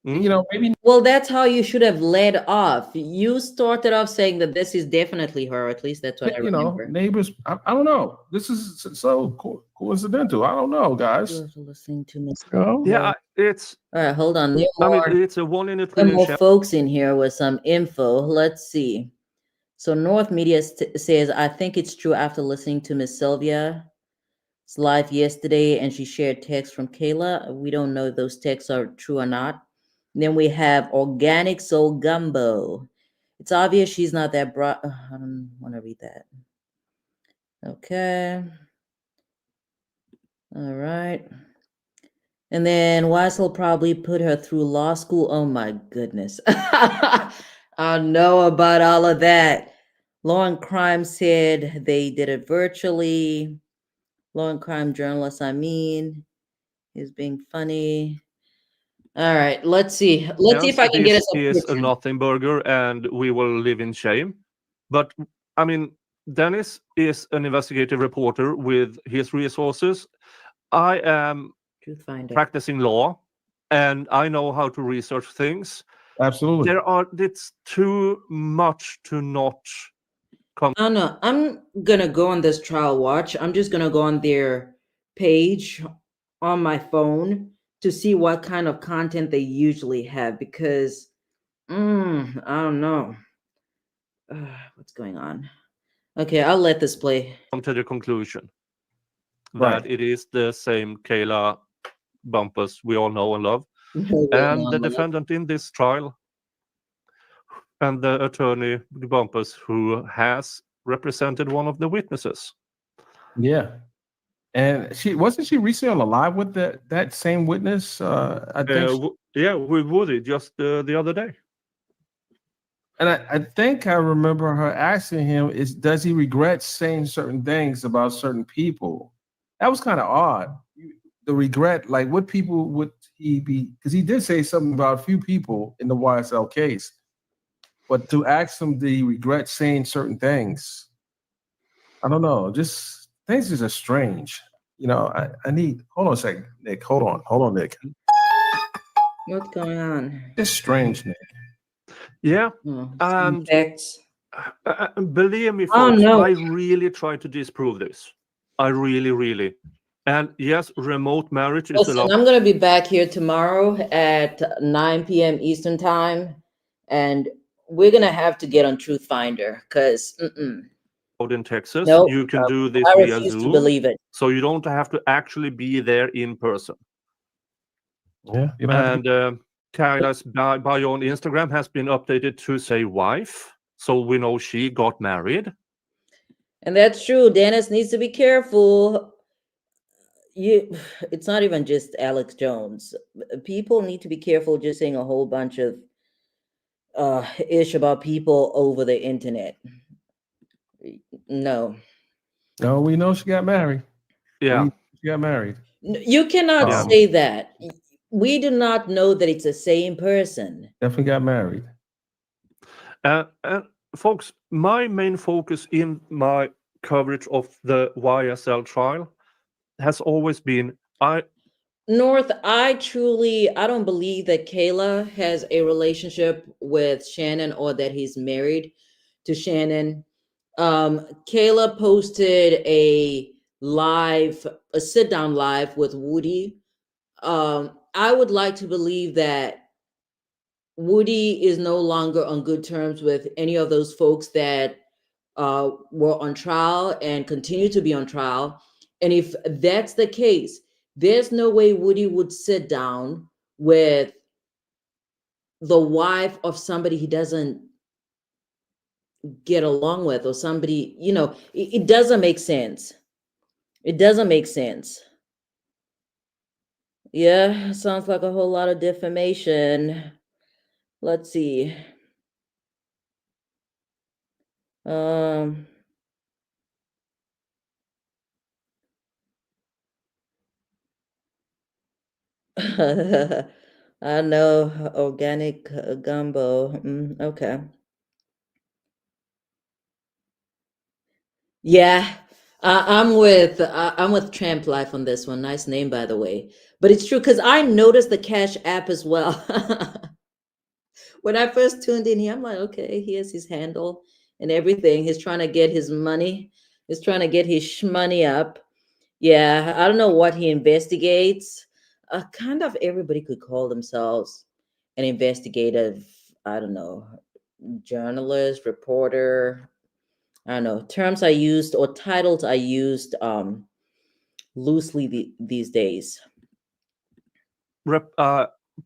You know, maybe Well, that's how you should have led off. You started off saying that this is definitely her. At least that's what I you know, remember. neighbors. I don't know. This is so coincidental. I don't know, guys. You have to listen to Miss. You know? Yeah, it's. All right, hold on. There I mean, are it's a 1 in a some trillion more chance. folks in here with some info. Let's see. So North Media says, I think it's true after listening to Miss Sylvia's live yesterday, and she shared texts from Kayla. We don't know if those texts are true or not. And then we have Organic Soul Gumbo. It's obvious she's not that broad. I don't want to read that. Okay. All right. And then YSL probably put her through law school. Oh my goodness. I know about all of that. Law and Crime said they did it virtually. Law and Crime journalist, is being funny. All right, let's see. Let's see if I can get This us a is a picture. nothing burger, and we will live in shame. But I mean, Dennis is an investigative reporter with his resources. I am Truth Finder. practicing law, and I know how to research things. Absolutely. It's too much to not come. Oh no, I'm gonna go on this trial watch. I'm just gonna go on their page on my phone to see what kind of content they usually have, because I don't know what's going on. Okay, I'll let this play. Come to the conclusion Right. that it is the same Kayla Bumpus we all know and love. No, And the defendant in this trial and the attorney Bumpus, who has represented one of the witnesses. Yeah. And she recently on a live with that same witness? I think. Yeah, with Woody just the other day. And I think I remember her asking him, does he regret saying certain things about certain people? That was kind of odd. The regret, like what people would he be? Because he did say something about a few people in the YSL case. But to ask him, did he regret saying certain things? I don't know. Just things are strange. You know, I need, hold on a second, Nick. Hold on, Nick. What's going on? It's strange, Nick. Yeah. Facts. Believe me, Oh, folks, no. I really try to disprove this. I really, really. And yes, remote marriage is Listen, allowed. I'm going to be back here tomorrow at 9 p.m. Eastern time, and we're going to have to get on Truth Finder because In Texas, nope, you can do this I via refuse to Zoom, believe it. so you don't have to actually be there in person. Yeah, you don't have to And Kayla's bio on Instagram has been updated to say wife, so we know she got married. And that's true. Dennis needs to be careful. It's not even just Alex Jones. People need to be careful just saying a whole bunch of ish about people over the internet. No. No, we know she got married. Yeah. She got married. You cannot say that. We do not know that it's the same person. Definitely got married. Folks, my main focus in my coverage of the YSL trial has always been North, I don't believe that Kayla has a relationship with Shannon or that he's married to Shannon. Kayla posted a sit down live with Woody. I would like to believe that Woody is no longer on good terms with any of those folks that were on trial and continue to be on trial. And if that's the case, there's no way Woody would sit down with the wife of somebody he doesn't get along with, or somebody, it doesn't make sense. It doesn't make sense. Yeah, sounds like a whole lot of defamation. Let's see. I know, organic gumbo. Okay. Yeah, I'm with Tramp Life on this one. Nice name, by the way. But it's true because I noticed the Cash App as well. When I first tuned in here, I'm like, okay, here's his handle and everything. He's trying to get his money. He's trying to get his shmoney up. Yeah, I don't know what he investigates. Kind of everybody could call themselves an investigative, I don't know, journalist, reporter. I don't know. Terms I used or titles I used loosely these days.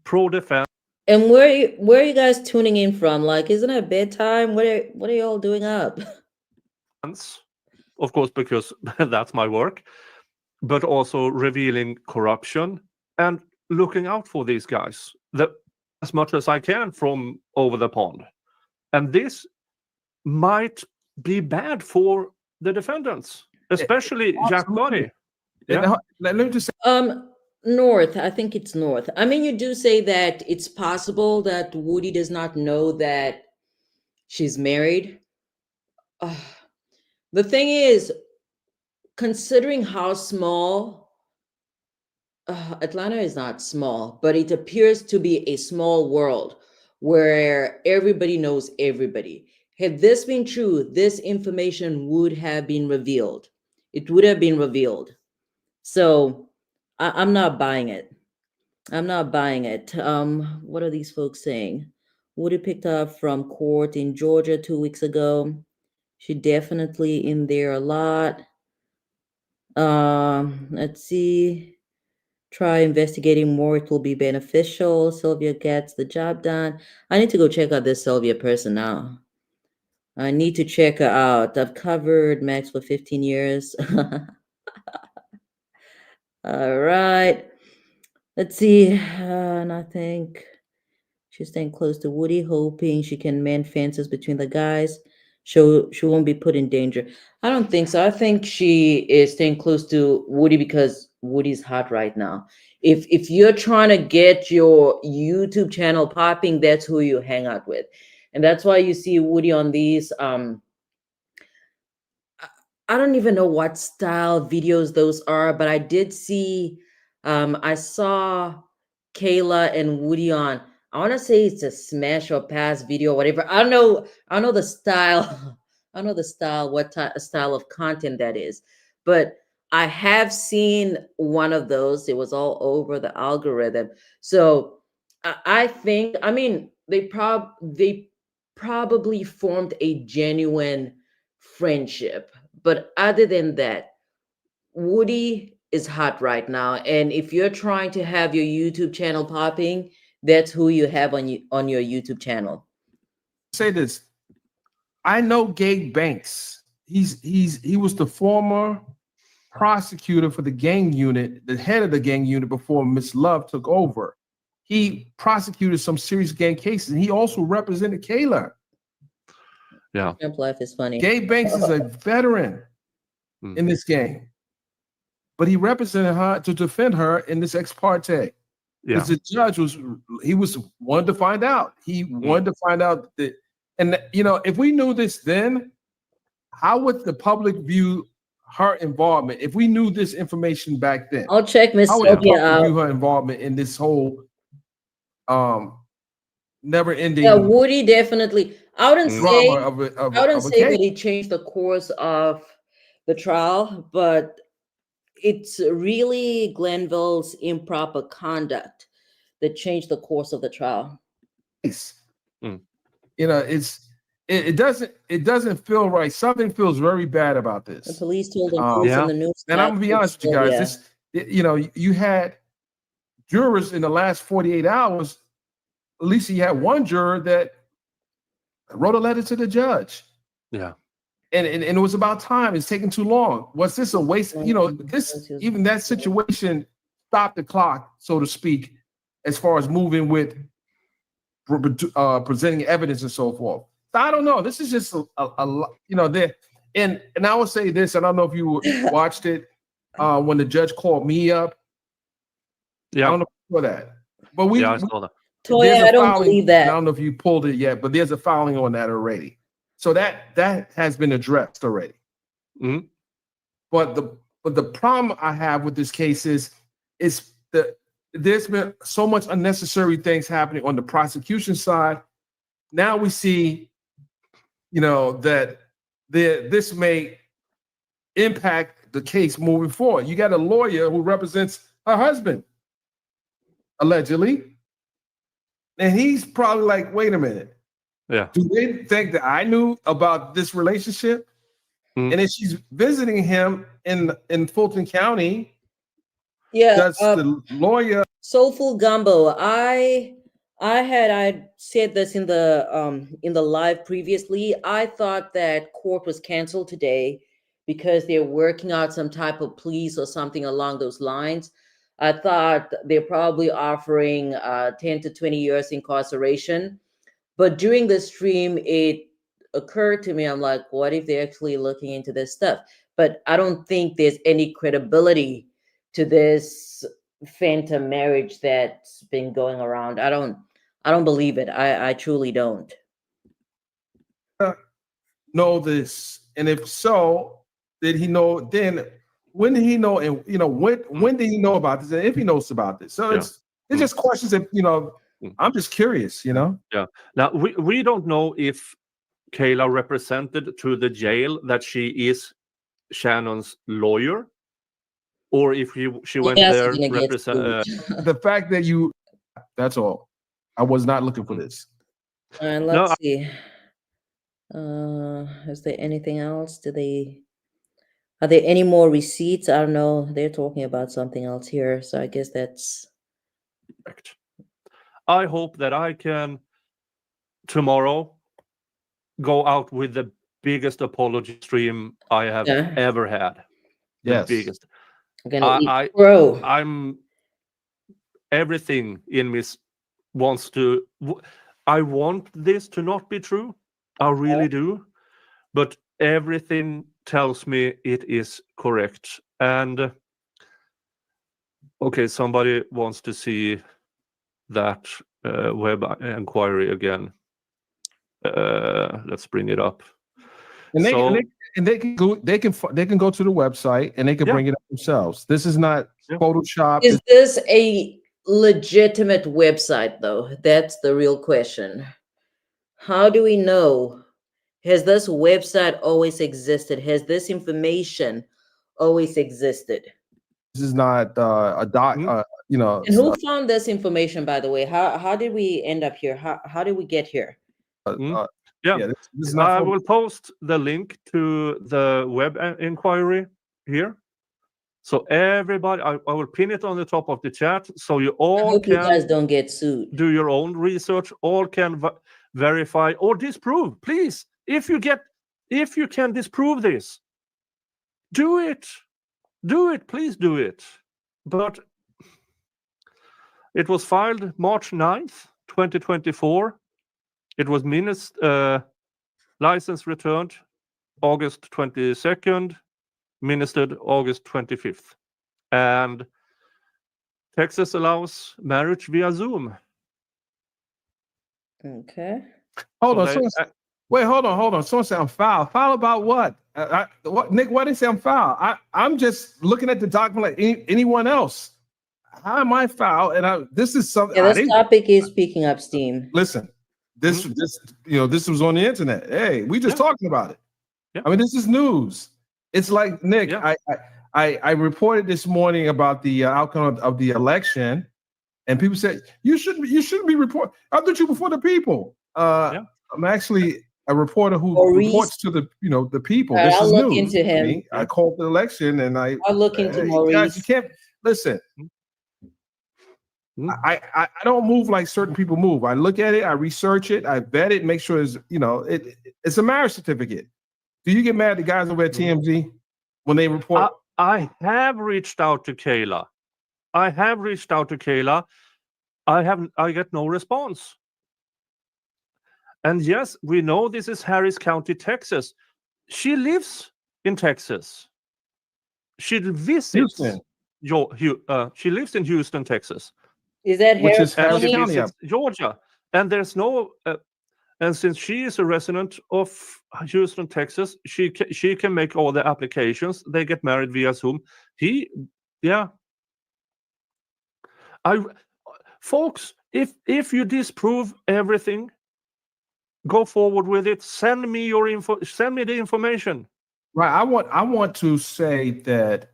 Pro defense. And where are you guys tuning in from? Like, isn't it bedtime? What are y'all doing up? Of course, because that's my work, but also revealing corruption and looking out for these guys as much as I can from over the pond. And this might be bad for the defendants, especially Jack Buddy. Yeah. Let me just say, North. I think it's North. I mean, you do say that it's possible that Woody does not know that she's married. The thing is, considering how small Atlanta is not small, but it appears to be a small world where everybody knows everybody. Had this been true, this information would have been revealed. It would have been revealed. So I'm not buying it. I'm not buying it. What are these folks saying? Woody picked up from court in Georgia 2 weeks ago. She definitely in there a lot. Let's see. Try investigating more. It will be beneficial. Sylvia gets the job done. I need to go check out this Sylvia person now. I need to check her out. I've covered Max for 15 years. All right. Let's see. And I think she's staying close to Woody, hoping she can mend fences between the guys. She won't be put in danger. I don't think so. I think she is staying close to Woody because Woody's hot right now. If you're trying to get your YouTube channel popping, that's who you hang out with. And that's why you see Woody on these I don't even know what style videos those are, but I did see I saw Kayla and Woody on, I want to say it's a smash or pass video or whatever. I don't know the style. I don't know the style, what style of content that is. But I have seen one of those. It was all over the algorithm. So I think, I mean, they probably formed a genuine friendship. But other than that, Woody is hot right now. And if you're trying to have your YouTube channel popping, that's who you have on your YouTube channel. Say this. I know Gabe Banks. He was the former prosecutor for the gang unit, the head of the gang unit before Miss Love took over. He prosecuted some serious gang cases. And he also represented Kayla. Yeah. Trump life is funny. Gabe Banks is a veteran in this game, but he represented her to defend her in this ex parte. Because the judge wanted to find out. He wanted to find out that, and you know, if we knew this then, how would the public view her involvement? If we knew this information back then, I'll check Miss how would the Sylvia public out. view her involvement in this whole never ending? Yeah, Woody definitely. I wouldn't say I that he changed the course of the trial, but it's really Glenville's improper conduct that changed the course of the trial. You know, it doesn't feel right. Something feels very bad about this. The police told him in the news. And I'm gonna be honest with you guys. You know, you had jurors in the last 48 hours. At least you had one juror that wrote a letter to the judge. Yeah. And it was about time. It's taking too long. Was this a waste? You know, even that situation stopped the clock, so to speak, as far as moving with presenting evidence and so forth. So I don't know. This is just a you know, there. And I will say this. I don't know if you watched it when the judge called me up. Yeah. I don't know for that. But I saw that. Toya, I don't believe that. I don't know if you pulled it yet, but there's a filing on that already. So that has been addressed already. Mm-hmm. But the problem I have with this case is the there's been so much unnecessary things happening on the prosecution side. Now we see, that this may impact the case moving forward. You got a lawyer who represents her husband, allegedly, and he's probably like, wait a minute. Yeah. Do they think that I knew about this relationship? And if she's visiting him in Fulton County, does the lawyer Soulful Gumbo, I said this in the live previously. I thought that court was canceled today because they're working out some type of pleas or something along those lines. I thought they're probably offering 10 to 20 years incarceration. But during the stream, it occurred to me, I'm like, what if they're actually looking into this stuff? But I don't think there's any credibility to this phantom marriage that's been going around. I don't believe it. I truly don't. know this? And if so, did he know then? When did he know? And when did he know about this? And if he knows about this, so it's just questions that I'm just curious. Yeah. Now we don't know if Kayla represented to the jail that she is Shannon's lawyer, or if she went there represent. The fact that that's all. I was not looking for this. And let's see. Is there anything else? Are there any more receipts? I don't know. They're talking about something else here, so I guess that's correct. I hope that I can tomorrow go out with the biggest apology stream I have ever had. Yes. The biggest. I'm everything in me wants to. I want this to not be true. I really do, but everything tells me it is correct. And okay, somebody wants to see that web inquiry again. Let's bring it up. And they can go to the website and they can bring it up themselves. This is not Photoshop. Is this a legitimate website though? That's the real question. How do we know? Has this website always existed? Has this information always existed? This is not a doc. And who found this information, by the way? How did we end up here? How did we get here? This is not I will post the link to the web inquiry here. So everybody, I will pin it on the top of the chat, so you all you guys don't get sued. Do your own research. All can verify or disprove. Please, if you can disprove this, do it. Do it. Please do it. But it was filed March 9th, 2024. It was license returned August 22nd, ministered August 25th. And Texas allows marriage via Zoom. Okay. Hold on. Someone say I'm foul. Foul about what? Nick, why did they say I'm foul? I'm just looking at the document like anyone else. How am I foul? And this is something. Yeah, this topic is picking up steam. Listen, this was on the internet. Hey, we just talking about it. I mean, this is news. It's like Nick. I reported this morning about the outcome of the election, and people said you shouldn't be reporting. I thought you before the people. I'm actually a reporter who reports to the people. This I'll is look news into him. me. I called the election, and I'll look into Maurice. Guys, you can't listen. I don't move like certain people move. I look at it, I research it, I vet it, make sure it's a marriage certificate. Do you get mad at the guys over at TMZ when they report? I have reached out to Kayla. I get no response. And yes, we know this is Harris County, Texas. She lives in Texas. She visits she lives in Houston, Texas. Is that Harris County? County? Georgia. And there's no and since she is a resident of Houston, Texas, she can make all the applications. They get married via Zoom. Folks, if you disprove everything, go forward with it. Send me your info. Send me the information. Right. I want to say that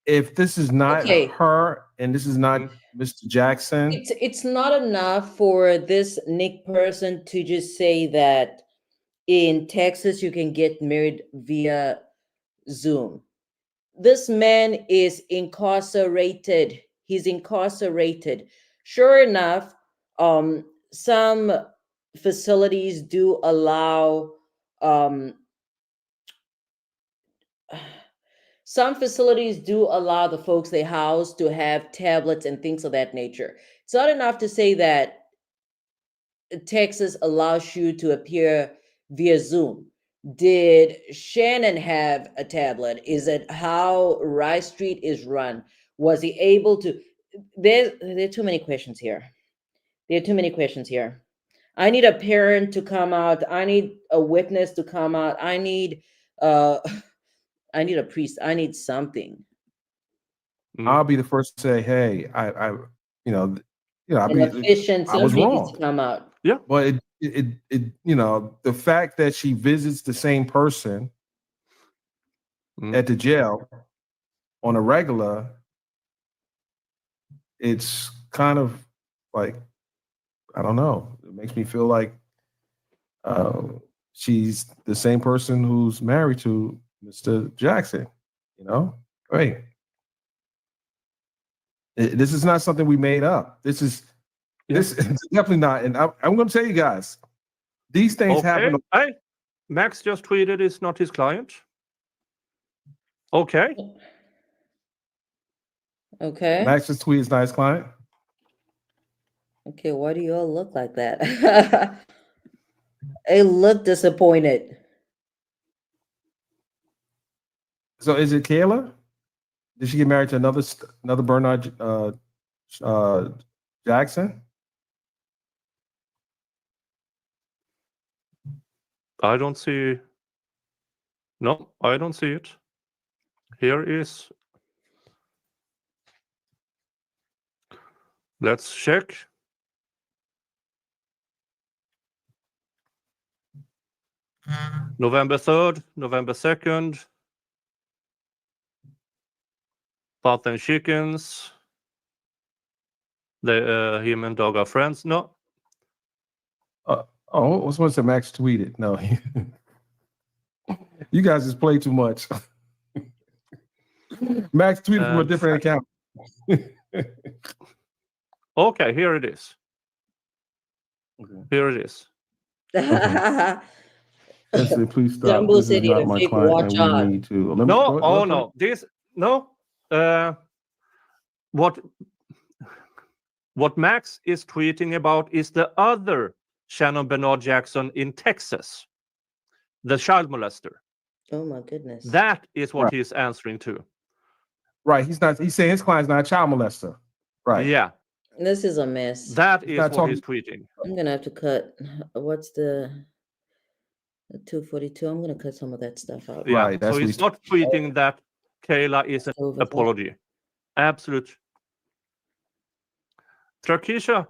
if this is not Okay. her and this is not Mr. Jackson, It's not enough for this Nick person to just say that in Texas you can get married via Zoom. This man is incarcerated. He's incarcerated. Sure enough, some facilities do allow some facilities do allow the folks they house to have tablets and things of that nature. It's not enough to say that Texas allows you to appear via Zoom. Did Shannon have a tablet? Is it how Rice Street is run? Was he able to? There are too many questions here. There are too many questions here. I need a parent to come out. I need a witness to come out. I need I need a priest. I need something. I'll be the first to say, hey, I An efficient I was something needs wrong. to come out. Yeah. But it the fact that she visits the same person at the jail on a regular, it's kind of like, I don't know. It makes me feel like she's the same person who's married to Mr. Jackson, Right. This is not something we made up. This is definitely not. And I'm going to tell you guys, these things happen. Max just tweeted it's not his client. Okay. Okay. Max just tweeted it's not his client. Okay, why do you all look like that? They look disappointed. So is it Kayla? Did she get married to another Bernard Jackson? I don't see. No, I don't see it. Here is. Let's check. November 3rd, November 2nd. Pot and chickens. Him and dog are friends. No. What's one that Max tweeted? No. You guys just play too much. Max tweeted from a different account. Okay, here it is. Here it is. Say, please stop. Jumbo This is City, not the my fake client, watch and we on. need to. No, no. This no. What Max is tweeting about is the other Shannon Bernard Jackson in Texas, the child molester. Oh my goodness. That is what he's answering to. Right. He's saying his client's not a child molester. Right. Yeah. This is a mess. That is what he's tweeting. I'm gonna have to cut. What's the 242? I'm gonna cut some of that stuff out. Yeah. Right, so he's not tweeting that Kayla is an apology. Absolute. Trakisha,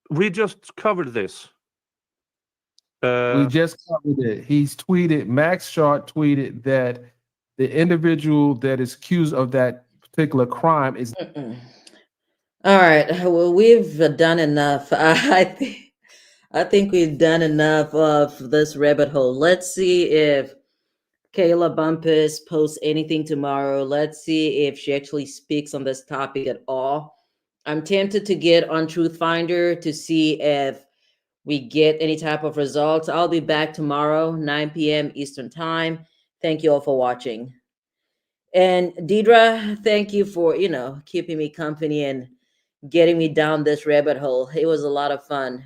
we just covered this. We just covered it. He's tweeted, Max Sharp tweeted that the individual that is accused of that particular crime is. All right. Well, we've done enough. I think we've done enough of this rabbit hole. Let's see if Kayla Bumpus posts anything tomorrow. Let's see if she actually speaks on this topic at all. I'm tempted to get on Truth Finder to see if we get any type of results. I'll be back tomorrow, 9 p.m. Eastern Time. Thank you all for watching. And Deidre, thank you for, keeping me company and getting me down this rabbit hole. It was a lot of fun.